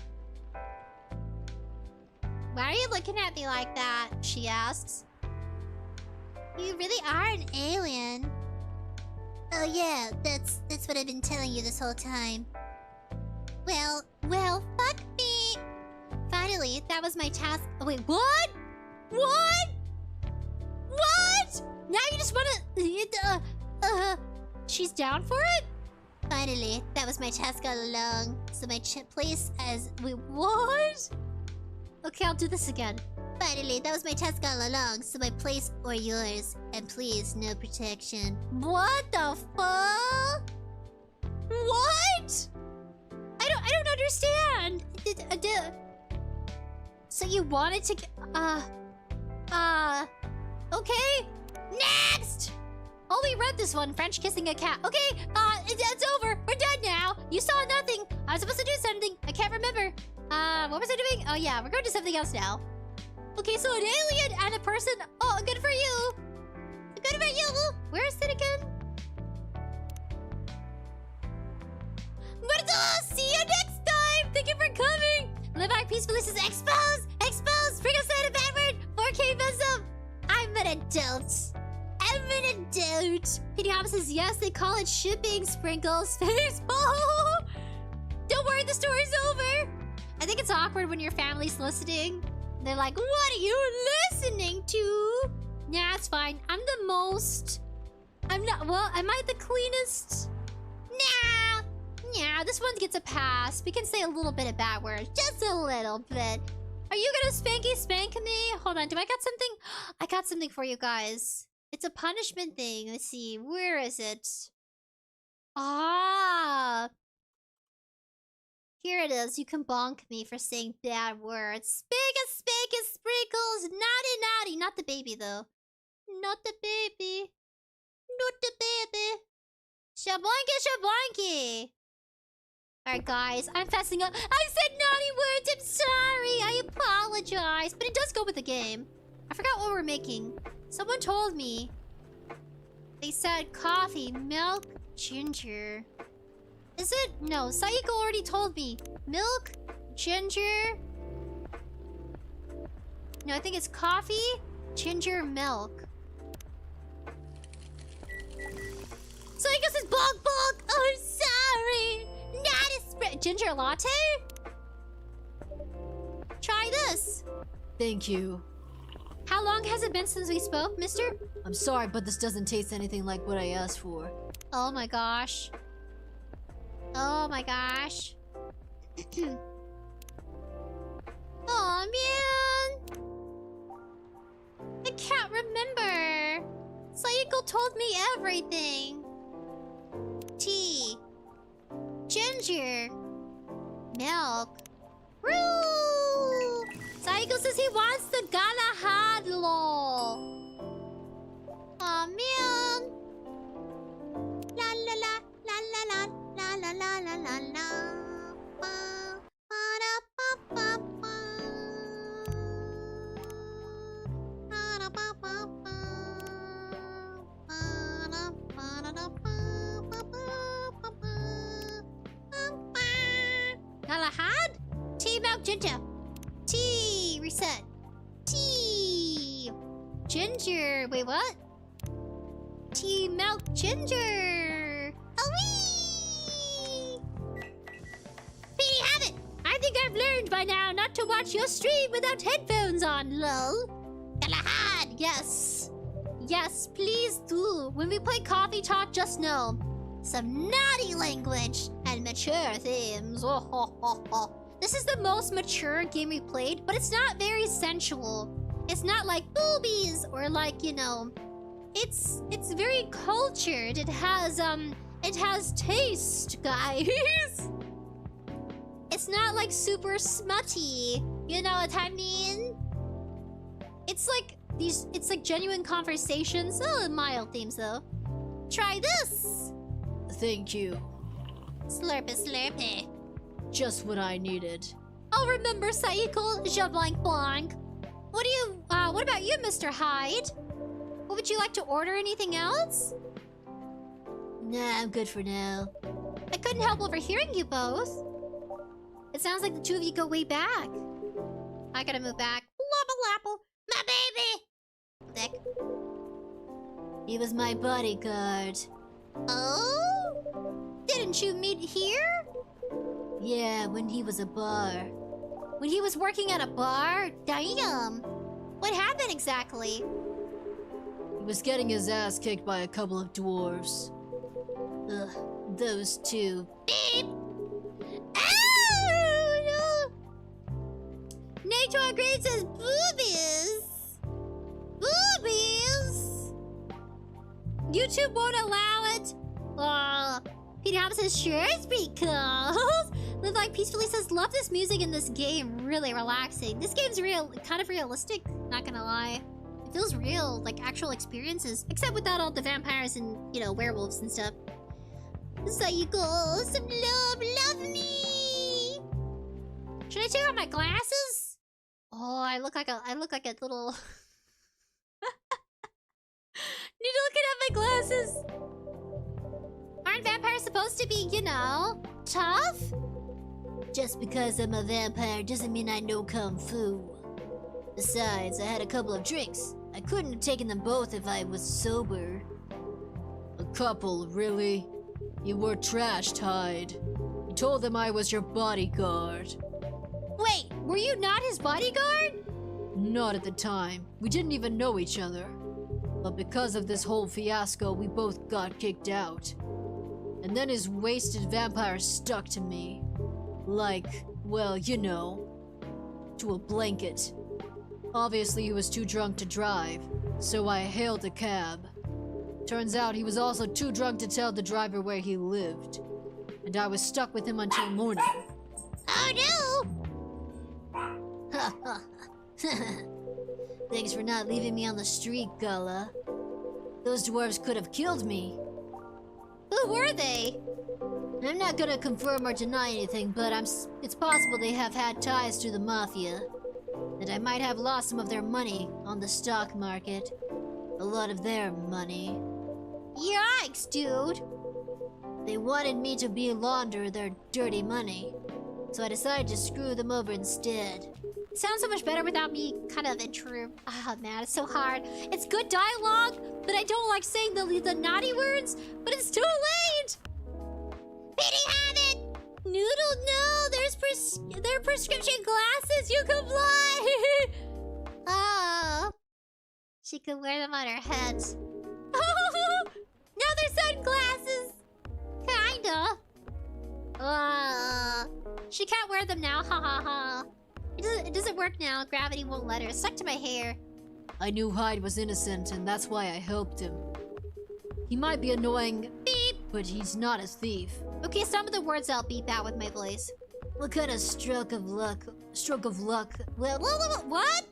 Why are you looking at me like that? She asks. You really are an alien. Oh yeah, that's what I've been telling you this whole time. Well, fuck me. Finally, that was my task. Oh wait, what? What? What? Now you just wanna... She's down for it? Finally, that was my task all along. So my place as... Wait, what? Okay, I'll do this again. Finally, that was my task all along. So my place or yours. And please, no protection. What the fuck? What? I don't understand. So you wanted to get... Okay. Next! Oh, we read this one. French kissing a cat. Okay, it's over. We're done now. You saw nothing. I was supposed to do something. I can't remember. What was I doing? Oh, yeah. We're going to something else now. Okay, so an alien and a person. Oh, good for you. Good for you. Where is it again? See you next time. Thank you for coming. Live Back Peacefully says expose. Expose. Sprinkle said a bad word. 4K vezom. I'm an adult. Penny Hop says yes, they call it shipping. Sprinkles face. Oh, don't worry, the story's over. I think it's awkward when your family's listening. They're like, what are you listening to? Yeah, it's fine. I'm the most... I'm not... Well, am I the cleanest? Nah. Yeah, this one gets a pass. We can say a little bit of bad words. Just a little bit. Are you gonna spank me? Hold on, do I got something? I got something for you guys. It's a punishment thing. Let's see. Where is it? Ah. Here it is. You can bonk me for saying bad words. Spank sprinkles. Naughty. Not the baby, though. Not the baby. Not the baby. Shablanky. Alright, guys. I'm fessing up. I said naughty words. I'm sorry. I apologize. But it does go with the game. I forgot what we're making. Someone told me. They said coffee, milk, ginger. Is it? No, Saiko already told me. Milk, ginger. No, I think it's coffee, ginger, milk. Saiko says bonk. Oh, I'm sorry. Not a spread. Ginger latte? Try this. Thank you. How long has it been since we spoke, mister? I'm sorry, but this doesn't taste anything like what I asked for. Oh my gosh. Oh my gosh. Oh man. I can't remember. Sayako told me everything. Tea. Ginger. Milk. Roo! Sayako says he wants the galahadlo. Aw, man. La la la la la la la la la la la. Ba da ba ba ba. Ba da ba ba ba. Ba da ba da da ba ba ba ba ba. Galahad? Tea, milk, ginger. Tea. Reset. Tea. Ginger. Wait, what? Tea, milk, ginger. Oh-wee! Petey Habit! I think I've learned by now not to watch your stream without headphones on, lol. Galahad, yes. Yes, please do. When we play Coffee Talk, just know. Some naughty language and mature themes. Oh, ho, ho, ho. This is the most mature game we played, but it's not very sensual. It's not like boobies or like, you know... It's very cultured. It has taste, guys. It's not like super smutty. You know what I mean? It's like it's like genuine conversations. Oh, mild themes though. Try this. Thank you. Slurp it, slurp it. Just what I needed. I'll remember, cycle. 𝑗𝒴𝒧💧. What about you, Mr. Hyde? What would you like to order? Anything else? Nah, I'm good for now. I couldn't help overhearing you both. It sounds like the two of you go way back. I gotta move back. Lapple, my baby. Dick. He was my bodyguard. Oh? Didn't you meet here? Yeah, when he was a bar. When he was working at a bar? Damn. What happened exactly? He was getting his ass kicked by a couple of dwarves. Ugh, those two. Beep! Oh, no! Nature Grade says boobies! Boobies! YouTube won't allow it! 𝑃𝒆𝒄 says sure it's because Live Like Peacefully says love this music in this game, really relaxing. This game's kind of realistic, not gonna lie. It feels real, like actual experiences, except without all the vampires and, you know, werewolves and stuff. 𝑧𝑰𝑗, some love me! Should I take out my glasses? Oh, I look like a little... Need to look at my glasses! Aren't vampires supposed to be, you know, tough? Just because I'm a vampire doesn't mean I know Kung Fu. Besides, I had a couple of drinks. I couldn't have taken them both if I was sober. A couple, really? You were trashed, Hyde. You told them I was your bodyguard. Wait, were you not his bodyguard? Not at the time. We didn't even know each other. But because of this whole fiasco, we both got kicked out. And then his wasted vampire stuck to me. Like, well, you know, to a blanket. Obviously, he was too drunk to drive, so I hailed a cab. Turns out he was also too drunk to tell the driver where he lived. And I was stuck with him until morning. Oh no! Thanks for not leaving me on the street, 𝑔𝒂𝒊. Those dwarves could have killed me. Who were they? I'm not gonna confirm or deny anything, but it's possible they have had ties to the mafia. And I might have lost some of their money on the stock market. A lot of their money. Yikes, dude! They wanted me to be launder their dirty money. So I decided to screw them over instead. It sounds so much better without me kind of intrude. Oh man, it's so hard. It's good dialogue, but I don't like saying the naughty words, but it's too late! Pity have it! Noodle, no! They're prescription glasses! You can fly! Oh. She could wear them on her head. Oh! Now they're sunglasses! Kinda. She can't wear them now, ha ha ha. It doesn't work now. Gravity won't let her. It's stuck to my hair. I knew Hyde was innocent, and that's why I helped him. He might be annoying, beep, but he's not a thief. Okay, some of the words I'll beep out with my voice. What kind of stroke of luck? Well, what?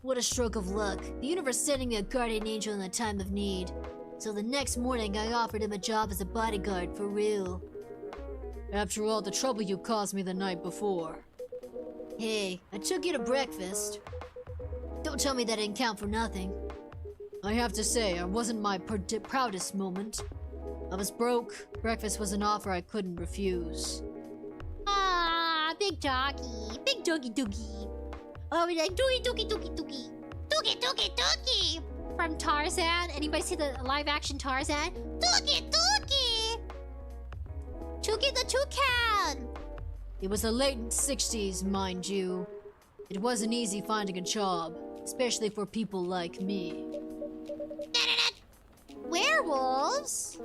What a stroke of luck. The universe sending me a guardian angel in a time of need. So the next morning, I offered him a job as a bodyguard for real. After all the trouble you caused me the night before. Hey, I took you to breakfast. Don't tell me that didn't count for nothing. I have to say, it wasn't my proudest moment. I was broke. Breakfast was an offer I couldn't refuse. Ah, big doggy. Big doggy doggy. Oh, we like doogie doogie doogie doogie. Doogie doogie doogie. From Tarzan. Anybody see the live action Tarzan? Doogie doogie. Toogie the toucan. It was the late 60s, mind you. It wasn't easy finding a job, especially for people like me. Werewolves?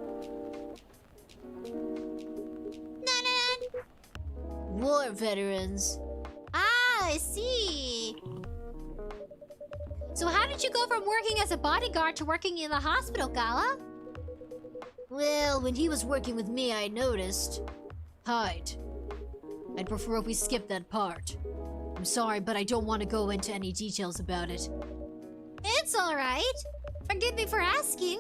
War veterans. Ah, I see. So how did you go from working as a bodyguard to working in the hospital, 𝑔𝒂𝒊? Well, when he was working with me, I noticed. Hyde. I'd prefer if we skip that part. I'm sorry, but I don't want to go into any details about it. It's alright. Forgive me for asking.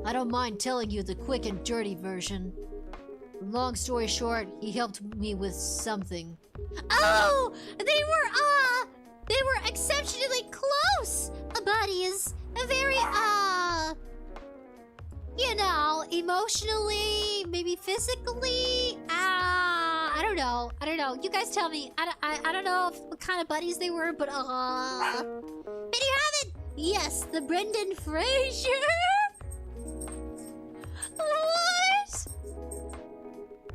I don't mind telling you the quick and dirty version. Long story short, he helped me with something. Oh! They were exceptionally close buddies. Very, you know, emotionally, maybe physically. I don't know. You guys tell me. I don't know what kind of buddies they were, but, there you have it! Yes, the Brendan Fraser! What?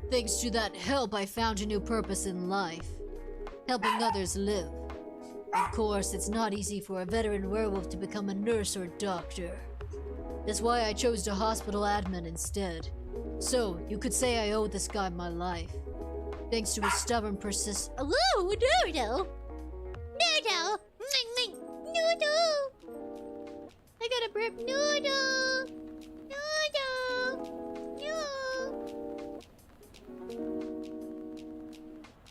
Thanks to that help, I found a new purpose in life. Helping others live. Of course, it's not easy for a veteran werewolf to become a nurse or doctor. That's why I chose to hospital admin instead. So, you could say I owe this guy my life. Thanks to his stubborn persistence. Woo! Noodle! Noodle! Noodle! I got a burp. Noodle! Noodle! No!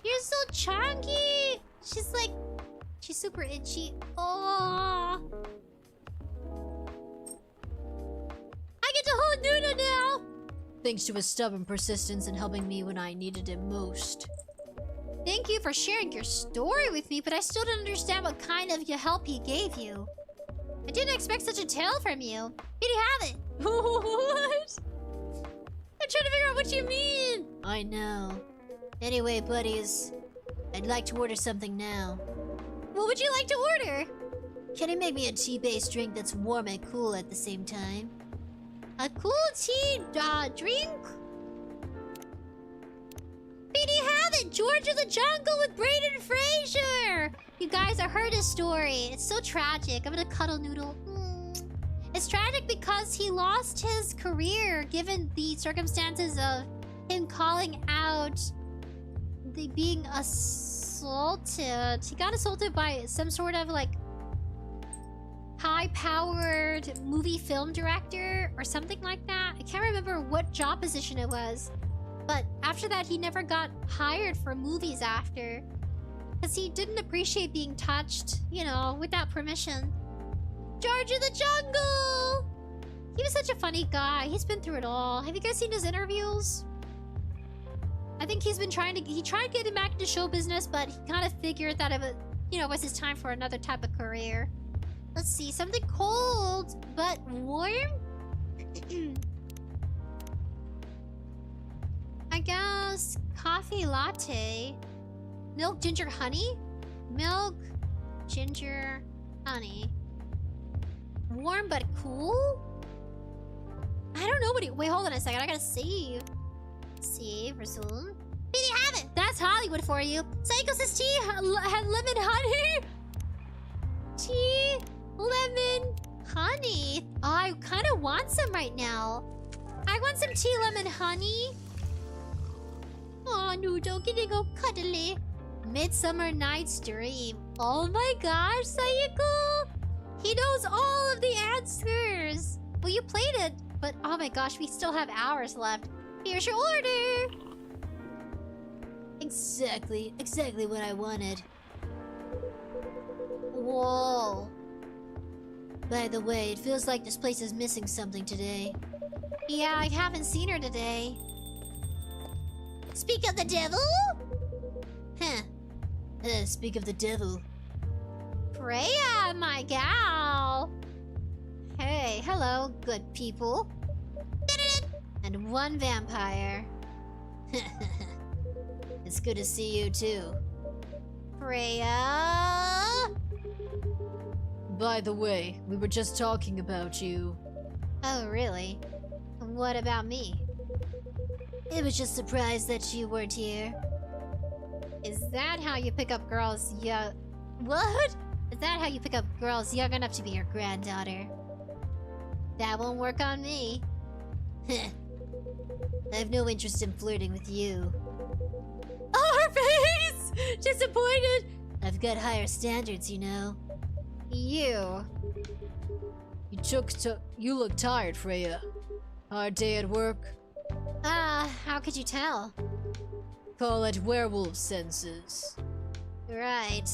You're so chunky! She's super itchy. Oh! I get to hold Noodle now! Thanks to his stubborn persistence in helping me when I needed him most. Thank you for sharing your story with me, but I still don't understand what kind of help he gave you. I didn't expect such a tale from you. Here you have it. What? I'm trying to figure out what you mean. I know. Anyway, buddies, I'd like to order something now. What would you like to order? Can you make me a tea-based drink that's warm and cool at the same time? A cool tea drink? Here you have it! George of the Jungle with Brendan Fraser! You guys, I heard his story. It's so tragic. I'm gonna cuddle Noodle. It's tragic because he lost his career given the circumstances of him calling out the being assaulted. He got assaulted by some sort of like high-powered movie film director or something like that. I can't remember what job position it was. But after that, he never got hired for movies after. Because he didn't appreciate being touched, you know, without permission. George of the Jungle! He was such a funny guy. He's been through it all. Have you guys seen his interviews? I think he's been he tried getting back into show business, but he kind of figured that it was, you know, was his time for another type of career. Let's see, something cold, but warm? I guess coffee latte. Milk, ginger, honey? Milk, ginger, honey. Warm but cool? I don't know what he... Wait, hold on a second. I gotta save. Save, resume. Here you have it! That's Hollywood for you. Psycho says tea had lemon honey. Tea, lemon, honey. Oh, I kind of want some right now. I want some tea, lemon, honey. Aw, Noodle, getting all cuddly. Midsummer Night's Dream. Oh my gosh, Sayako! He knows all of the answers. Well, you played it, but oh my gosh, we still have hours left. Here's your order. Exactly what I wanted. Whoa. By the way, it feels like this place is missing something today. Yeah, I haven't seen her today. Speak of the devil? Huh. Speak of the devil. Freya, my gal. Hey, hello, good people. And one vampire. It's good to see you too. Freya? By the way, we were just talking about you. Oh, really? What about me? It was just surprised that you weren't here. Is that how you pick up girls young... What? Is that how you pick up girls young enough to be your granddaughter? That won't work on me. I have no interest in flirting with you. Oh, her face! Disappointed! I've got higher standards, you know. You. You look tired, Freya. Hard day at work? How could you tell? Call it werewolf senses. Right.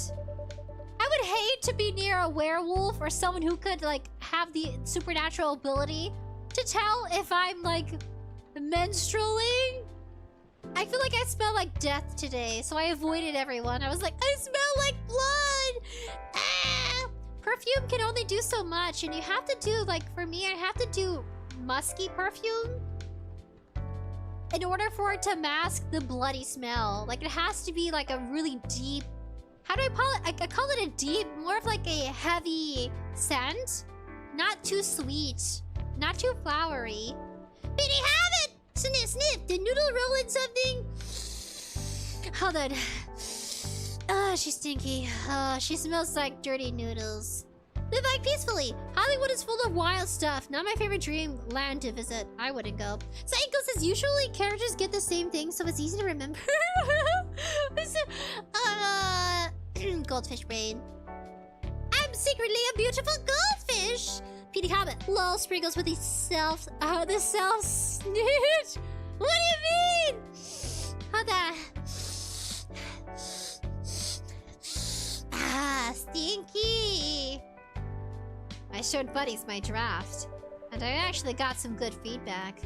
I would hate to be near a werewolf or someone who could, like, have the supernatural ability to tell if I'm, like, menstruating. I feel like I smell like death today, so I avoided everyone. I was like, I smell like blood! Ah! Perfume can only do so much, and you have to do, like, for me, I have to do musky perfume in order for it to mask the bloody smell. Like, it has to be, like, a really deep... How do I call it? I call it a deep, more of like a heavy scent. Not too sweet. Not too flowery. Did he have it? Sniff, sniff. Did Noodle roll in something? Hold on. Ah, she's stinky. She smells like dirty noodles. Live like peacefully. Hollywood is full of wild stuff. Not my favorite dream land to visit. I wouldn't go. Psycho says usually characters get the same thing, so it's easy to remember. Goldfish brain. I'm secretly a beautiful goldfish. Petey Hobbit. Lol, Sprinkles with the self snitch. What do you mean? Hold on. Ah, stinky. I showed buddies my draft, and I actually got some good feedback.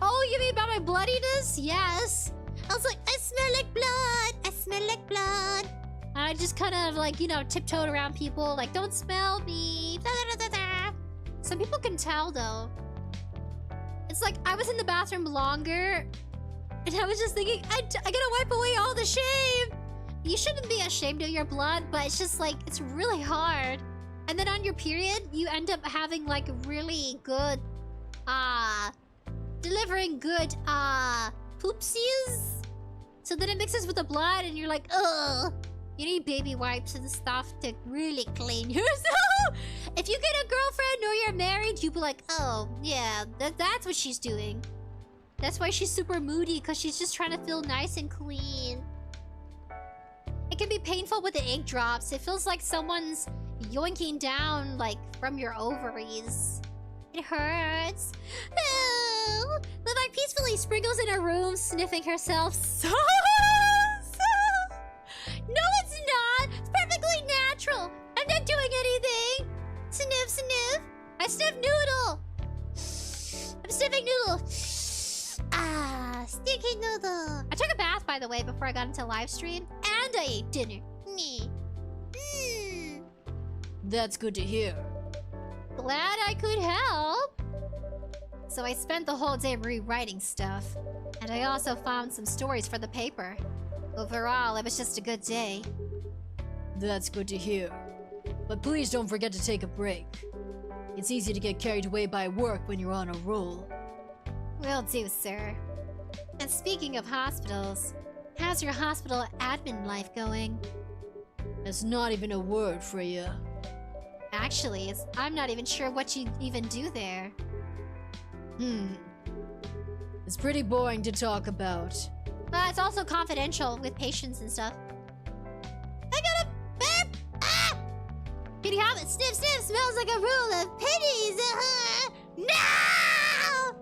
Oh, you mean about my bloodiness? Yes. I was like, I smell like blood. I smell like blood. And I just kind of like, you know, tiptoed around people, like, don't smell me. Da, da, da, da, da. Some people can tell, though. It's like, I was in the bathroom longer, and I was just thinking, I gotta wipe away all the shame. You shouldn't be ashamed of your blood, but it's just like, it's really hard. And then on your period, you end up having, like, really good, delivering good, poopsies. So then it mixes with the blood, and you're like, ugh. You need baby wipes and stuff to really clean yourself. If you get a girlfriend or you're married, you'd be like, oh, yeah, that's what she's doing. That's why she's super moody, because she's just trying to feel nice and clean. It can be painful with the egg drops. It feels like someone's yoinking down, like, from your ovaries. It hurts. Oh, live like peacefully. Sprinkles in her room, sniffing herself. No, it's not. It's perfectly natural. I'm not doing anything. Sniff, sniff. I sniff Noodle. I'm sniffing Noodle. Ah, stinky Noodle. I took a bath, by the way, before I got into live stream, and I ate dinner. Me. That's good to hear. Glad I could help. So I spent the whole day rewriting stuff, and I also found some stories for the paper. Overall, it was just a good day. That's good to hear. But please don't forget to take a break. It's easy to get carried away by work when you're on a roll. Will do, sir. And speaking of hospitals, how's your hospital admin life going? That's not even a word, Freya. Actually, I'm not even sure what you even do there. It's pretty boring to talk about. It's also confidential with patients and stuff. I got a burp! Ah! Petey Hobbit, sniff, sniff, smells like a roll of pennies! No!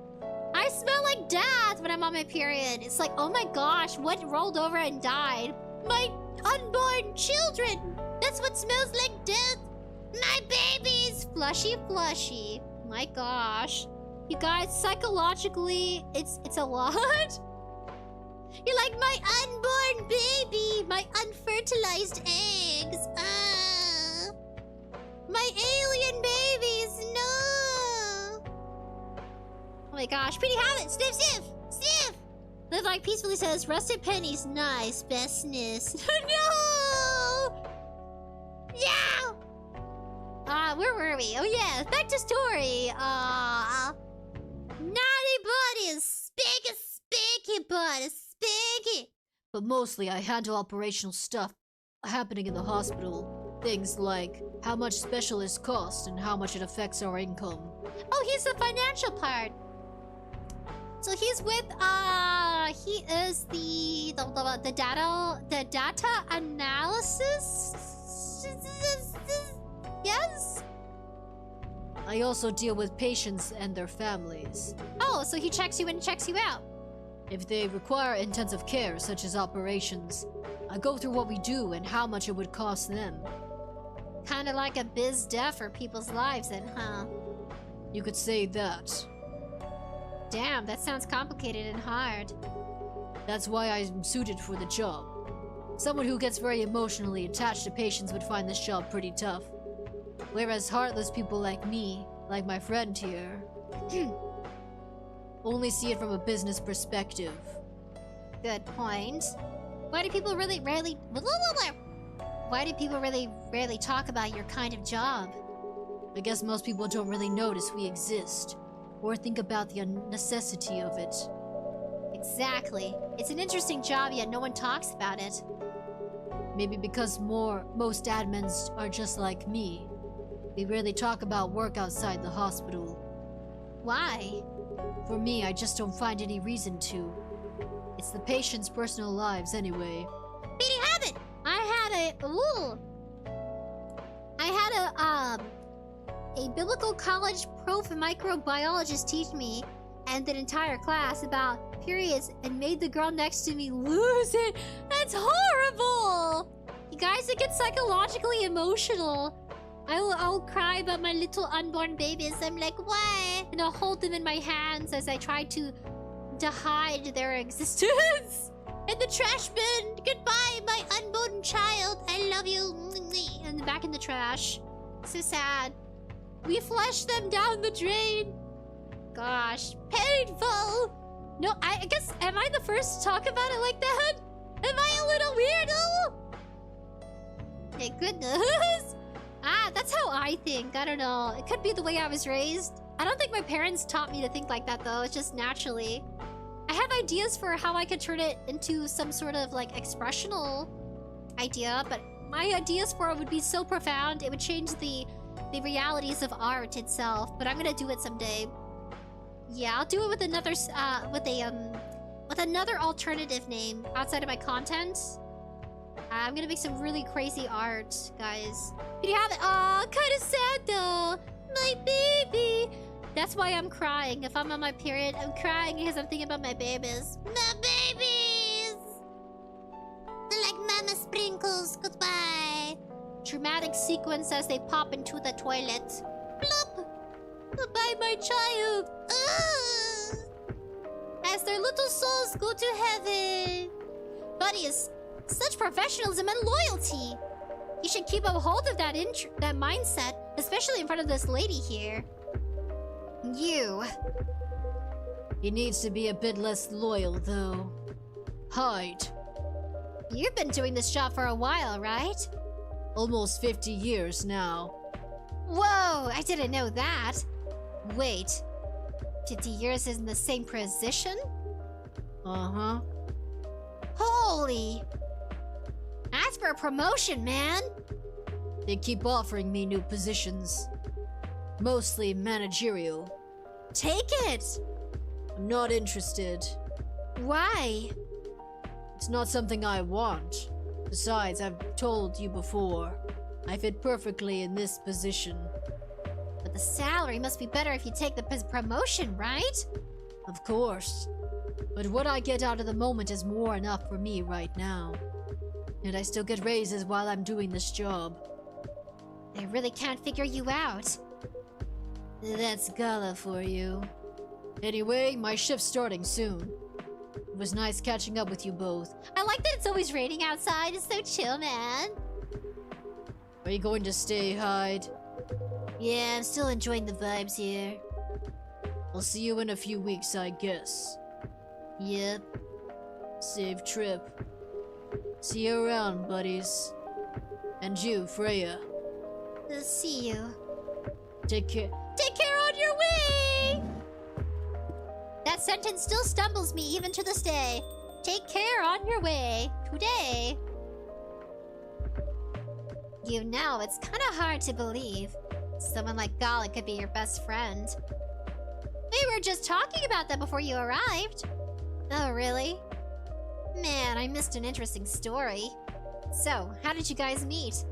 I smell like death when I'm on my period. It's like, oh my gosh, what rolled over and died? My unborn children! That's what smells like death! My babies! Flushy, flushy. My gosh. You guys, psychologically, it's a lot. You're like my unborn baby, my unfertilized eggs. My alien babies, no. Oh my gosh, pretty habit, sniff, sniff, sniff. Live like peacefully says, rusted pennies, nice, bestness. No. Yeah. Where were we? Oh yeah, back to story. Naughty buddies, spiky buddies. Biggie. But mostly I handle operational stuff happening in the hospital. Things like how much specialists cost and how much it affects our income. Oh, he's the financial part. So he's with he is the data analysis. Yes. I also deal with patients and their families. Oh, so he checks you in and checks you out. If they require intensive care, such as operations, I go through what we do and how much it would cost them. Kinda like a biz dev for people's lives then, huh? You could say that. Damn, that sounds complicated and hard. That's why I'm suited for the job. Someone who gets very emotionally attached to patients would find this job pretty tough. Whereas heartless people like me, like my friend here, only see it from a business perspective. Good point. Why do people really rarely talk about your kind of job? I guess most people don't really notice we exist, or think about the necessity of it. Exactly. It's an interesting job, yet no one talks about it. Maybe because most admins are just like me. They rarely talk about work outside the hospital. Why? For me, I just don't find any reason to. It's the patient's personal lives anyway. I had a biblical college prof microbiologist teach me and an entire class about periods and made the girl next to me lose it. That's horrible! You guys, it gets psychologically emotional. I'll cry about my little unborn babies. I'm like, why? And I'll hold them in my hands as I try to hide their existence. In the trash bin! Goodbye, my unborn child! I love you! And back in the trash. So sad. We flushed them down the drain. Gosh, painful! No, I guess, am I the first to talk about it like that? Am I a little weirdo? Thank goodness! That's how I think. I don't know. It could be the way I was raised. I don't think my parents taught me to think like that, though. It's just naturally. I have ideas for how I could turn it into some sort of, like, expressional idea, but my ideas for it would be so profound, it would change the realities of art itself, but I'm gonna do it someday. Yeah, I'll do it with another, with another alternative name outside of my content. I'm gonna make some really crazy art, guys. Did you have it? Aw, kinda sad, though. My baby! That's why I'm crying. If I'm on my period, I'm crying because I'm thinking about my babies. My babies! They're like mama sprinkles. Goodbye. Dramatic sequence as they pop into the toilet. Plop! Goodbye, my child. As their little souls go to heaven. Buddies, such professionalism and loyalty. You should keep a hold of that mindset, especially in front of this lady here. You. He needs to be a bit less loyal, though. Hide. You've been doing this job for a while, right? Almost 50 years now. Whoa, I didn't know that. Wait, 50 years in the same position? Uh-huh. Holy! Ask for a promotion, man! They keep offering me new positions. Mostly managerial. Take it! I'm not interested. Why? It's not something I want. Besides, I've told you before, I fit perfectly in this position. But the salary must be better if you take the promotion, right? Of course. But what I get out of the moment is more enough for me right now. And I still get raises while I'm doing this job. They really can't figure you out. That's gala for you. Anyway, my shift's starting soon. It was nice catching up with you both. I like that it's always raining outside. It's so chill, man. Are you going to stay, Hyde? Yeah, I'm still enjoying the vibes here. I'll see you in a few weeks, I guess. Yep. Safe trip. See you around, buddies. And you, Freya. See you. Take care. Take care on your way! That sentence still stumbles me even to this day. Take care on your way. Today. You know, it's kind of hard to believe someone like Gala could be your best friend. We were just talking about that before you arrived. Oh, really? Man, I missed an interesting story. So, how did you guys meet?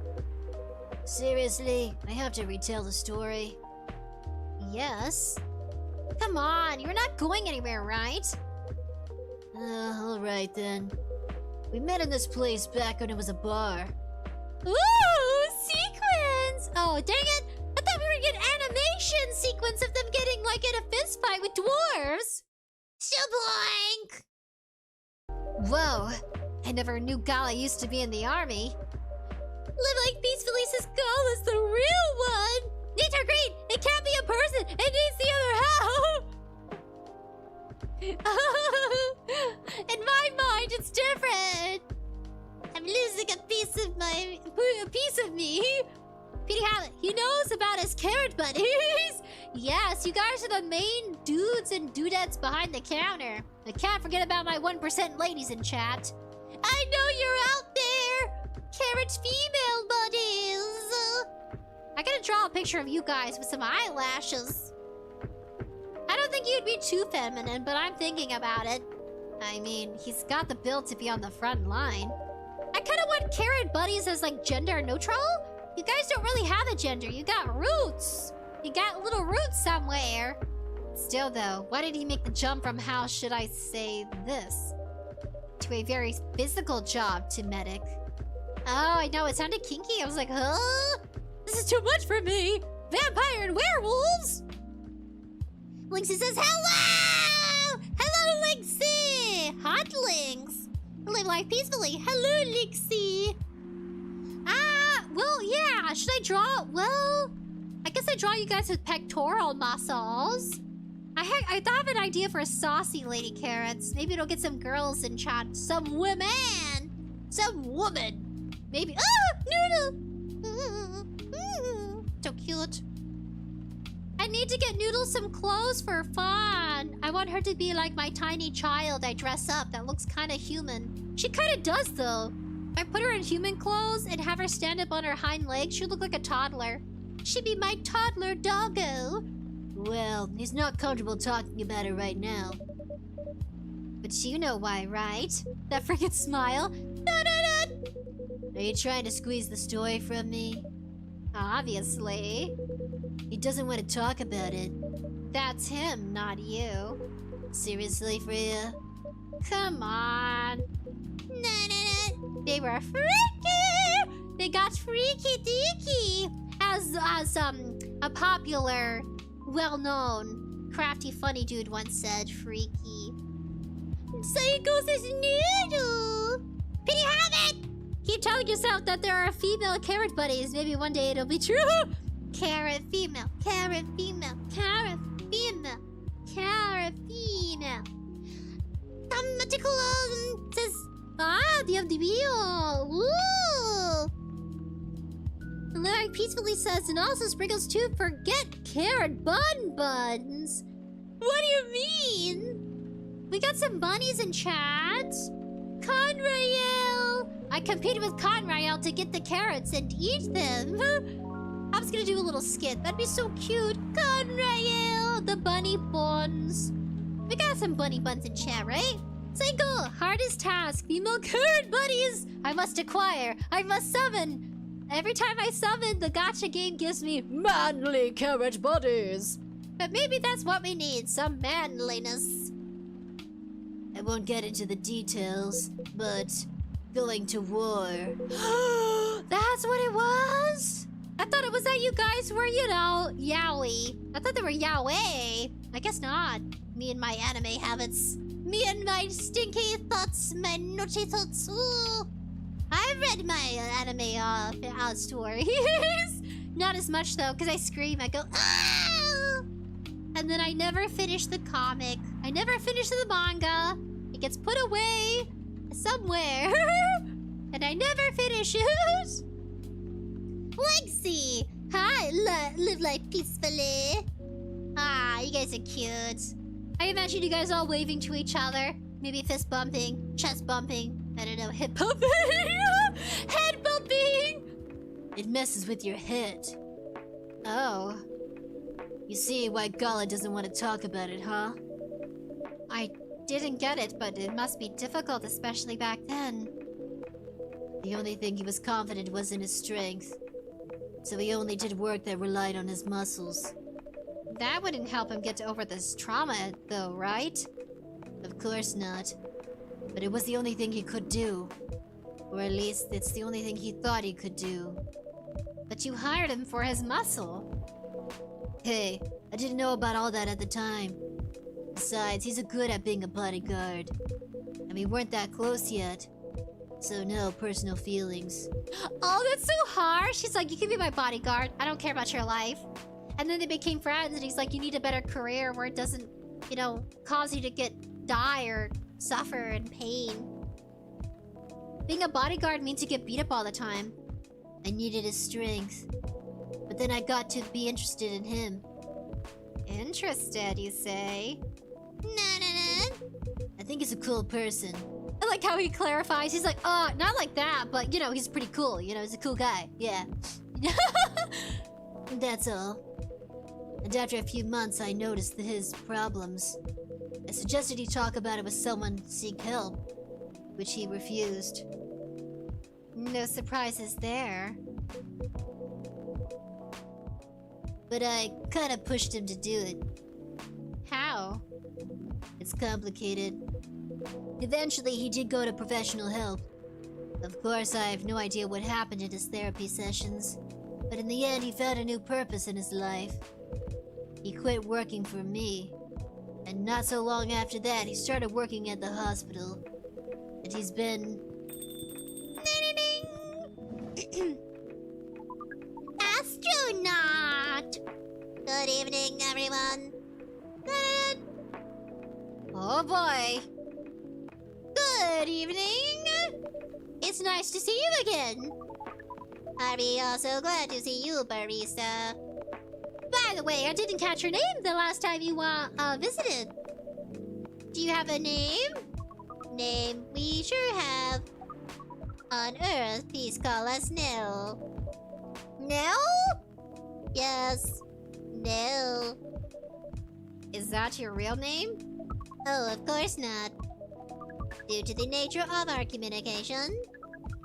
Seriously, I have to retell the story. Yes. Come on, you're not going anywhere, right? Alright then. We met in this place back when it was a bar. Ooh, sequence! Oh, dang it! I thought we were gonna get animation sequence of them getting, like, in a fist fight with dwarves! So blank! Whoa, I never knew Gala used to be in the army. Live like peacefully says Gala's the real one! Needs are great! It can't be a person! It needs the other half! In my mind, it's different! I'm losing a piece of me! Petey Hallett, he knows about his carrot buddies! Yes, you guys are the main dudes and dudettes behind the counter. I can't forget about my 1% ladies in chat. I know you're out there! Carrot female buddies! I gotta draw a picture of you guys with some eyelashes. I don't think you'd be too feminine, but I'm thinking about it. I mean, he's got the build to be on the front line. I kind of want carrot buddies as, like, gender neutral. You guys don't really have a gender. You got roots. You got little roots somewhere. Still, though, why did he make the jump from how should I say this to a very physical job to medic? Oh, I know. It sounded kinky. I was like, huh? This is too much for me. Vampire and werewolves. Lynxie says, hello! Hello, Lynxie! Hot Lynx. Live life peacefully. Hello, Lynxie. Well, yeah. Should I draw? Well, I guess I draw you guys with pectoral muscles. I thought of an idea for a saucy lady carrots. Maybe it'll get some girls in chat. Some women. Some woman. Maybe. Ah! Noodle! So cute. I need to get Noodle some clothes for fun. I want her to be like my tiny child I dress up that looks kind of human. She kind of does, though. If I put her in human clothes and have her stand up on her hind legs, she'll look like a toddler. She'd be my toddler doggo. Well, he's not comfortable talking about it right now. But you know why, right? That freaking smile. Are you trying to squeeze the story from me? Obviously. He doesn't want to talk about it. That's him, not you. Seriously, Freya? Come on. They were freaky! They got freaky deaky! As a popular, well-known, crafty, funny dude once said, freaky. Psycho says Noodle! Petey Habit! Keep telling yourself that there are female carrot buddies. Maybe one day it'll be true. Carrot female, carrot female, carrot female, carrot female. Magical says, 𝑑𝐻𝑉𝑦. Woo! Larry peacefully says, and also sprinkles too, forget carrot buns. What do you mean? We got some bunnies in chat. Conrael! I competed with Conrael to get the carrots and eat them. I was gonna do a little skit. That'd be so cute. Conrael! The bunny buns. We got some bunny buns in chat, right? Single! Hardest task. Female carrot buddies! I must acquire. I must summon. Every time I summon, the gacha game gives me manly carrot buddies. But maybe that's what we need. Some manliness. I won't get into the details, but going to war. That's what it was? I thought it was that you guys were, you know, yaoi. I thought they were yaoi. I guess not. Me and my anime habits. Me and my stinky thoughts, my naughty thoughts. Ooh. I've read my anime stories. Not as much, though, because I scream. I go, ah! And then I never finish the comic. I never finish the manga. It gets put away somewhere. And I never finish it. Lexi! Hi, live life peacefully. Ah, you guys are cute. I imagine you guys all waving to each other. Maybe fist bumping, chest bumping. I don't know, hip bumping. Head bumping. It messes with your head. Oh. You see why Gala doesn't want to talk about it, huh? I didn't get it, but it must be difficult, especially back then. The only thing he was confident was in his strength. So he only did work that relied on his muscles. That wouldn't help him get over this trauma, though, right? Of course not. But it was the only thing he could do. Or at least, it's the only thing he thought he could do. But you hired him for his muscle. Hey, I didn't know about all that at the time. Besides, he's good at being a bodyguard. And we weren't that close yet. So no personal feelings. Oh, that's so harsh. He's like, you can be my bodyguard. I don't care about your life. And then they became friends, and he's like, you need a better career where it doesn't, you know, cause you to die or suffer in pain. Being a bodyguard means you get beat up all the time. I needed his strength. But then I got to be interested in him. Interested, you say? I think he's a cool person. I like how he clarifies. He's like, oh, not like that, but, you know, he's pretty cool. You know, he's a cool guy. Yeah. That's all. And after a few months, I noticed his problems. I suggested he talk about it with someone to seek help, which he refused. No surprises there. But I kind of pushed him to do it. How? It's complicated. Eventually, he did go to professional help. Of course, I have no idea what happened in his therapy sessions. But in the end, he found a new purpose in his life. He quit working for me. And not so long after that, he started working at the hospital. And he's been... Astronaut! Good evening, everyone. Oh boy. Good evening. It's nice to see you again. Are we also glad to see you, barista? By the way, I didn't catch your name the last time you visited. Do you have a name? Name we sure have. On Earth, please call us Nell. Nell? Yes, Nell. Is that your real name? Oh, of course not. Due to the nature of our communication,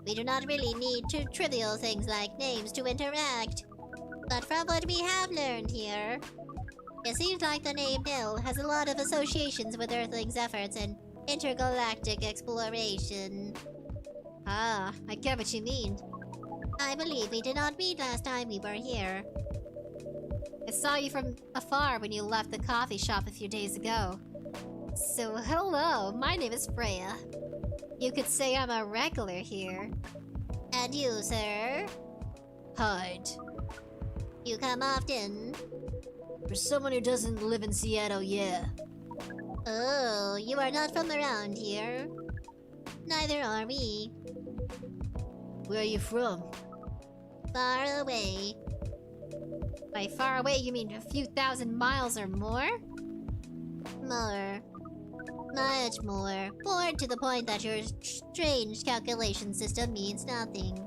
we do not really need trivial things like names to interact. But from what we have learned here, it seems like the name Nell has a lot of associations with Earthlings' efforts in intergalactic exploration. Ah, I get what you mean. I believe we did not meet last time we were here. I saw you from afar when you left the coffee shop a few days ago. So, hello, my name is Freya. You could say I'm a regular here. And you, sir? Hyde. You come often? For someone who doesn't live in Seattle, yeah. Oh, you are not from around here. Neither are we. Where are you from? Far away. By far away, you mean a few thousand miles or more? More. Much more. More to the point that your strange calculation system means nothing.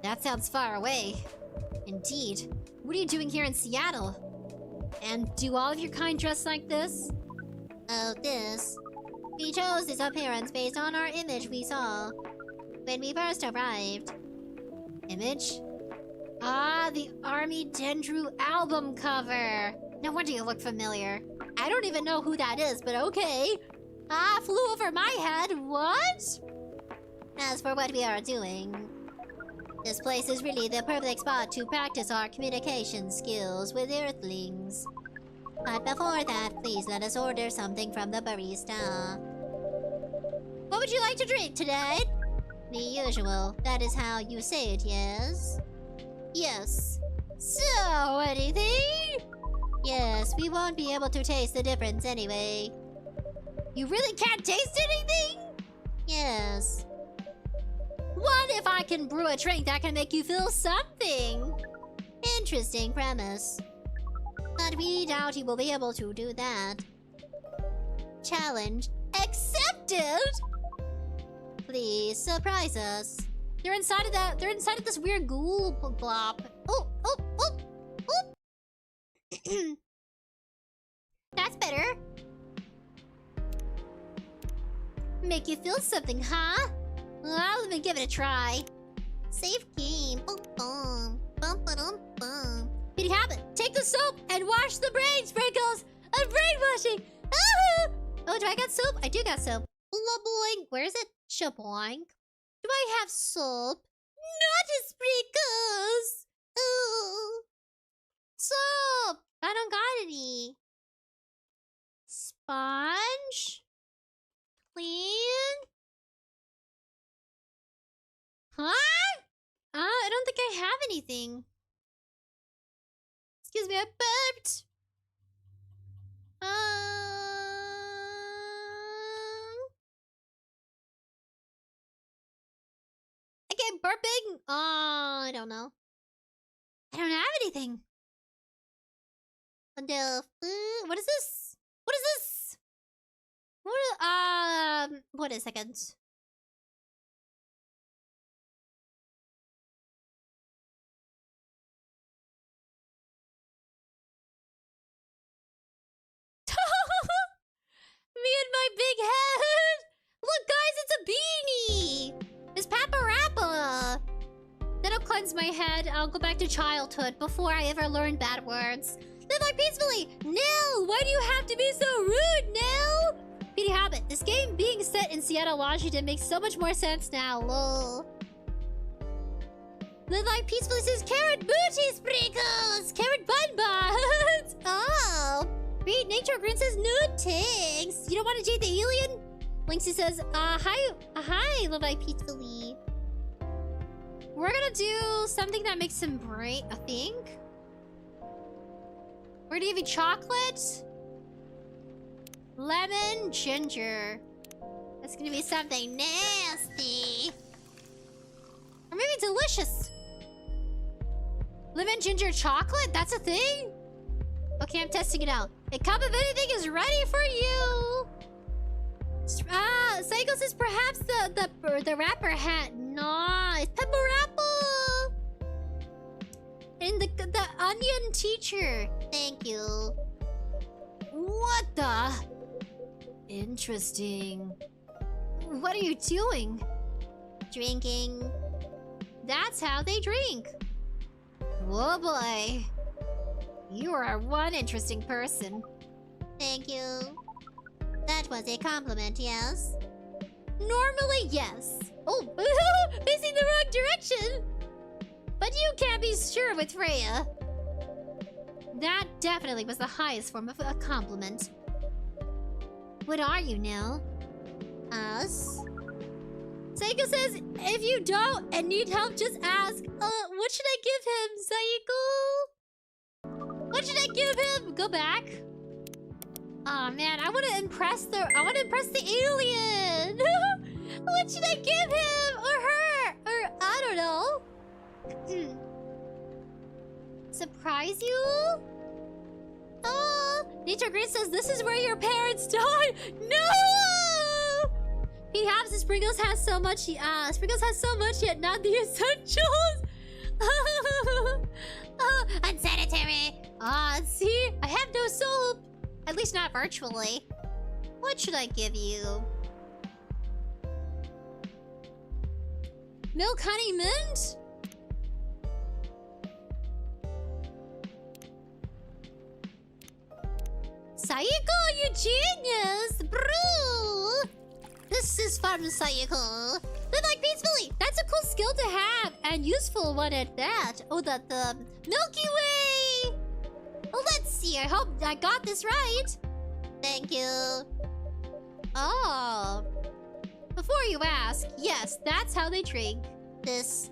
That sounds far away. Indeed. What are you doing here in Seattle? And do all of your kind dress like this? Oh, this. We chose this appearance based on our image we saw when we first arrived. Image? Ah, the Army Dendru album cover. No wonder you look familiar. I don't even know who that is, but okay. Ah, flew over my head. What? As for what we are doing, this place is really the perfect spot to practice our communication skills with Earthlings. But before that, please let us order something from the barista. What would you like to drink today? The usual. That is how you say it, yes? Yes. So, anything? Yes, we won't be able to taste the difference anyway. You really can't taste anything? Yes. What if I can brew a drink that can make you feel something? Interesting premise. But we doubt you will be able to do that. Challenge accepted! Please surprise us. They're inside of this weird ghoul blob. Oh, oh, oh, oh! That's better. Make you feel something, huh? Well, let me give it a try. Safe game. Boom, boom. Bum, ba-dum, bum. Here you have it. Take the soap and wash the brain sprinkles. I'm brainwashing. Ah! Oh, do I got soap? I do got soap. Blah-boing. Where is it? Shaboing. Do I have soap? Not a sprinkles. any. Sponge? Clean? Huh? I don't think I have anything. Excuse me, I burped. Again, burping? I don't know. I don't have anything. What is this? What is this? Wait a second. Me and my big head! Look, guys, it's a beanie! It's Papa Rappa! That'll cleanse my head. I'll go back to childhood before I ever learn bad words. Live like peacefully! Nell! Why do you have to be so rude, Nell? Petey Habit, this game being set in Seattle, Washington makes so much more sense now, lol. Live like peacefully says Carrot Booty Sprinkles! Carrot Bun Buns! Oh! Read Nature Green says nude tanks. You don't want to date the alien? Linksy says, hi, Live like peacefully. We're gonna do something that makes him bright, I think. We're gonna give you chocolate. Lemon, ginger. That's gonna be something nasty. Or maybe delicious. Lemon, ginger, chocolate? That's a thing? Okay, I'm testing it out. A cup of anything is ready for you. Psycho says perhaps the rapper hat. Nice. Pepper apple. And the onion teacher. Thank you. What the? Interesting. What are you doing? Drinking. That's how they drink. Whoa, boy. You are one interesting person. Thank you. That was a compliment, yes? Normally, yes. Oh, facing the wrong direction. But you can't be sure with Freya. That definitely was the highest form of a compliment. What are you now? Us? Seiko says, if you don't and need help, just ask. What should I give him, Seiko? What should I give him? Go back. Aw, man, I want to impress the alien. What should I give him or her? Or I don't know. Surprise you? Nature Grace says this is where your parents died. No! He has the Sprinkles has so much. Sprinkles has so much yet not the essentials. Unsanitary. See, I have no soap. At least not virtually. What should I give you? Milk, honey, mint? Sayako, you genius! Brew! This is fun, Sayako. Live like peacefully! That's a cool skill to have, and useful one at that. Oh, the Milky Way! Well, let's see. I hope I got this right. Thank you. Oh. Before you ask, yes, that's how they drink. This.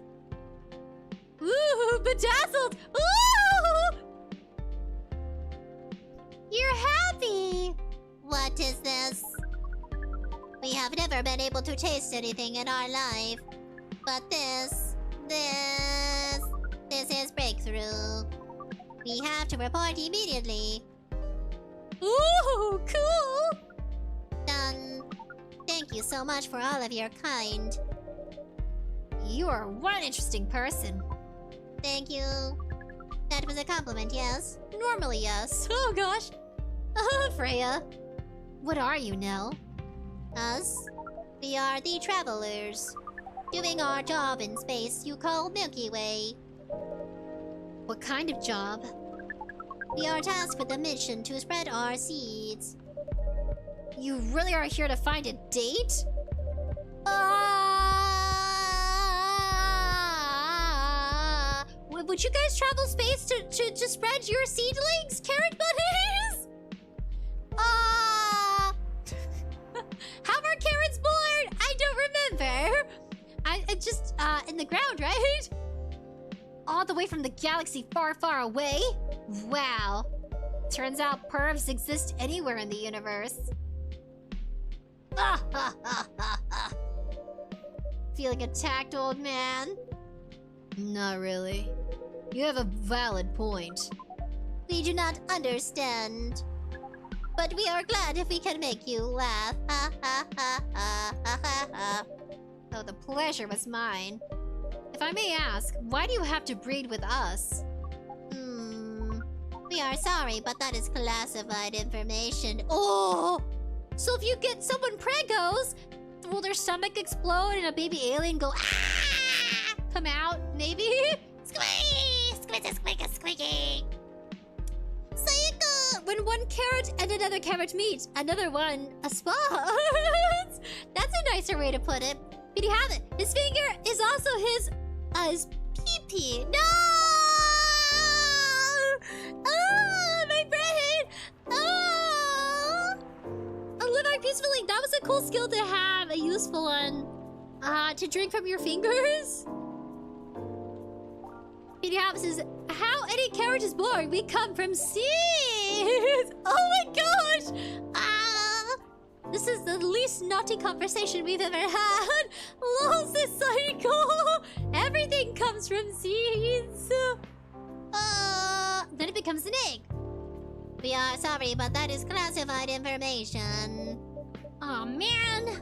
Ooh, bedazzled! Ooh! You're happy! What is this? We have never been able to taste anything in our life. But this is breakthrough. We have to report immediately. Ooh, cool! Done. Thank you so much for all of your kind. You are one interesting person. Thank you. That was a compliment, yes? Normally, yes. Oh, gosh. Freya. What are you, Nell? Us? We are the travelers. Doing our job in space you call Milky Way. What kind of job? We are tasked with the mission to spread our seeds. You really are here to find a date? would you guys travel space to spread your seedlings, carrot bunnies? How were carrots born? I don't remember. I just, in the ground, right? All the way from the galaxy far, far away? Wow. Turns out pervs exist anywhere in the universe. Feeling attacked, old man? Not really. You have a valid point. We do not understand. But we are glad if we can make you laugh. Oh, the pleasure was mine. If I may ask, why do you have to breed with us? We are sorry, but that is classified information. Oh! So if you get someone pregos, will their stomach explode and a baby alien go ah! Come out, maybe? Squeaky! Squeaky, squeaky, squeaky! Psycho! When one carrot and another carrot meet, another one a spot. That's a nicer way to put it. But you have it. His finger is also his pee-pee. No! Oh, my brain! Oh! I'll live out peacefully. That was a cool skill to have, a useful one. To drink from your fingers? Vtuber says, how any carrot is born? We come from seeds! Oh my gosh! This is the least naughty conversation we've ever had. Lol, says Psycho. Everything comes from seeds. Then it becomes an egg. We are sorry, but that is classified information. Oh man.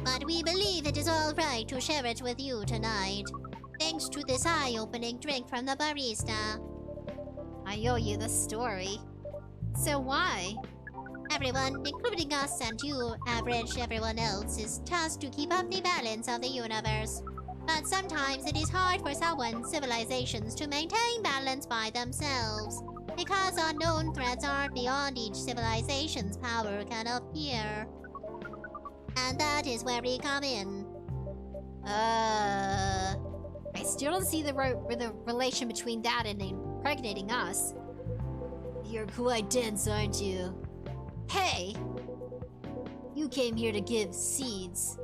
But we believe it is all right to share it with you tonight. Thanks to this eye-opening drink from the barista. I owe you the story. So why? Everyone, including us and you, average everyone else, is tasked to keep up the balance of the universe. But sometimes it is hard for some civilizations to maintain balance by themselves, because unknown threats are beyond each civilization's power can appear. And that is where we come in. I still don't see the relation between that and impregnating us. You're quite dense, aren't you? Hey! You came here to give seeds,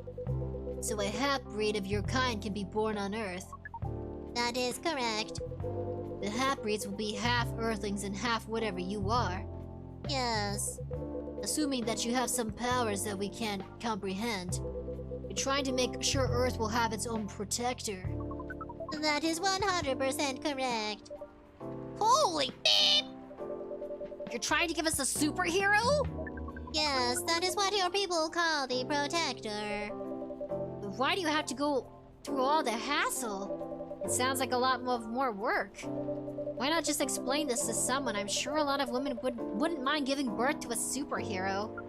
so a half-breed of your kind can be born on Earth. That is correct. The half-breeds will be half Earthlings and half whatever you are. Yes. Assuming that you have some powers that we can't comprehend. You're trying to make sure Earth will have its own protector. That is 100% correct. Holy beep! You're trying to give us a superhero? Yes, that is what your people call the protector. Why do you have to go through all the hassle? It sounds like a lot more work. Why not just explain this to someone? I'm sure a lot of women wouldn't mind giving birth to a superhero.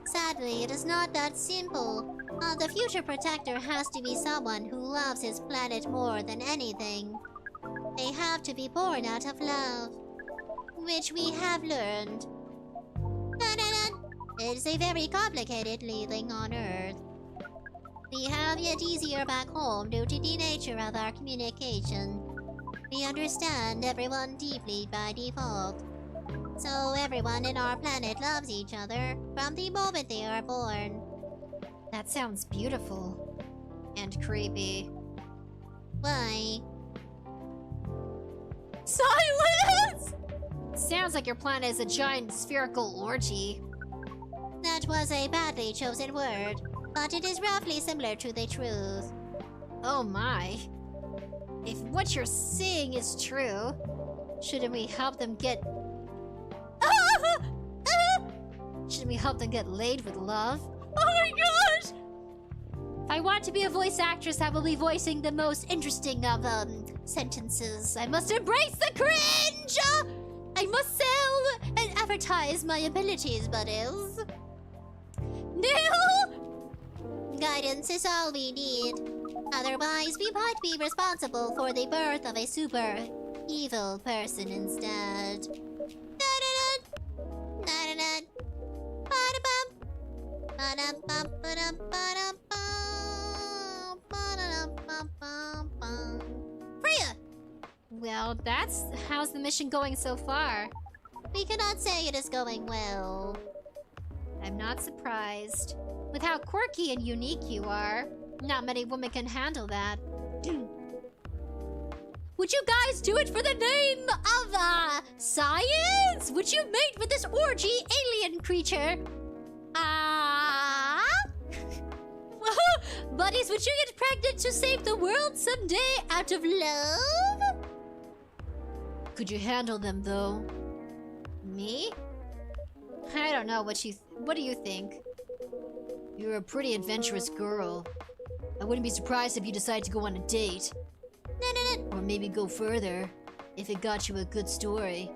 Sadly, it is not that simple. The future protector has to be someone who loves his planet more than anything. They have to be born out of love, which we have learned. It is a very complicated living on Earth. We have it easier back home due to the nature of our communication. We understand everyone deeply by default. So everyone in our planet loves each other from the moment they are born. That sounds beautiful. And creepy. Why? Silence! Sounds like your planet is a giant spherical orgy. That was a badly chosen word, but it is roughly similar to the truth. Oh my. If what you're saying is true, shouldn't we help them get... Shouldn't we help them get laid with love? Oh my gosh! If I want to be a voice actress, I will be voicing the most interesting of, sentences. I must embrace the cringe! I must sell and advertise my abilities, buddies. No! Guidance is all we need. Otherwise, we might be responsible for the birth of a super evil person instead. Well, how's the mission going so far? We cannot say it is going well. I'm not surprised. With how quirky and unique you are, not many women can handle that. Would you guys do it for the name of, science? Would you mate with this orgy alien creature? Buddies, would you get pregnant to save the world someday out of love? Could you handle them, though? Me? I don't know what do you think? You're a pretty adventurous girl. I wouldn't be surprised if you decide to go on a date. Or maybe go further, if it got you a good story.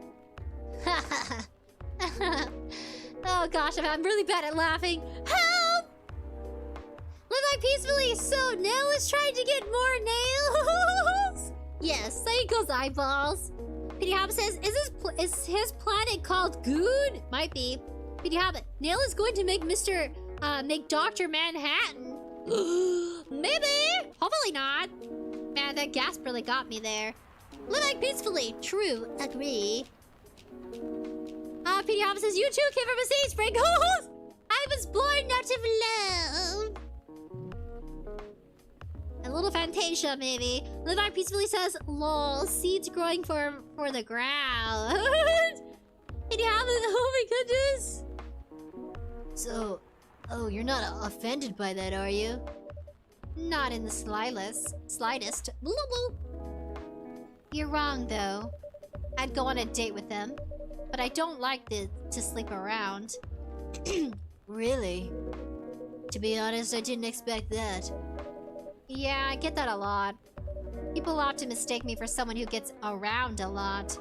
Oh gosh, I'm really bad at laughing. Help! Live life peacefully, so Nail is trying to get more nails? Yes, there goes eyeballs. 𝑃𝐻𝐵 says, is his planet called Good? Might be. 𝑃𝐻𝐵, Nail is going to make make Dr. Manhattan. Maybe. Hopefully not. Man, that gasp really got me there. Living peacefully. True. Agree. 𝑃𝐻𝐵 says, you too came from a stage sprinkles. I was born out of love. A little Fantasia, maybe. Live on peacefully says, lol, seeds growing for the ground. 𝑃𝐻𝐵, oh my goodness. So, you're not offended by that, are you? Not in the slightest. You're wrong, though. I'd go on a date with them, but I don't like to sleep around. Really? To be honest, I didn't expect that. Yeah, I get that a lot. People often mistake me for someone who gets around a lot.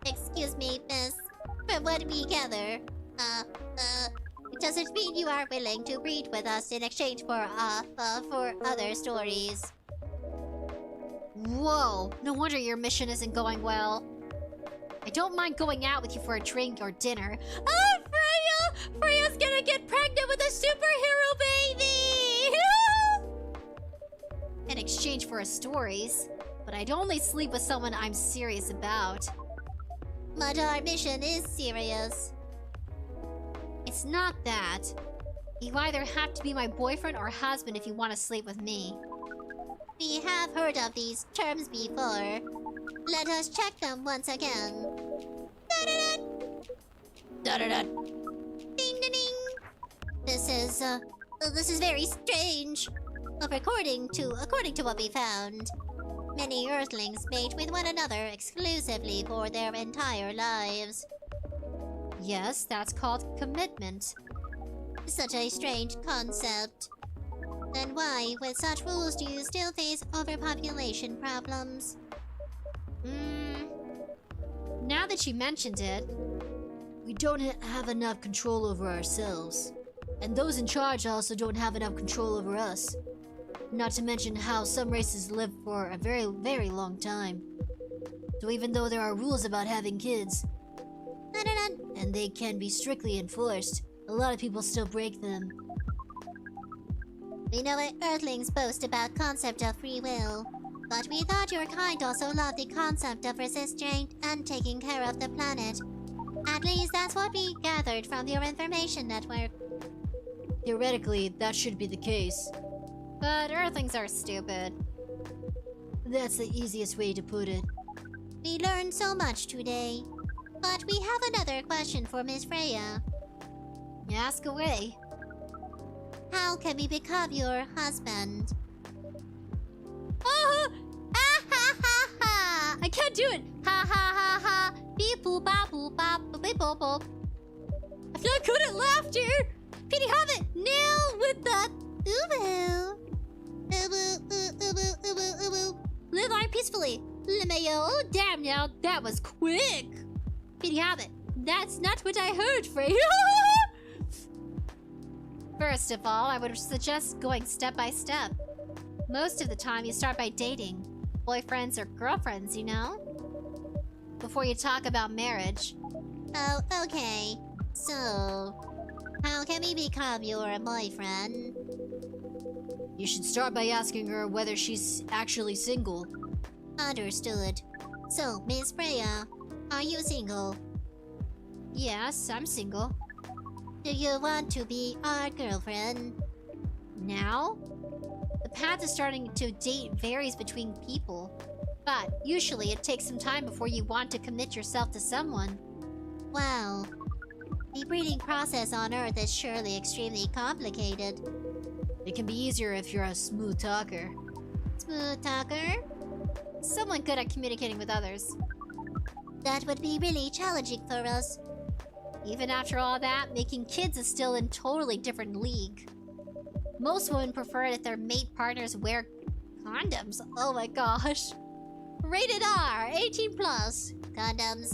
Excuse me, miss. From what we gather, does it mean you are willing to breed with us in exchange for other stories? Whoa, no wonder your mission isn't going well. I don't mind going out with you for a drink or dinner. Oh, Freya! Freya's gonna get pregnant with a superhero baby! In exchange for stories, but I'd only sleep with someone I'm serious about. But our mission is serious. It's not that. You either have to be my boyfriend or husband if you want to sleep with me. We have heard of these terms before. Let us check them once again. Da-da-da. Ding ding ding. This is very strange. According to what we found, many Earthlings mate with one another exclusively for their entire lives. Yes, that's called commitment. Such a strange concept. Then why, with such rules, do you still face overpopulation problems? Now that you mentioned it, We don't have enough control over ourselves. And those in charge also don't have enough control over us. Not to mention how some races live for a very, very long time. So even though there are rules about having kids, and they can be strictly enforced, a lot of people still break them. We know what Earthlings boast about concept of free will, but we thought your kind also loved the concept of restraint and taking care of the planet. At least that's what we gathered from your information network. Theoretically, that should be the case. but Earthlings are stupid. That's the easiest way to put it. We learned so much today. But we have another question for Miss Freya. Ask away. How can we become your husband? Oh! Ah ha ha ha! I can't do it! Ha ha ha ha! Beep boop bop boop bop beep boop boop. I'm not good at laughter! 𝑃𝐻𝐵, nail with the Ubu. Ubu, ubu, ubu, ubu. live life peacefully. LMAO, damn now, that was quick! 𝑃𝐻𝐵, that's not what I heard, Freya! First of all, I would suggest going step by step. Most of the time, you start by dating. Boyfriends or girlfriends, you know? Before you talk about marriage. Oh, okay. So, how can we become your boyfriend? You should start by asking her whether she's actually single. Understood. So, Miss Freya, are you single? Yes, I'm single. Do you want to be our girlfriend? Now? The path to starting to date varies between people, but usually it takes some time before you want to commit yourself to someone. Well, the breeding process on Earth is surely extremely complicated. It can be easier if you're a smooth talker. Smooth talker? Someone good at communicating with others. That would be really challenging for us. Even after all that, making kids is still in totally different league. Most women prefer it if their mate partners wear condoms. Oh my gosh. Rated R, 18 plus. Condoms.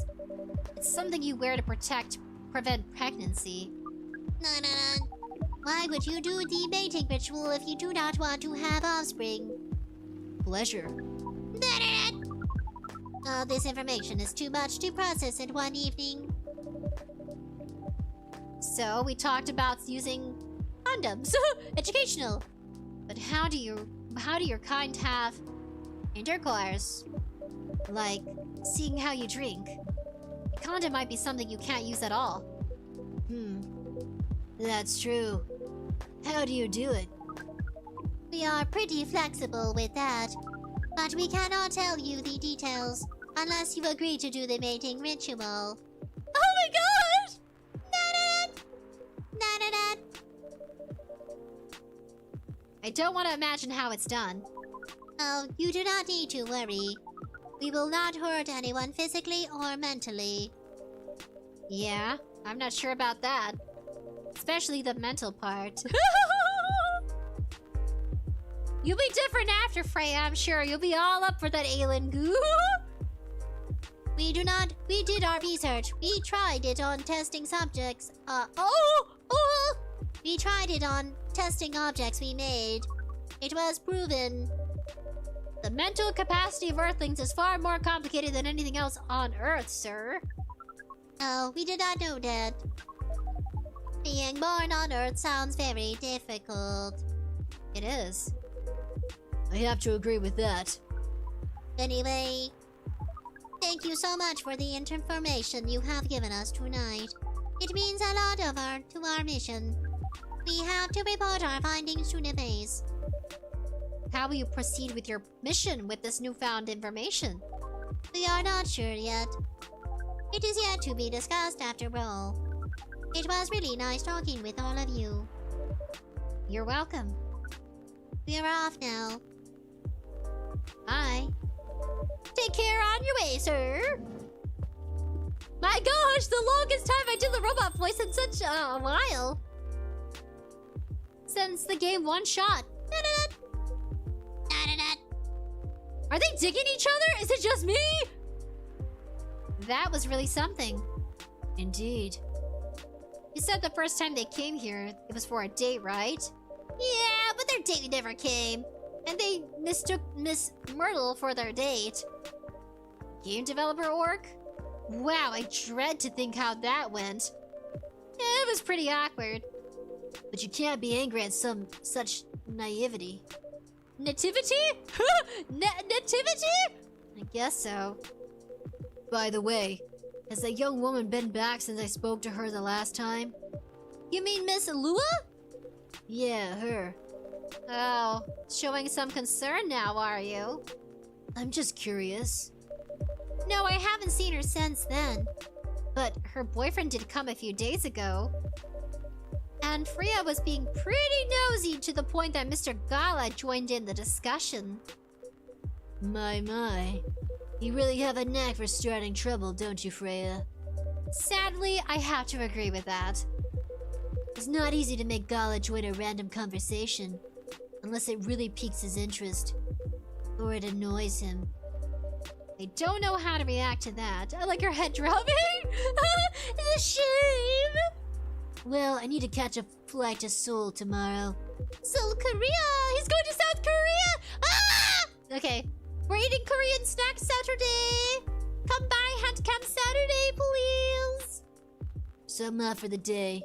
It's something you wear to prevent pregnancy. No. Why would you do the mating ritual if you do not want to have offspring? Pleasure. All this information is too much to process in one evening. So, we talked about using condoms. Educational. But how do your kind have intercourse? Like, seeing how you drink. A condom might be something you can't use at all. That's true. How do you do it? We are pretty flexible with that, but we cannot tell you the details unless you agree to do the mating ritual. Oh my gosh! I don't want to imagine how it's done. Oh, you do not need to worry. We will not hurt anyone physically or mentally. Yeah, I'm not sure about that. Especially the mental part. You'll be different after, Freya, I'm sure. You'll be all up for that alien goo. We did our research. We tried it on testing subjects. We tried it on testing objects we made. It was proven. The mental capacity of Earthlings is far more complicated than anything else on Earth, sir. Oh, we did not know that. Being born on Earth sounds very difficult. It is. I have to agree with that. Anyway, thank you so much for the information you have given us tonight. It means a lot to our mission. We have to report our findings to the base. How will you proceed with your mission with this newfound information? We are not sure yet. It is yet to be discussed after all. It was really nice talking with all of you. You're welcome. We are off now. Bye. Take care on your way, sir. My gosh, the longest time I did the robot voice in such a while. Since the game one shot. Are they digging each other? Is it just me? That was really something. Indeed. You said the first time they came here, it was for a date, right? Yeah, but their date never came. And they mistook Miss Myrtle for their date. Game developer org? Wow, I dread to think how that went. Yeah, it was pretty awkward. But you can't be angry at such naivety. Nativity? Nativity? I guess so. By the way, has that young woman been back since I spoke to her the last time? You mean Miss Lua? Yeah, her. Oh, showing some concern now, are you? I'm just curious. No, I haven't seen her since then. But her boyfriend did come a few days ago. And Freya was being pretty nosy to the point that Mr. Gala joined in the discussion. My. You really have a knack for starting trouble, don't you, Freya? Sadly, I have to agree with that. It's not easy to make Gala join a random conversation, unless it really piques his interest, or it annoys him. I don't know how to react to that. I like her head dropping. It's a shame. Well, I need to catch a flight to Seoul tomorrow. South Korea! He's going to South Korea! Ah! Okay. We're eating Korean snacks Saturday! Come by Handcam Saturday, please! So I'm off for the day.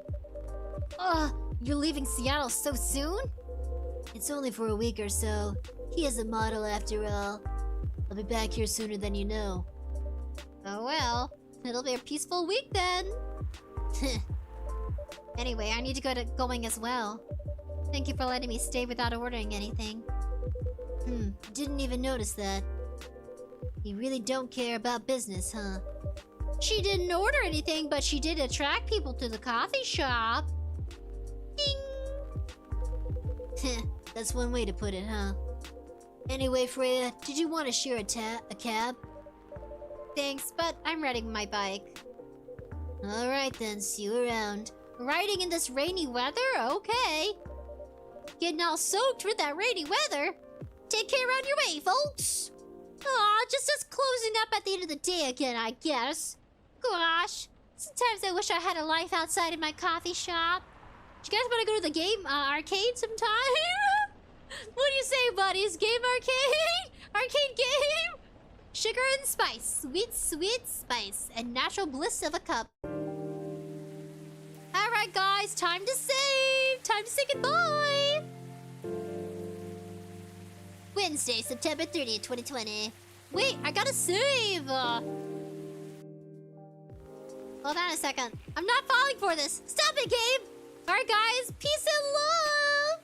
You're leaving Seattle so soon? It's only for a week or so. He is a model after all. I'll be back here sooner than you know. Oh well. It'll be a peaceful week then. Anyway, I need to get going as well. Thank you for letting me stay without ordering anything. Didn't even notice that. You really don't care about business, huh? She didn't order anything, but she did attract people to the coffee shop. Ding! That's one way to put it, huh? Anyway, Freya, did you want to share a cab? Thanks, but I'm riding my bike. Alright then, see you around. Riding in this rainy weather? Okay. Getting all soaked with that rainy weather. Take care on your way, folks. Aw, just us closing up at the end of the day again, I guess. Gosh, sometimes I wish I had a life outside of my coffee shop. Do you guys want to go to the game arcade sometime? What do you say, buddies? Game arcade? Arcade game? Sugar and spice. Sweet, sweet spice. And natural bliss of a cup. Alright, guys. Time to save. Time to say goodbye. Wednesday, September 30th, 2020. Wait, I gotta save. Hold on a second. I'm not falling for this. Stop it, game. Alright, guys. Peace and love.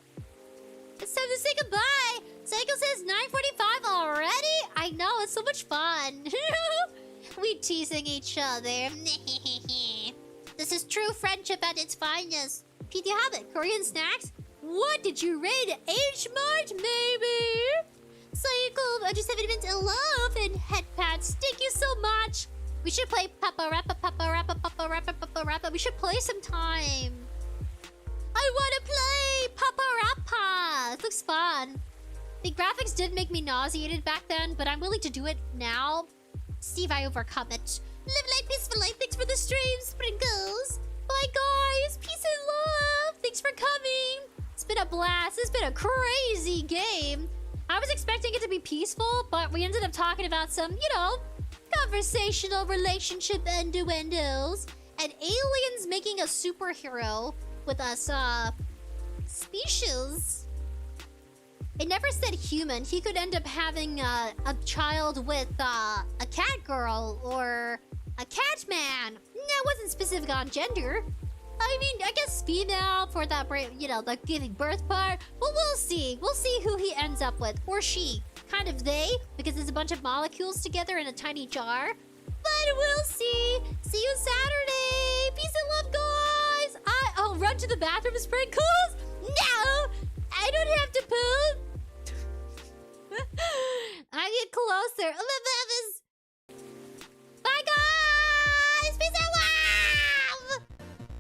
It's time to say goodbye. Psycho says 9:45 already? I know, it's so much fun. We teasing each other. This is true friendship at its finest. Pete, you have it. Korean snacks? What did you rate it? H-Mart, maybe? Psycho, I just have it in love and head pats. Thank you so much. We should play Papa Rappa, Papa Rappa, Papa Rappa, Papa Rappa. We should play sometime. I wanna play Papa Rappa. It looks fun. The graphics did make me nauseated back then, but I'm willing to do it now. See if I overcome it. Live life, peaceful life. Thanks for the stream, Sprinkles. Bye, guys. Peace and love. Thanks for coming. It's been a blast. It's been a crazy game. I was expecting it to be peaceful, but we ended up talking about some, conversational relationship innuendos. And aliens making a superhero with us, species. It never said human. He could end up having a child with a cat girl or a cat man. No, it wasn't specific on gender. I mean, I guess female for that, the giving birth part. But we'll see. We'll see who he ends up with. Or she. Kind of they, because it's a bunch of molecules together in a tiny jar. But we'll see. See you Saturday. Peace and love, guys. I'll run to the bathroom, Sprinkles. No! I don't have to poop. I get closer.